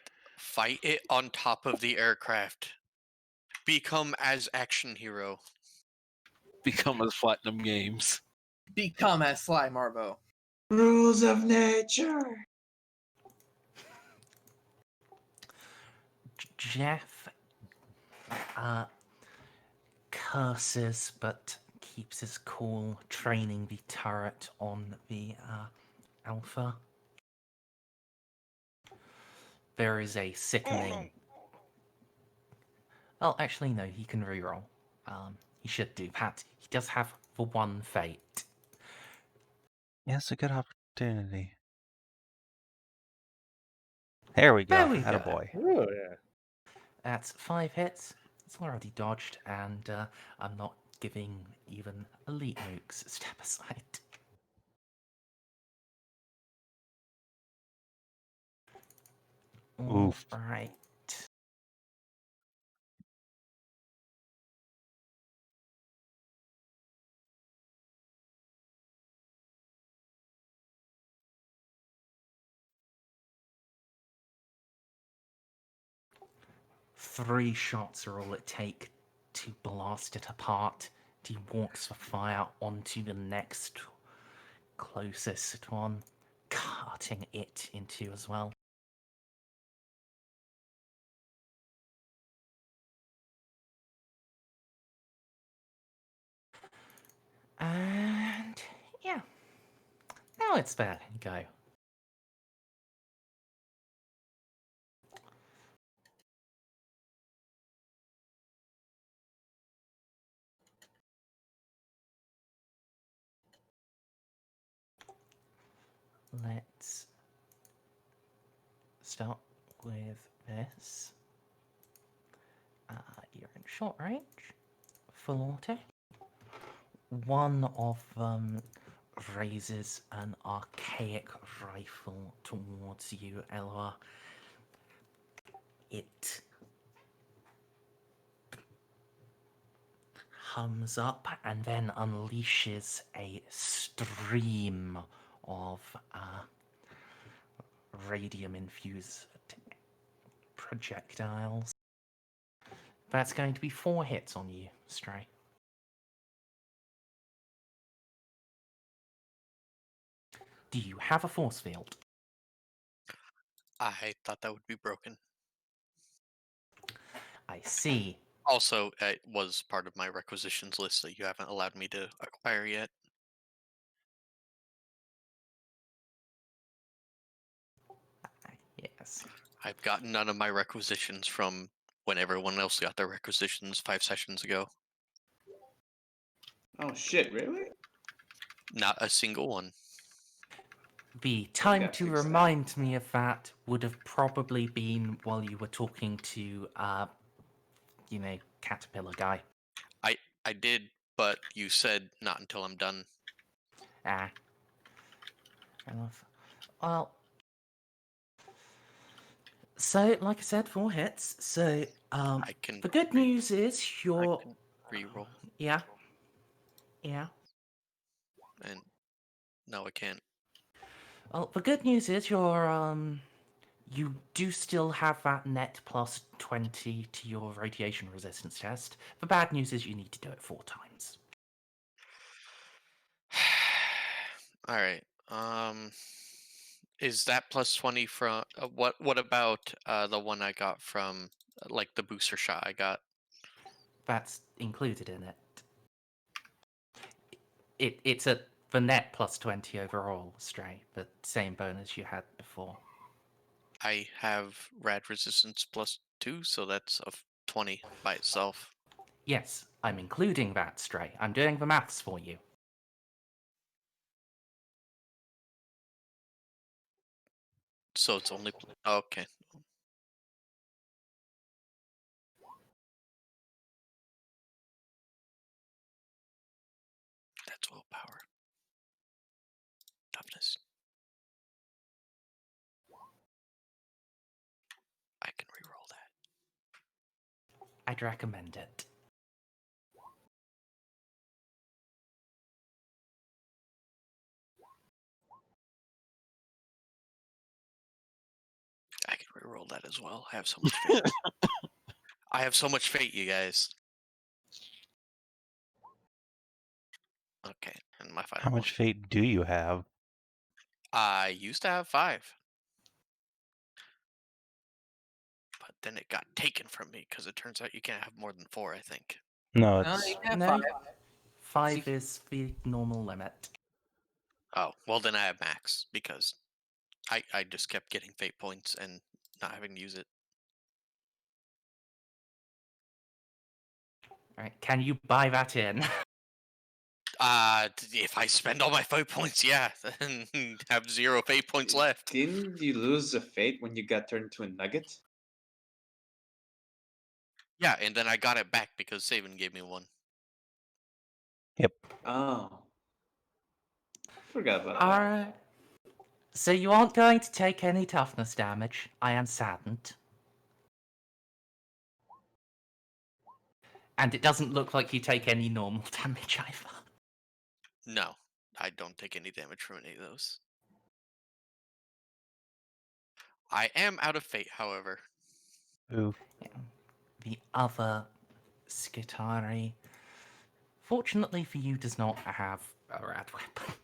it on top of the aircraft. Become as action hero. Become as Platinum Games. Become as Sly Marvo. Rules of nature. Jeff curses but keeps his cool, training the turret on the Alpha. There is a sickening Well, actually, no, he can reroll. He should do that. He does have the one fate. Yeah, it's a good opportunity. There we go. There we go. Attaboy. Oh, yeah. That's 5 hits. It's already dodged, and I'm not giving even elite nukes a step aside. Oof. Alright. Three shots are all it takes to blast it apart. He walks the fire onto the next closest one, cutting it in two as well. And yeah, now it's their go. Let's start with this. You're in short range, full auto. One of them raises an archaic rifle towards you, Eloa. It hums up and then unleashes a stream of radium-infused projectiles. That's going to be 4 hits on you, Stray. Do you have a force field? I thought that would be broken. I see. Also, it was part of my requisitions list that you haven't allowed me to acquire yet. Yes. I've gotten none of my requisitions from when everyone else got their requisitions 5 sessions ago. Oh shit! Really? Not a single one. The time gotta to fix that. remind me of that would have probably been while you were talking to, Caterpillar guy. I did, but you said not until I'm done. Well, so, like I said, 4 hits. So, I can the good news is I you're... can re-roll, Yeah. Yeah. and no, I can't. Well, the good news is you do still have that net plus 20 to your radiation resistance test. The bad news is you need to do it 4 times. All right. Is that plus 20 from what about the one I got from like the booster shot I got? That's included in it. It's the net plus 20 overall, Stray, the same bonus you had before. I have rad resistance plus 2, so that's a 20 by itself. Yes, I'm including that, Stray. I'm doing the maths for you. So it's only okay. That's willpower. Toughness. I can reroll that. I'd recommend it. I can reroll that as well. I have so much fate. I have so much fate, you guys. Okay, and my final How much fate do you have? one. I used to have 5. But then it got taken from me because it turns out you can't have more than 4, I think. No, No, it's you can have No. 5. 5 is the normal limit. Oh, well then I have max because I just kept getting fate points and not having to use it. Right, can you buy that in? If I spend all my fate points, yeah, and have 0 fate points left. Didn't you lose a fate when you got turned to a nugget? Yeah, and then I got it back because Savin gave me one. Oh. Forgot about that. Alright. So you aren't going to take any toughness damage. I am saddened. And it doesn't look like you take any normal damage either. No, I don't take any damage from any of those. I am out of fate, however. Oof. Yeah. The other Skitari, fortunately for you, does not have a rad weapon.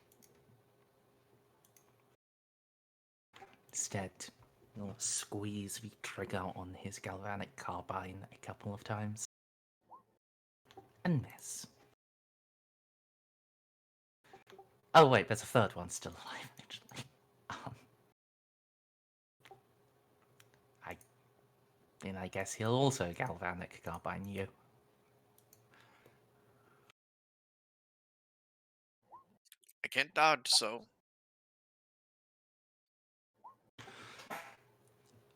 Instead, you'll squeeze the trigger on his galvanic carbine a couple of times. And miss. Oh wait, there's a third one still alive, actually. I guess he'll also galvanic carbine you. I can't dodge, so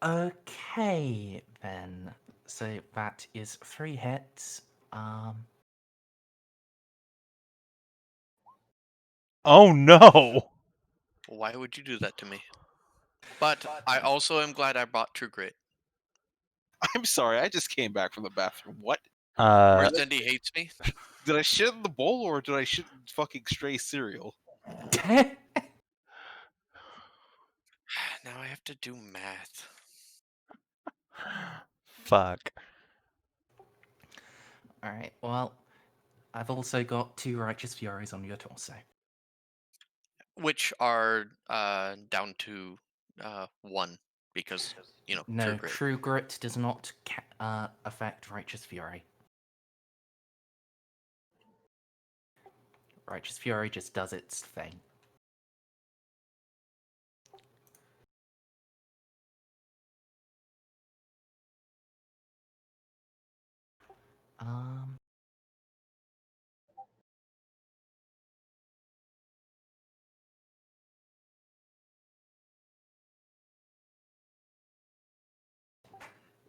Okay, then. So that is 3 hits. Oh no! why would you do that to me? But I also am glad I bought True Grit. I'm sorry, I just came back from the bathroom. What? Merzendi hates me. Did I shit in the bowl or did I shit in fucking stray cereal? Now I have to do math. Fuck. Alright, well, I've also got 2 Righteous Furies on your torso. Which are down to 1 because, No, True Grit. True Grit does not affect Righteous Fury. Righteous Fury just does its thing.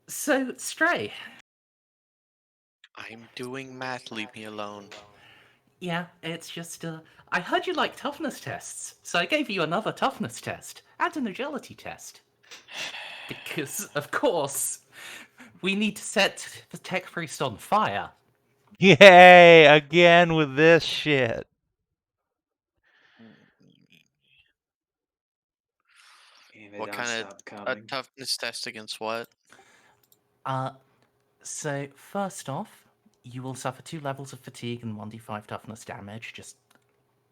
So, Stray. I'm doing math, leave me alone. Yeah, it's just, I heard you like toughness tests, so I gave you another toughness test, and an agility test. Because, of course, we need to set the tech priest on fire. Yay! Again with this shit. And they What don't kind stop of a coming. toughness test against what? So, first off, you will suffer 2 levels of fatigue and 1d5 toughness damage, just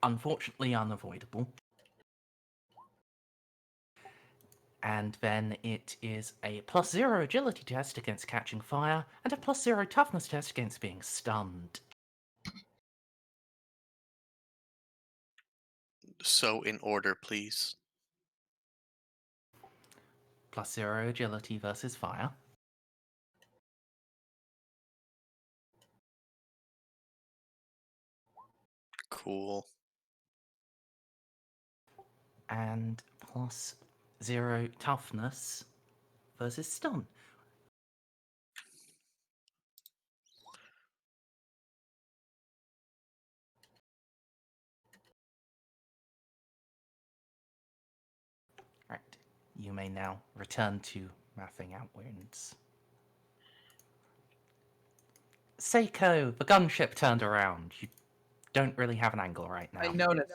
unfortunately unavoidable. And then it is a +0 agility test against catching fire, and a +0 toughness test against being stunned. So in order, please. +0 agility versus fire. Cool. And +0 toughness versus stun. Right. You may now return to mathing out wounds. Ceiko, the gunship turned around. You don't really have an angle right now. I noticed.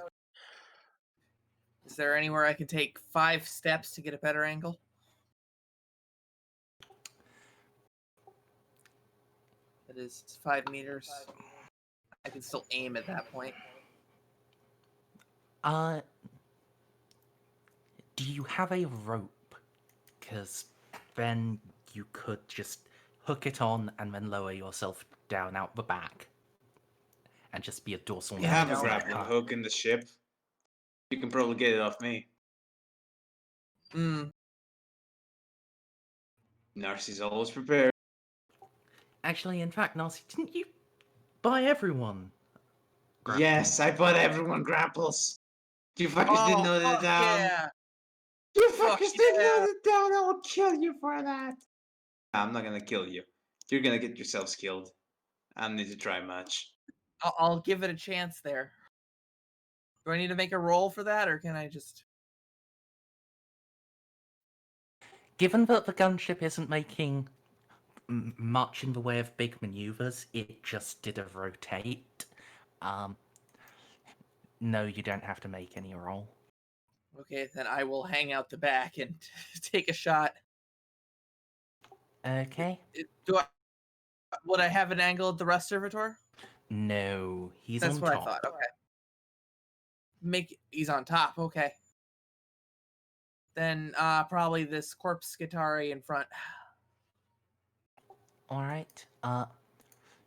Is there anywhere I can take 5 steps to get a better angle? It is 5 meters. I can still aim at that point. Do you have a rope? Because then you could just hook it on and then lower yourself down out the back. And just be a dorsal We have a nerve grappling cut. hook in the ship. You can probably get it off me. Narcia's always prepared. Actually, in fact, Narcia, didn't you Buy everyone. Yes, I bought everyone grapples. You fuckers didn't know that down. Yeah. You Fuck fuckers didn't know yeah. that down. I will kill you for that. I'm not gonna kill you. You're gonna get yourselves killed. I don't need to try much. I'll give it a chance there. Do I need to make a roll for that, or can I just... Given that the gunship isn't making much in the way of big maneuvers, it just did a rotate. No, you don't have to make any roll. Okay, then I will hang out the back and take a shot. Okay. Would I have an angle at the rest servitor? No, he's That's on what top. I thought. Okay. He's on top. Okay. Then probably this corpse Skitari in front. All right.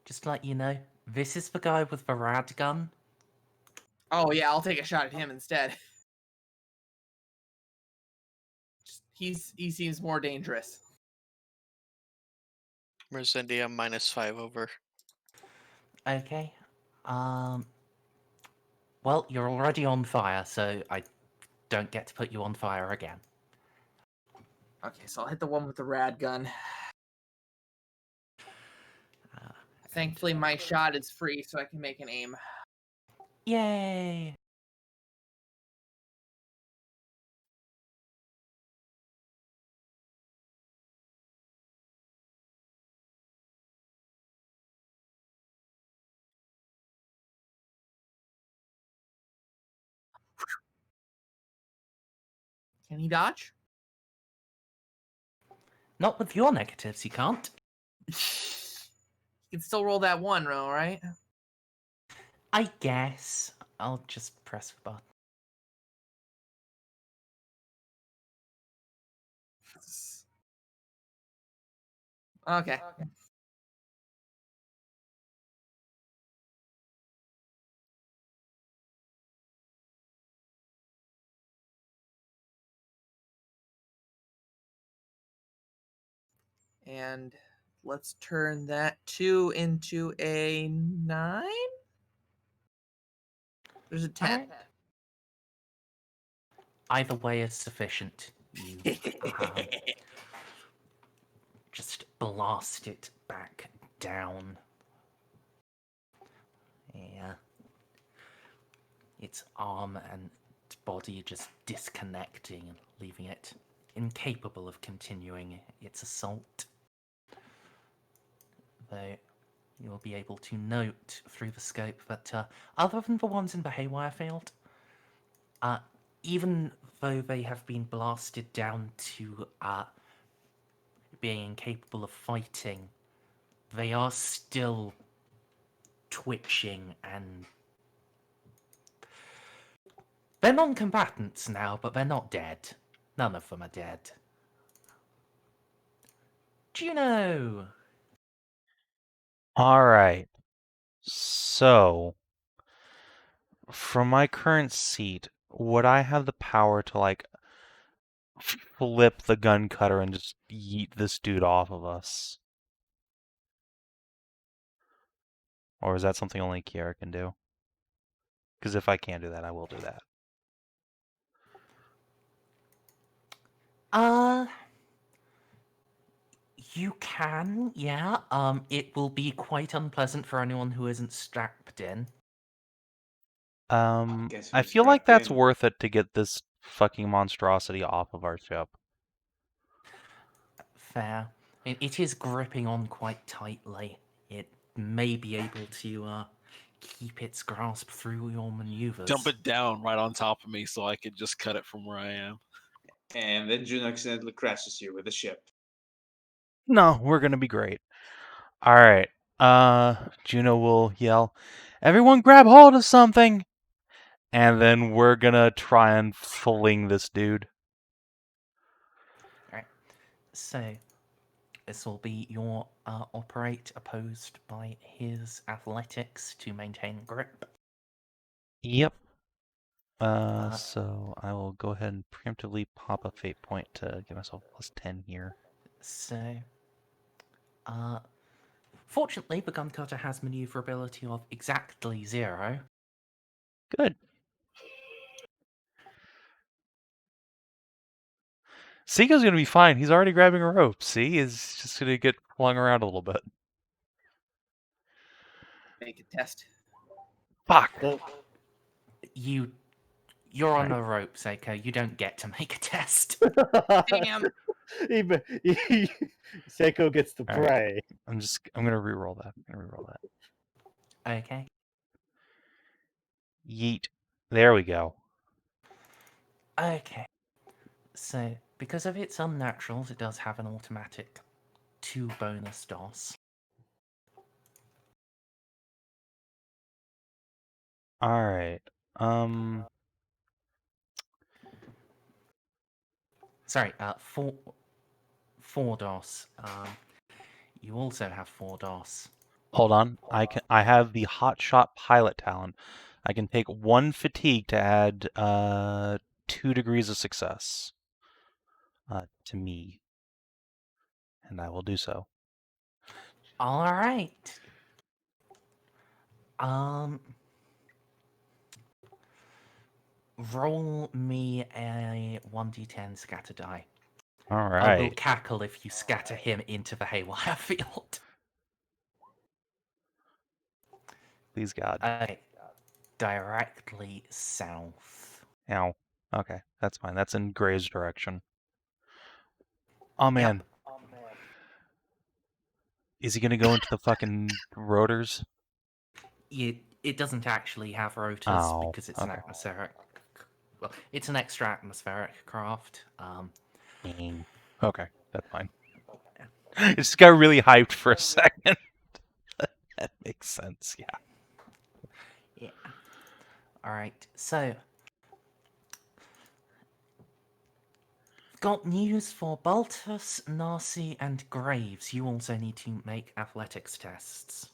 Just to let you know, this is the guy with the rad gun. Oh yeah, I'll take a shot at him instead. He seems more dangerous. Merzendi, I'm -5 over. Okay. Well, you're already on fire, so I don't get to put you on fire again. Okay, so I'll hit the one with the rad gun. Thankfully, my shot is free, so I can make an aim. Yay! Can he dodge? Not with your negatives, you can't. You can still roll that one roll, right? I guess. I'll just press the button. Okay. And let's turn that 2 into a 9? There's a 10. Alright. Either way is sufficient. You just blast it back down. Yeah. Its arm and body just disconnecting, leaving it incapable of continuing its assault. Though you'll be able to note through the scope that other than the ones in the haywire field, even though they have been blasted down to being incapable of fighting, they are still twitching and... They're non-combatants now, but they're not dead. None of them are dead. Juno! Alright. So, from my current seat, would I have the power to, like, flip the gun cutter and just yeet this dude off of us? Or is that something only Kiara can do? Because if I can't do that, I will do that. You can, yeah. It will be quite unpleasant for anyone who isn't strapped in. Guess I who's feel like strapped that's in? worth it to get this fucking monstrosity off of our ship. Fair. It is gripping on quite tightly. It may be able to keep its grasp through your maneuvers. Dump it down right on top of me so I could just cut it from where I am. And then Juno accidentally crashes you with the ship. No, we're gonna be great. Alright. Juno will yell, "Everyone grab hold of something!" And then we're gonna try and fling this dude. Alright. So, this will be your operate opposed by his athletics to maintain grip. Yep. So I will go ahead and preemptively pop a fate point to give myself +10 here. So, Fortunately, the gun cutter has maneuverability of exactly 0. Good. Ceiko's gonna be fine. He's already grabbing a rope. See, he's just gonna get flung around a little bit. Make a test. Fuck. You're on a rope, Ceiko. You don't get to make a test. Damn. Ceiko gets the All right. prey. I'm gonna reroll that. Okay. Yeet. There we go. Okay. So, because of its unnaturals, it does have an automatic 2 bonus DOS. All right. Sorry, 4 DOS. You also have 4 DOS. Hold on. I have the hotshot pilot talent. I can take 1 fatigue to add 2 degrees of success to me, and I will do so. All right. Roll me a 1d10 scatter die. All I will right. cackle if you scatter him into the haywire field. Please God. Directly south. Ow. Okay, that's fine. That's in Gray's direction. Oh man. Is he gonna go into the fucking rotors? It doesn't actually have rotors Oh, because it's an okay. atmospheric. Well, it's an extra atmospheric craft. Okay, that's fine. It just got really hyped for a second. That makes sense, yeah. Yeah. Alright, so. Got news for Baltus, Narcia, and Graves. You also need to make athletics tests.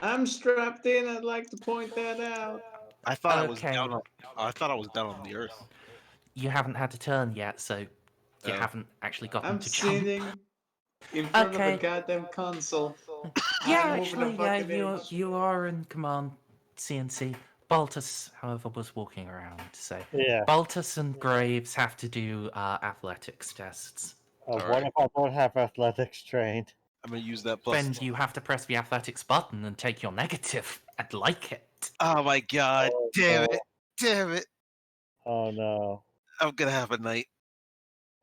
I'm strapped in. I'd like to point that out. I thought I was Okay. down on. I thought I was down on the earth. You haven't had a turn yet, so you Oh. haven't actually gotten I'm to jump. sitting in front Okay. of a goddamn console. Yeah, I'm moving a actually, yeah, fucking inch. you are in command CNC. Baltus, however, was walking around, so Yeah. Baltus and Graves have to do athletics tests. What Alright. if I don't have athletics trained? I'm gonna use that plus. Then you have to press the athletics button and take your negative. I'd like it. Oh my god! Oh, Damn no. it! Damn it! Oh no. I'm gonna have a night.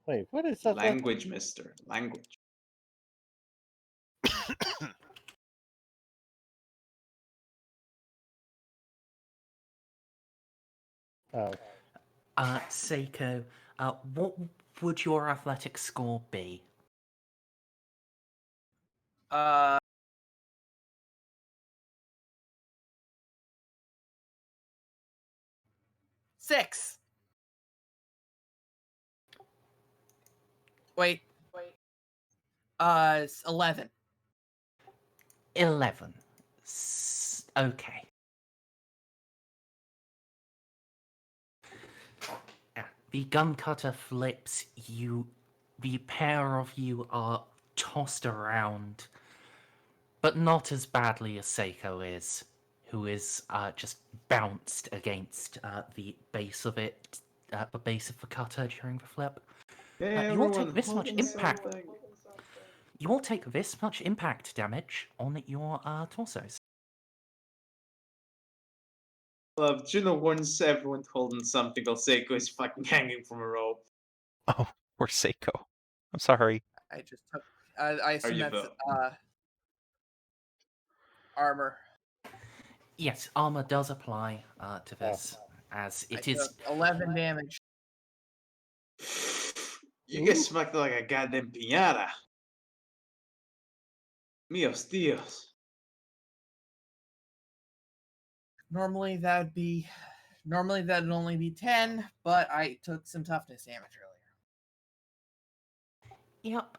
Wait, what is that? Language, mister. Language. Oh. Ceiko, what would your athletics score be? 6. Wait. It's 11. 11. Okay. The gun cutter flips. The pair of you are tossed around, but not as badly as Ceiko is, who is just bounced against the base of it, the base of the cutter during the flip. Hey, You won't everyone, take this much holding impact. something. You won't take this much impact damage on your torsos. Love, Juno warns everyone holding something while Seiko is fucking hanging from a rope. Oh, poor Ceiko. I'm sorry. I just took. I assume you that's vote? armor. Yes, armor does apply to this, as I it is. took 11 damage. You get smacked like a goddamn piñata. Mios Dios. Normally that'd only be 10, but I took some toughness damage earlier. Yep.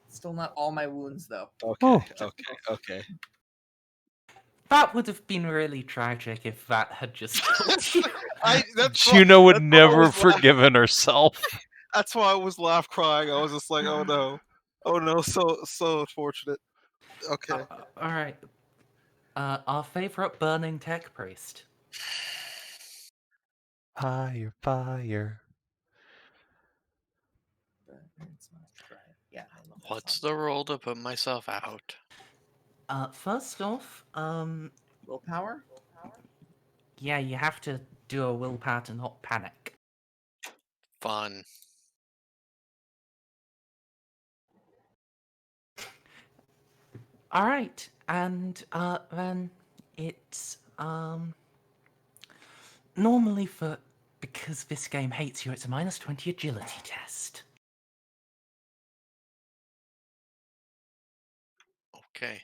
Still not all my wounds though. Okay. Okay. That would have been really tragic if that had just killed you. Juno would never forgiven herself. That's why I was laugh crying. I was just like, oh no, so unfortunate. Okay. All right. Our favorite burning tech priest. Fire, fire. Yeah, I love that What's song. the role to put myself out? First off, Willpower? yeah, you have to do a willpower to not panic. Fun. All right, and then it's normally because this game hates you, it's a -20 agility test. Okay.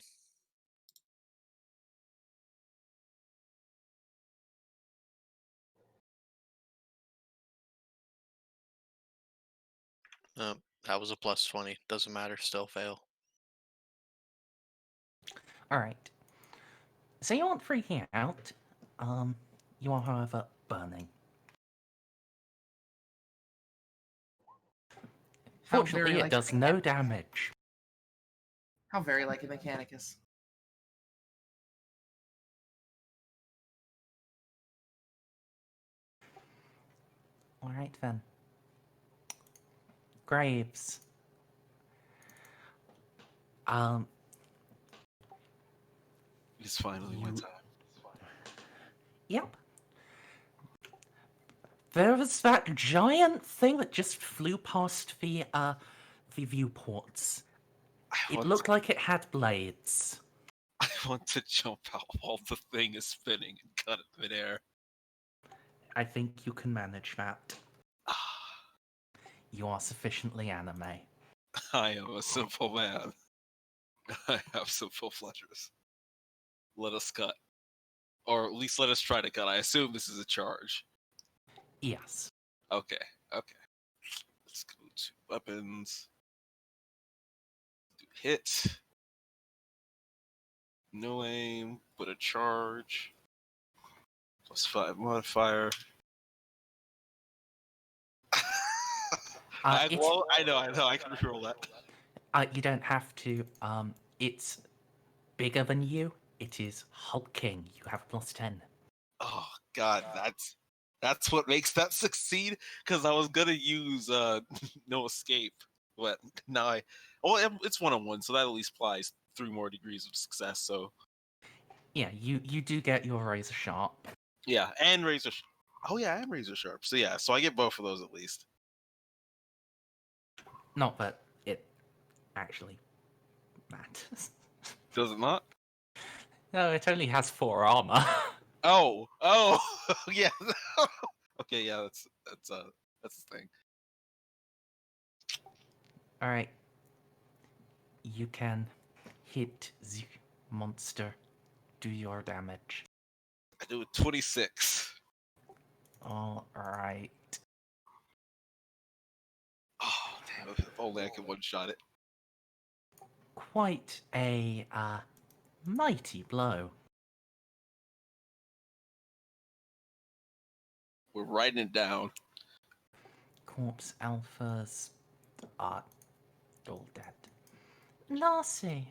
That was a +20. Doesn't matter. Still fail. All right. So you aren't freaking out. You are, however, burning. How Fortunately, very it like does a no damage. How very like a Mechanicus. All right then. Graves. It's finally my time. Yep. There was that giant thing that just flew past the viewports. It looked like it had blades. I want to jump out while the thing is spinning and cut it midair. I think you can manage that. You are sufficiently anime. I am a simple man. I have simple pleasures. Let us cut. Or at least let us try to cut. I assume this is a charge. Yes. Okay. Let's go to weapons. Do hit. No aim, but a charge. +5 modifier. I know. I can reroll that. You don't have to. It's bigger than you. It is hulking. You have +10. Oh God, that's what makes that succeed. Because I was gonna use no escape, but now it's 1-on-1, so that at least applies 3 more degrees of success. So Yeah, you do get your razor sharp. yeah, and razor. Oh yeah, and razor sharp. So yeah, so I get both of those at least. Not that it actually matters. Does it not? No, it only has 4 armor. Oh, yeah. Okay, yeah, that's the thing. All right. You can hit the monster. Do your damage. I do 26. All right. Oh damn! If only I could one-shot it. Quite a mighty blow. We're writing it down. Corpse alphas are all dead. Narcia.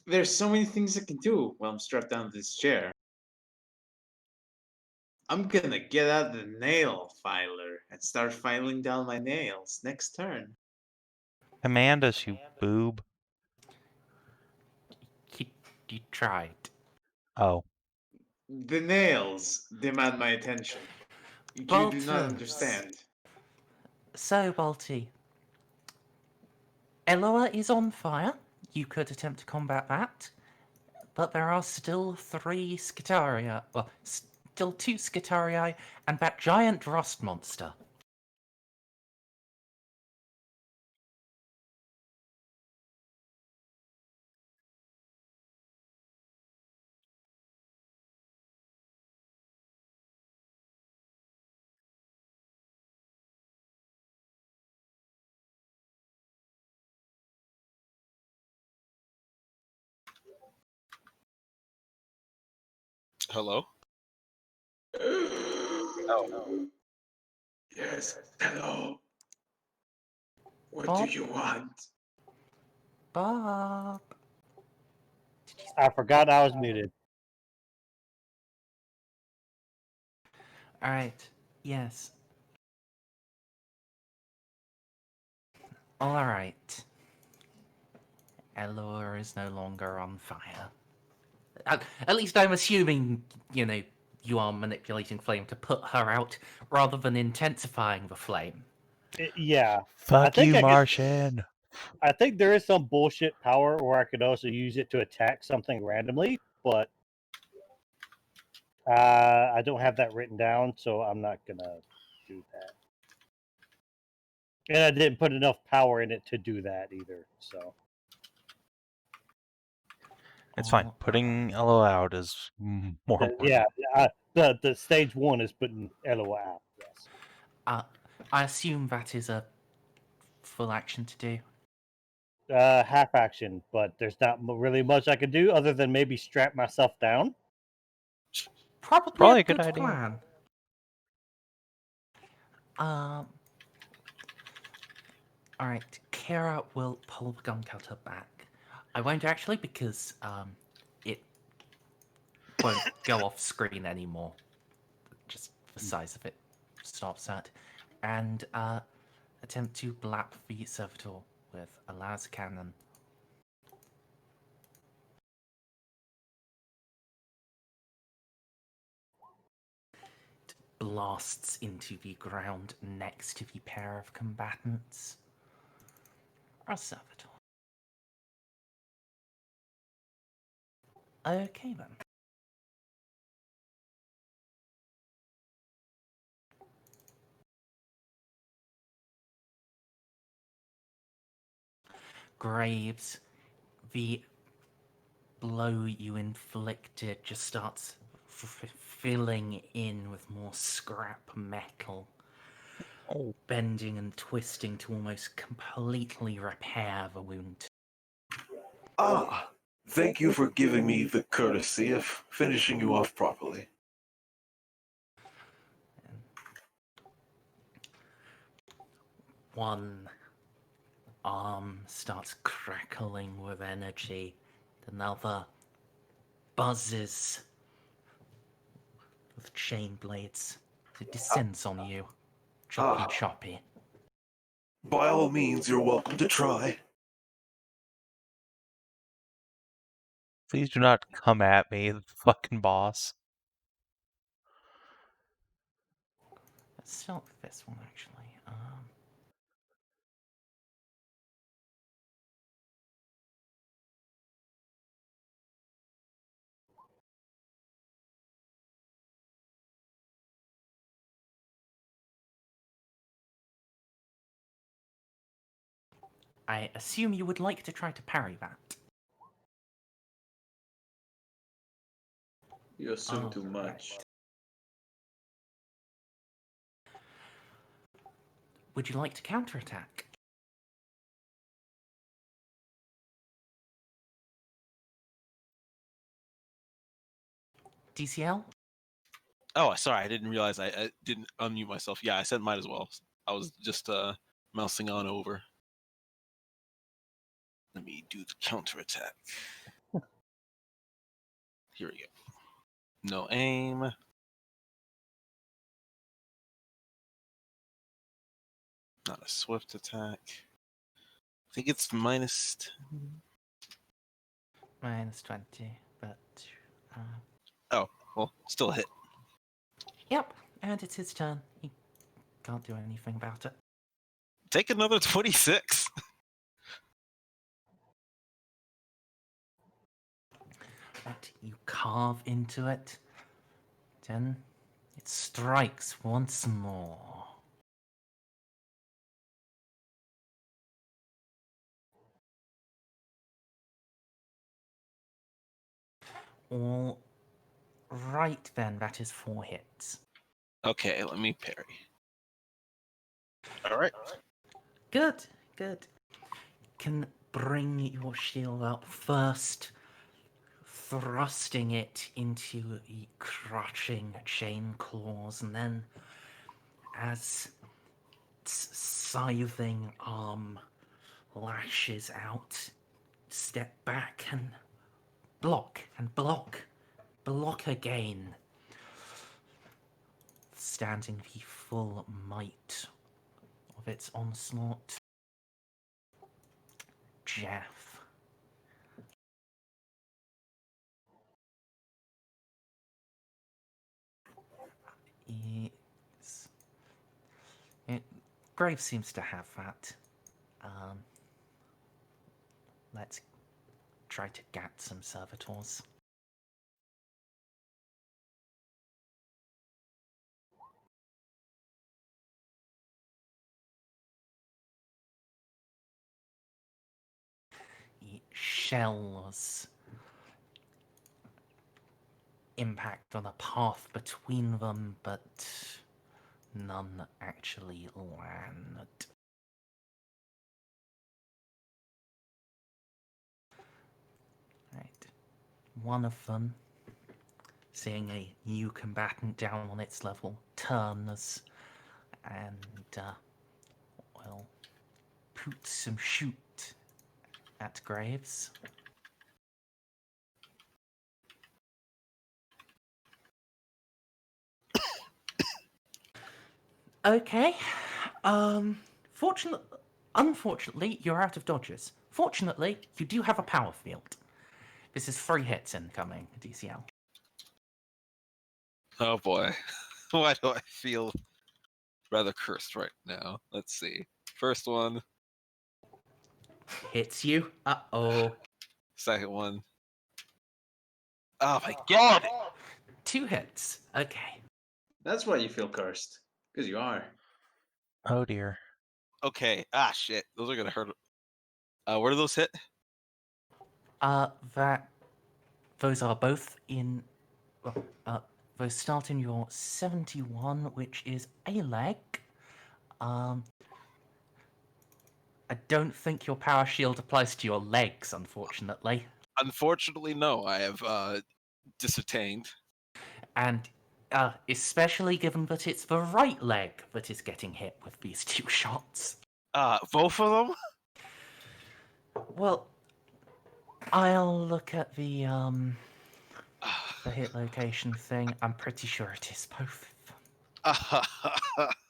There's so many things I can do while I'm strapped down to this chair. I'm gonna get out the nail filer and start filing down my nails next turn. Command us, you boob. You tried. Oh. The nails demand my attention. You do not Baltus. understand. So, Balti. Eloa is on fire. You could attempt to combat that. But there are still 3 Scytaria. Well, still 2 Scytarii and that giant rust monster. Hello? Oh. Yes, hello. What Bob? do you want? Bob. I forgot I was muted. All right. Yes. All right. Eloa is no longer on fire. At least I'm assuming, you are manipulating flame to put her out rather than intensifying the flame. Yeah. Fuck think you, I could- Martian. I think there is some bullshit power where I could also use it to attack something randomly, but I don't have that written down, so I'm not gonna do that. And I didn't put enough power in it to do that either. So It's fine. Putting Eloa out is more important. yeah, the stage 1 is putting Eloa out. Yes. I assume that is a full action to do. Half action, but there's not really much I can do other than maybe strap myself down. Probably a good good idea. plan. All right, Kira will pull the gun cutter back. I won't actually because it won't go off screen anymore. Just the size of it stops that, and attempt to blap the servitor with a las cannon. It blasts into the ground next to the pair of combatants. A servitor. Okay then. Graves, the blow you inflicted just starts filling in with more scrap metal, bending and twisting to almost completely repair the wound. Ah, thank you for giving me the courtesy of finishing you off properly. One arm starts crackling with energy. Another buzzes with chain blades. It descends on you. Choppy, choppy. By all means, you're welcome to try. Please do not come at me, the fucking boss. Let's start with this one, actually. I assume you would like to try to parry that. You assume too much. Would you like to counterattack? DCL? Oh, sorry, I didn't realize I didn't unmute myself. Yeah, I said might as well. I was just mousing on over. Let me do the counterattack. Here we go. No aim. Not a swift attack. I think it's minus 10. Minus 20, but... Oh, well, still a hit. Yep, and it's his turn. He can't do anything about it. Take another 26. But you carve into it. Then it strikes once more. All right then, that is 4 hits. Okay, let me parry. All right. Good, good. Can bring your shield up first. thrusting it into the crushing chain claws, and then as its scything arm lashes out, step back and block again, standing the full might of its onslaught. Jeff. Graves seems to have that. Let's try to get some servitors. The shells impact on a path between them, but none actually land. Right. One of them, seeing a new combatant down on its level, turns and will put some shoot at Graves. Okay. Unfortunately, you're out of dodges. Fortunately, you do have a power field. This is 3 hits incoming, DCL. Oh boy. Why do I feel rather cursed right now? Let's see. First one. Hits you. Uh-oh. Second one. Oh my god! 2 hits. Okay. That's why you feel cursed. Because you are. Oh dear. Okay. Ah, shit. Those are gonna hurt. Where do those hit? Those are both in... those start in your 71, which is a leg. I don't think your power shield applies to your legs, unfortunately. Unfortunately, no. I have disattained. And especially given that it's the right leg that is getting hit with these 2 shots. Both of them? Well, I'll look at the hit location thing. I'm pretty sure it is both of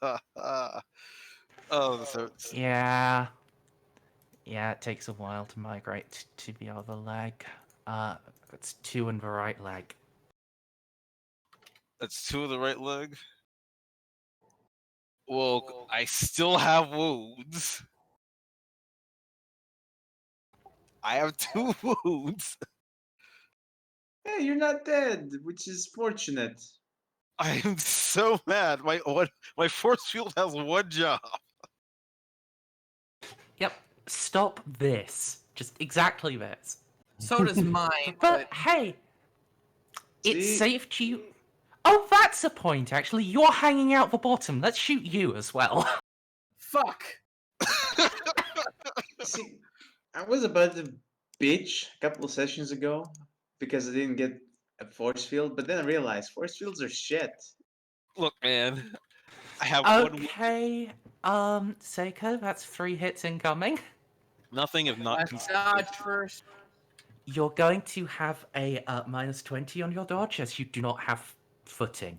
them. Oh, this hurts. Yeah. Yeah, it takes a while to migrate to the other leg. It's 2 in the right leg. That's 2 of the right leg. Well, I still have wounds. I have 2 wounds. Hey, you're not dead, which is fortunate. I am so mad. My force field has 1 job. Yep. Stop this. Just exactly this. So does mine. But hey, it See? saved you. Oh, that's a point, actually. You're hanging out the bottom. Let's shoot you as well. Fuck. See, I was about to bitch a couple of sessions ago because I didn't get a force field, but then I realized force fields are shit. Look, man. I have 1 wound. Okay, Ceiko, that's 3 hits incoming. Nothing if not Let's dodge first. You're going to have a minus 20 on your dodge as you do not have footing.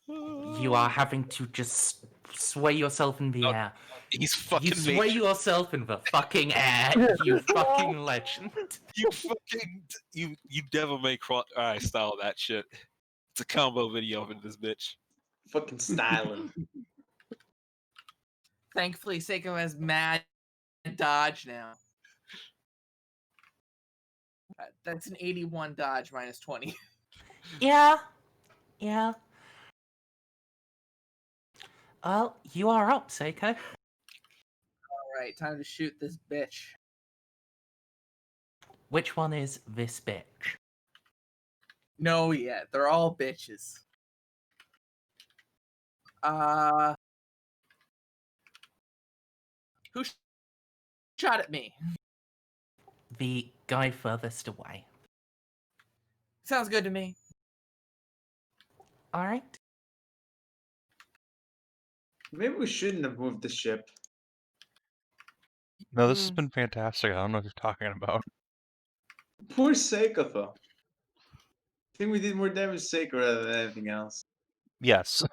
You are having to just sway yourself in the air. He's fucking You sway yourself in the fucking air, you fucking legend. You devil may cry style that shit. It's a combo video of this bitch. Fucking styling. Thankfully, Ceiko has mad dodge now. That's an 81 dodge minus 20. Yeah. Well, you are up, Ceiko. Alright, time to shoot this bitch. Which one is this bitch? No yet. They're all bitches. Who shot at me? the guy furthest away. Sounds good to me. All right. Maybe we shouldn't have moved the ship. No, this has been fantastic. I don't know what you're talking about. Poor Ceiko, though. I think we did more damage to Ceiko rather than anything else. Yes,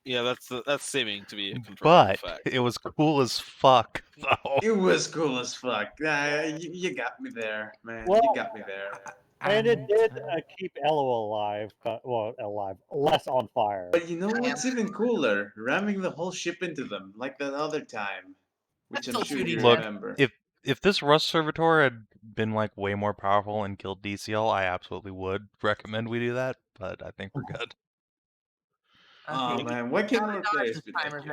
Yeah, that's seeming to be a confirmed but fact. it was cool as fuck, though. It was cool as fuck. You got me there, man. Well, you got me there. And it did uh, keep Eloa alive, less on fire. But you know what's even cooler? Ramming the whole ship into them, like that other time. Which That's I'm still sure you 2d10. remember. If this Rust Servitor had been like way more powerful and killed DCL, I absolutely would recommend we do that. But I think we're good. Oh Okay, man, why can't Counter more dodge players this be time, like you?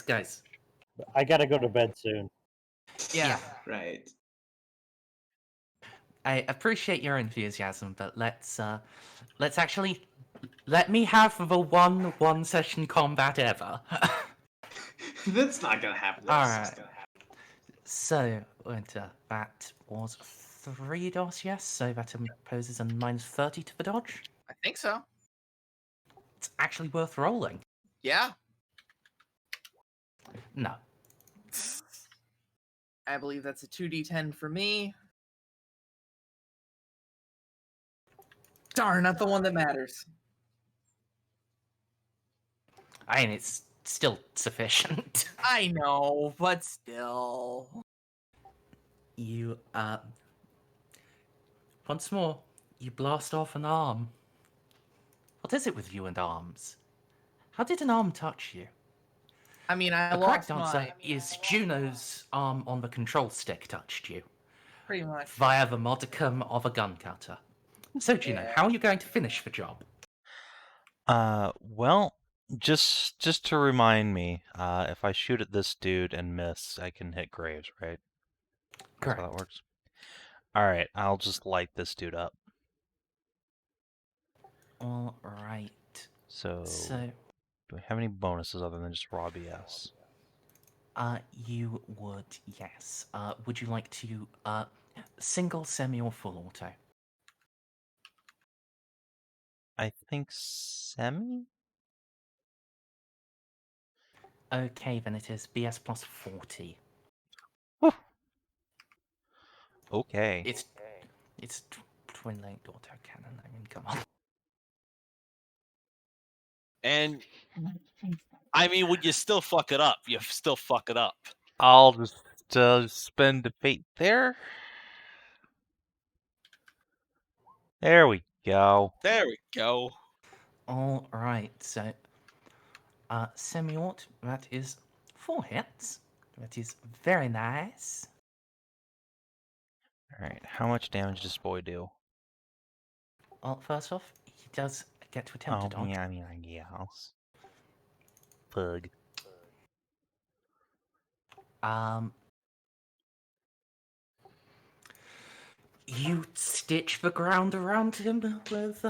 guys. I gotta go to bed soon. Yeah. Right. I appreciate your enthusiasm, but let's actually let me have the one session combat ever. That's not gonna happen. All That's right. just gonna happen. So, that was 3 DOS, yes. So that imposes a -30 to the dodge. I think so. It's actually worth rolling. Yeah. No. I believe that's a 2d10 for me. Darn, not the one that matters. I mean, it's still sufficient. I know, but still. You, once more, you blast off an arm. What is it with you and arms? How did an arm touch you? I mean, I The correct lost answer my... is Juno's arm on the control stick touched you, Pretty much. via the modicum of a gun cutter. So, Juno, Yeah. how are you going to finish the job? Well, just to remind me, if I shoot at this dude and miss, I can hit Graves, right? That's Correct. how that works. All right, I'll just light this dude up. All right. So, So, do I have any bonuses other than just raw BS? you would, yes. Would you like to, single, semi, or full auto? I think semi? Okay, then it is BS plus 40. Okay. It's twin-linked autocannon. I mean, come on. And I mean, when you still fuck it up, you still fuck it up. I'll just spend the fate there. There we go. There we go. All right, so semi-aut, that is 4 hits. That is very nice. All right, how much damage does this boy do? Well, first off, he does get to attempt to dodge. Yeah, I mean, I guess. Pug. You stitch the ground around him with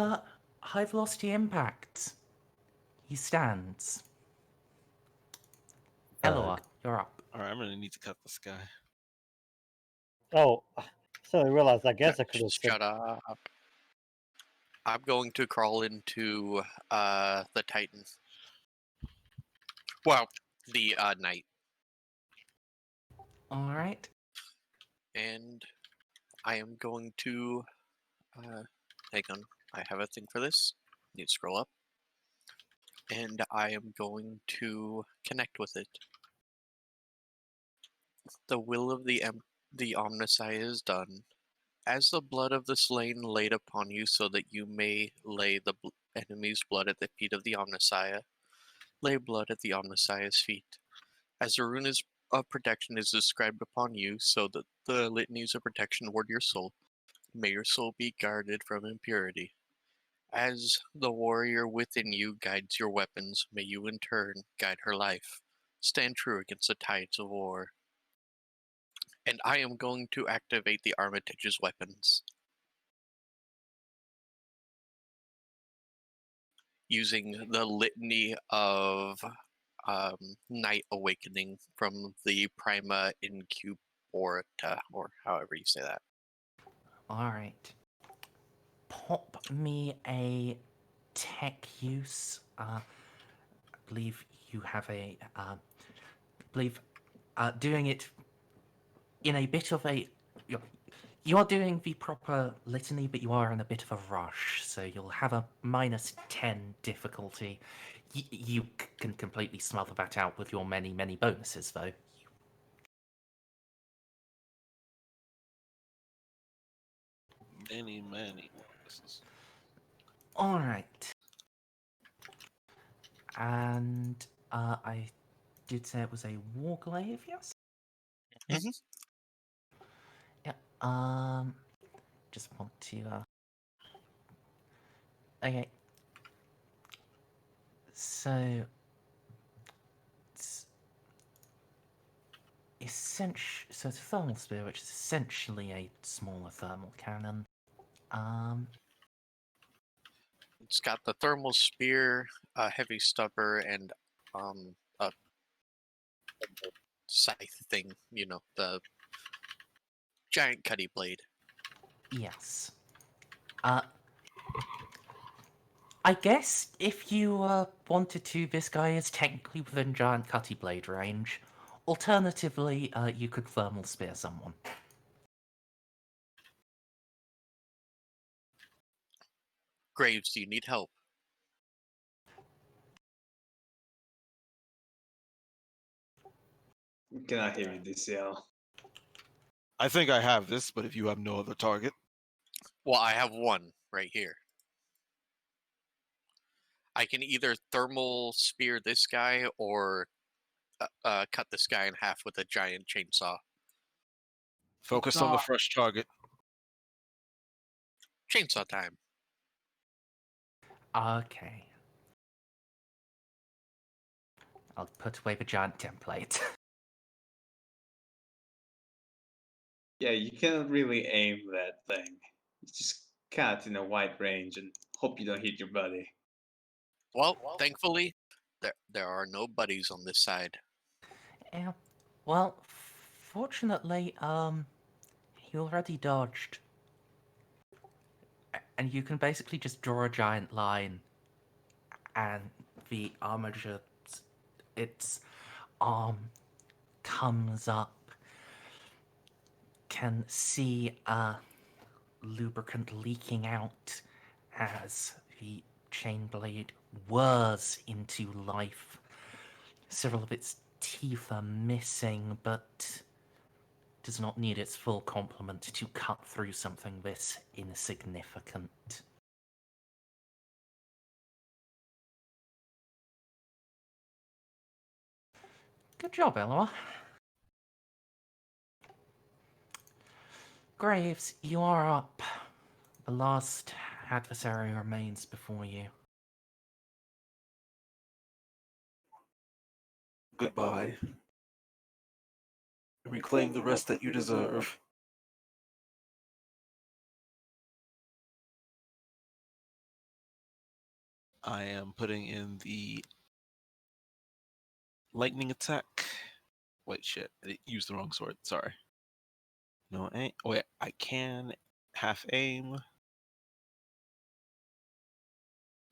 high-velocity impacts. He stands. Eloa, you're up. All right, I'm gonna need to cut this guy. Oh, so I realized. I guess I could have. Shut up. I'm going to crawl into the Titan. Well, the Knight. All right. And I am going to hang on. I have a thing for this. Need to scroll up. And I am going to connect with it. The will of the Amnassayah is done. As the blood of the slain laid upon you, so that you may lay the enemy's blood at the feet of the Amnassayah, lay blood at the Amnassayah's feet. As the rune of protection is described upon you, so that the litanies of protection ward your soul, may your soul be guarded from impurity. As the warrior within you guides your weapons, may you in turn guide her life. Stand true against the tides of war. And I am going to activate the Armitage's weapons. Using the litany of Night Awakening from the Prima Sororita, or however you say that. All right. Pop me a tech use. I believe you have a. Believe doing it in a bit of a. You are doing the proper litany, but you are in a bit of a rush, so you'll have a -10 difficulty. You can completely smother that out with your many, many bonuses, though. Many bonuses. All right. And I did say it was a warglaive, yes? Mhm. Yeah. Just want to. Okay. So it's so it's a thermal spear, which is essentially a smaller thermal cannon. It's got the thermal spear, a heavy stubber, and a scythe thing. You know, the giant cutty blade. Yes. I guess if you wanted to, this guy is technically within giant cutty blade range. Alternatively, you could thermal spear someone. Graves, do you need help? Cannot hear you, DCL. I think I have this, but if you have no other target, Well, I have one right here. I can either thermal spear this guy or cut this guy in half with a giant chainsaw. focus on the fresh target. Chainsaw time. Okay. I'll put away the giant template. Yeah, you cannot really aim that thing. You just cut in a wide range and hope you don't hit your buddy. Well, thankfully, there are no buddies on this side. Yeah. Well, fortunately, he already dodged. And you can basically just draw a giant line, and the armature, its arm comes up, can see lubricant leaking out as the chain blade whirs into life. Several of its teeth are missing, but does not need its full complement to cut through something this insignificant. Good job, Eloa. Graves, you are up. The last adversary remains before you. Goodbye. Reclaim the rest that you deserve. I am putting in the lightning attack. Wait, shit. I used the wrong sword. Sorry. No, wait, I can half aim.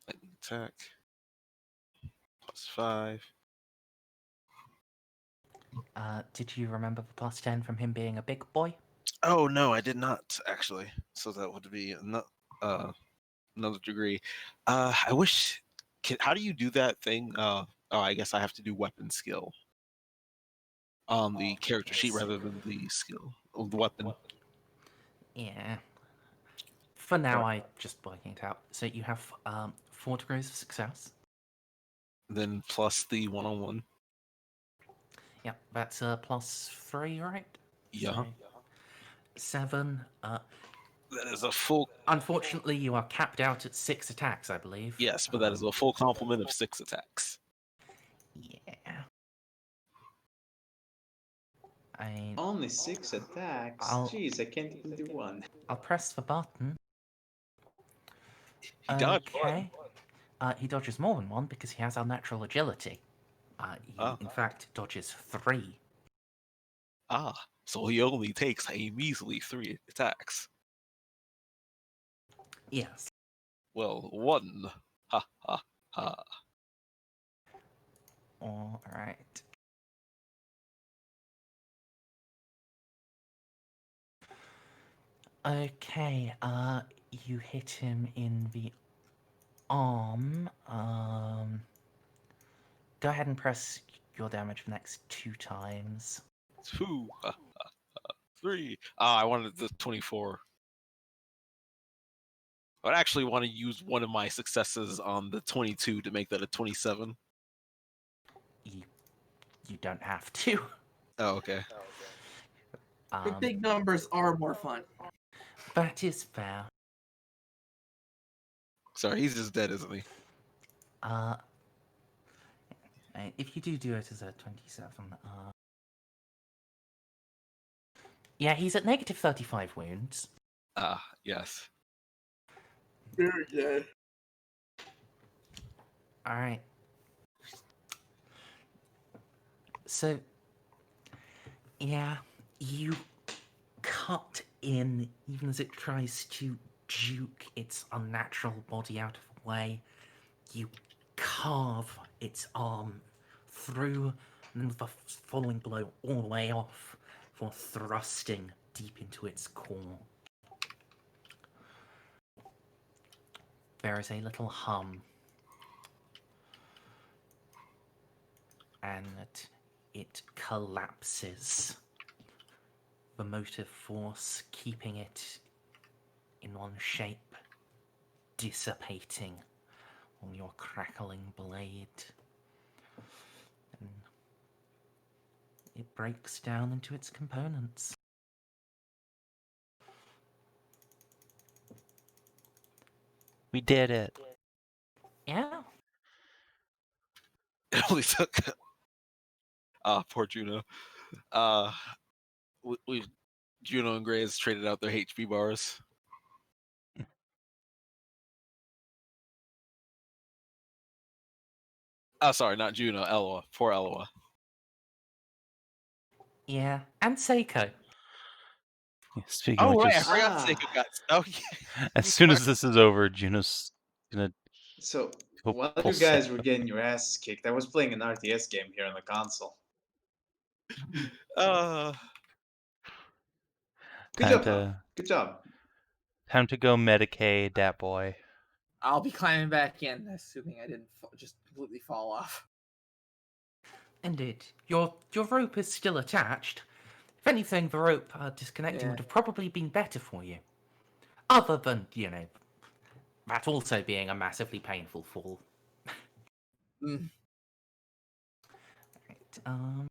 Lightning attack. +5. Did you remember the +10 from him being a big boy? Oh, no, I did not, actually. So that would be another degree. I wish... how do you do that thing? I guess I have to do weapon skill on the character sheet rather than the skill of the weapon. Yeah. For now, I just working it out. So you have 4 degrees of success. Then plus the one-on-one. Yep, that's a +3, right? Yeah. So 7. That is a full... Unfortunately, you are capped out at 6 attacks, I believe. Yes, but that is a full complement of 6 attacks. Yeah. Only 6 attacks? Jeez, I can't even do one. I'll press the button. He dodged Okay. He dodges more than one because he has unnatural agility. He, in fact, dodges 3. Ah, so he only takes a measly 3 attacks. Yes. Well, 1. Ha ha ha. All right. Okay. You hit him in the arm. Go ahead and press your damage for the next 2 times. 2. Ha ha ha. 3. Ah, I wanted the 24. I'd actually want to use one of my successes on the 22 to make that a 27. You don't have to. Oh, okay. The big numbers are more fun. That is fair. Sorry, he's just dead, isn't he? If you do it as a 27, yeah, he's at negative 35 wounds. Ah, yes. Very good. All right. So, yeah, you cut in even as it tries to juke its unnatural body out of the way. You carve its arm through, and then with the following blow all the way off for thrusting deep into its core. There is a little hum, and it collapses. The motive force keeping it in one shape, dissipating on your crackling blade. And it breaks down into its components. We did it. Yeah. It only took. Ah, poor Juno. We Juno and Grays traded out their HP bars. Oh, sorry, not Juno. Eloa. Poor Eloa. Yeah. And Ceiko. Speaking Oh, of right. I just, forgot Ceiko got. Oh, yeah. as soon as this is over, Juno's gonna So go while pull you guys Ceiko. were getting your asses kicked, I was playing an RTS game here on the console. Good Time job, though. to Good job. time to go Medicaid, that boy. I'll be climbing back in, assuming I didn't just completely fall off. Indeed. Your rope is still attached. If anything, the rope disconnecting would have probably been better for you. Other than, that also being a massively painful fall. Mm. Right,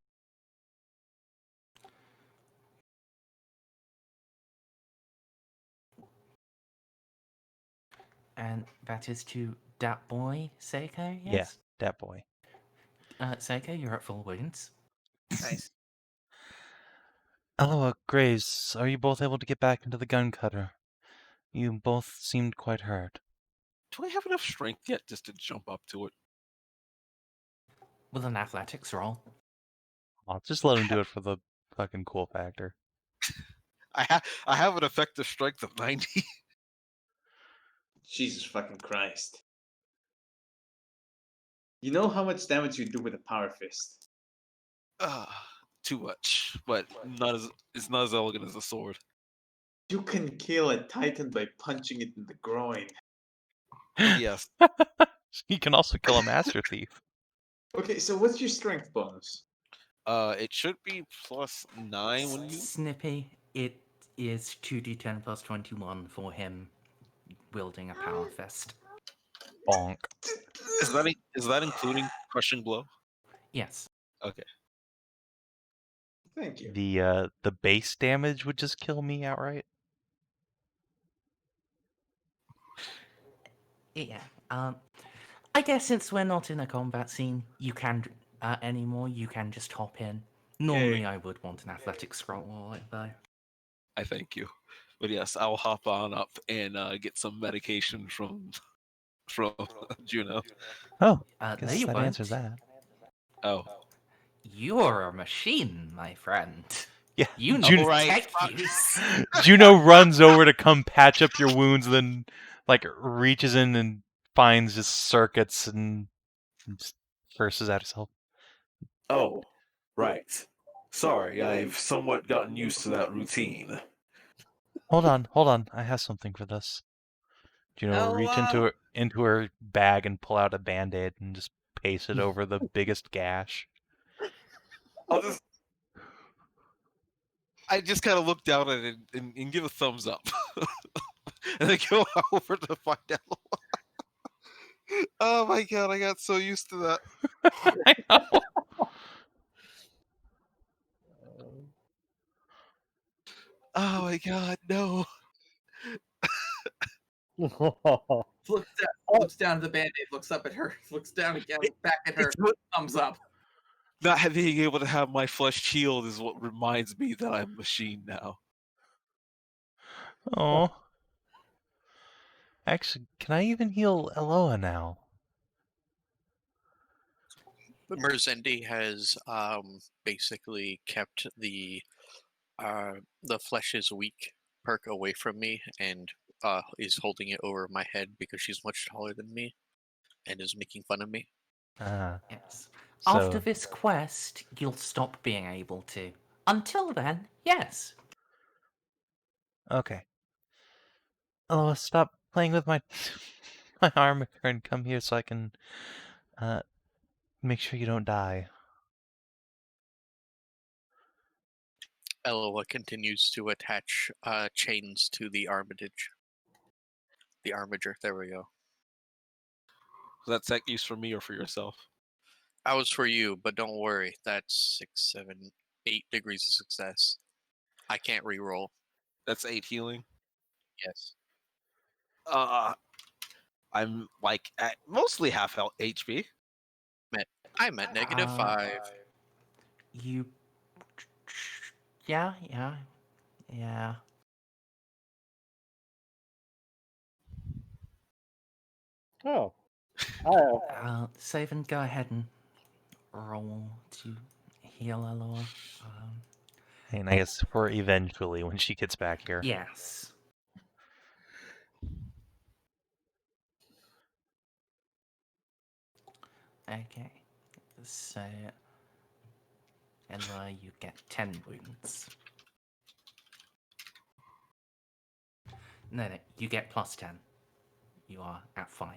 and that is to that boy, Ceiko, yes? Yeah, that boy. Ceiko, you're at full wounds. Nice. Eloa, Graves, are you both able to get back into the gun cutter? You both seemed quite hurt. Do I have enough strength yet just to jump up to it? With an athletics roll. I'll just let him do it for the fucking cool factor. I have an effective strength of 90. Jesus fucking Christ. You know how much damage you do with a power fist? Too much, but it's not as elegant as a sword. You can kill a titan by punching it in the groin. Yes. He can also kill a master thief. Okay, so what's your strength bonus? It should be plus 9 when you. Snippy, it is 2d10 plus 21 for him wielding a power fist. Bonk. Is that including crushing blow? Yes. Okay. Thank you. The base damage would just kill me outright. Yeah. I guess since we're not in a combat scene, you can anymore. You can just hop in. Normally, I would want an athletics roll though. I thank you, but yes, I'll hop on up and get some medication from Juno. Oh, there guess you that won't. answers that. Oh, You're a machine, my friend. Yeah, You need Juno, right. tech use. Juno runs over to come patch up your wounds, and then like reaches in and finds just circuits and just curses at herself. Oh, right. Sorry, I've somewhat gotten used to that routine. Hold on. I have something for this. Juno will reach into her bag and pull out a band-aid and just paste it over the biggest gash. I'll just I just kind of look down at it and give a thumbs up, and then go over to find out. Oh my god, I got so used to that. I know. Oh my god, no. Looks down at the band-aid, looks up at her, looks down again, back at her, It's what- thumbs up. Not being able to have my flesh healed is what reminds me that I'm a machine now. Oh. Actually, can I even heal Eloa now? Merzendi has basically kept the flesh is weak perk away from me and is holding it over my head because she's much taller than me and is making fun of me. Yes. So, After this quest, you'll stop being able to. Until then, yes. okay. Eloa, stop playing with my my armor and come here so I can make sure you don't die. Eloa continues to attach chains to the armitage. The armiger, there we go. So that's that use for me or for yourself? That was for you, but don't worry. That's 6, 7, 8 degrees of success. I can't reroll. That's 8 healing. Yes. I'm like at mostly half health HP. I'm at negative 5. You. Yeah. Oh. Savin, go ahead and roll to heal Eloa. And I guess for eventually when she gets back here. Yes. Okay. So, Eloa, you get 10 wounds. No, you get plus 10. You are at 5.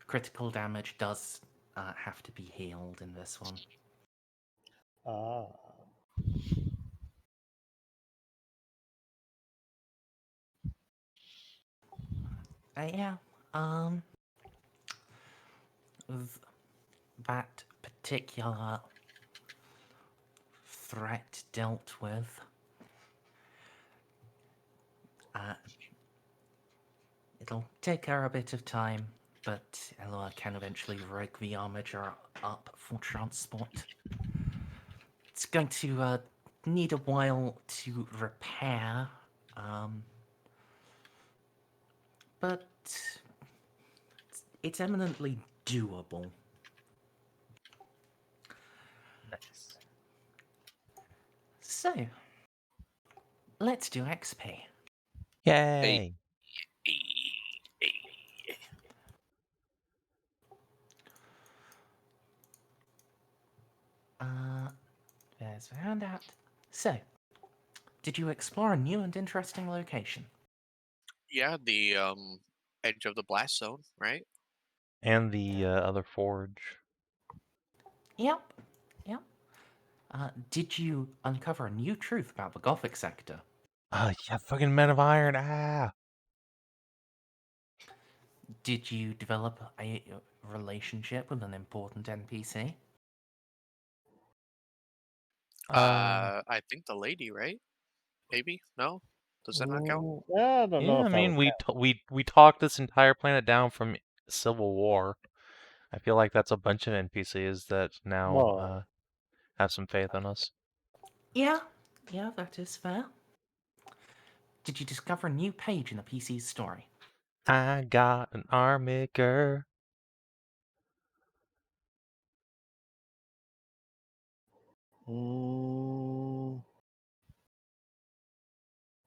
Critical damage does have to be healed in this one. Yeah. That particular threat dealt with. It'll take her a bit of time, but Eloa can eventually rig the armature up for transport. It's going to need a while to repair, but it's eminently doable. Nice. So, let's do XP. Yay! There's the handout. So, did you explore a new and interesting location? Yeah, the edge of the blast zone, right? And the other forge. Yep. Did you uncover a new truth about the Gothic sector? Yeah, fucking Men of Iron. Ah! Did you develop a relationship with an important NPC? I think the lady, right? Maybe? No? Does that not count? I don't know Yeah, if I that mean, would we talked this entire planet down from Civil War. I feel like that's a bunch of NPCs that now Well- have some faith in us. Yeah, that is fair. Did you discover a new page in the PC's story? I got an armiger.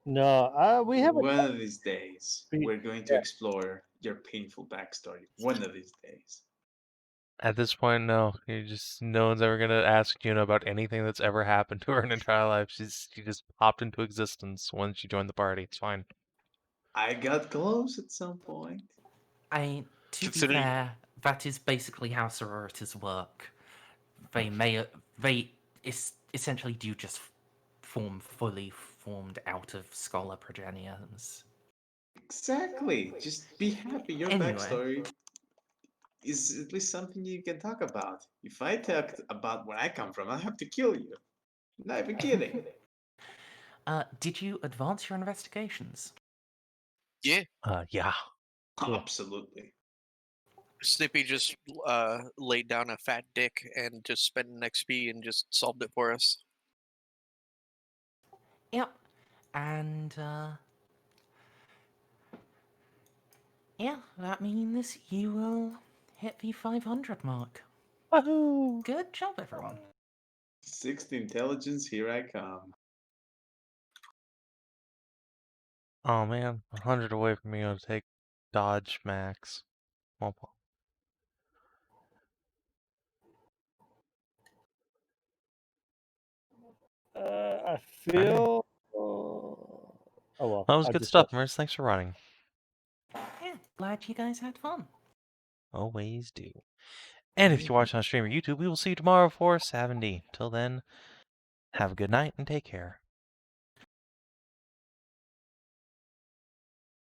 No, we haven't. One of these days, We- we're going to explore your painful backstory. One of these days. At this point, no. No one's ever gonna ask Juno about anything that's ever happened to her in her entire life. She just popped into existence when she joined the party. It's fine. I got close at some point. To be Considering- fair, that is basically how sororities work. They essentially do just form fully formed out of scholar progenians. Exactly. Just be happy. Your Anyway. backstory is at least something you can talk about. If I talk about where I come from, I'll have to kill you. Not even kidding. Did you advance your investigations? Yeah. Absolutely. Snippy just laid down a fat dick and just spent an XP and just solved it for us. Yep. And, yeah, that means you will hit the 500 mark. Woohoo! Good job, everyone. 60 intelligence, here I come. Oh man, 100 away from me. I'll take dodge max. Womp womp. I feel. Oh well. That was I good just stuff, Merz. Thanks for running. Yeah, glad you guys had fun. Always do. And if you're watching on stream or YouTube, we will see you tomorrow for 70. Till then, have a good night and take care.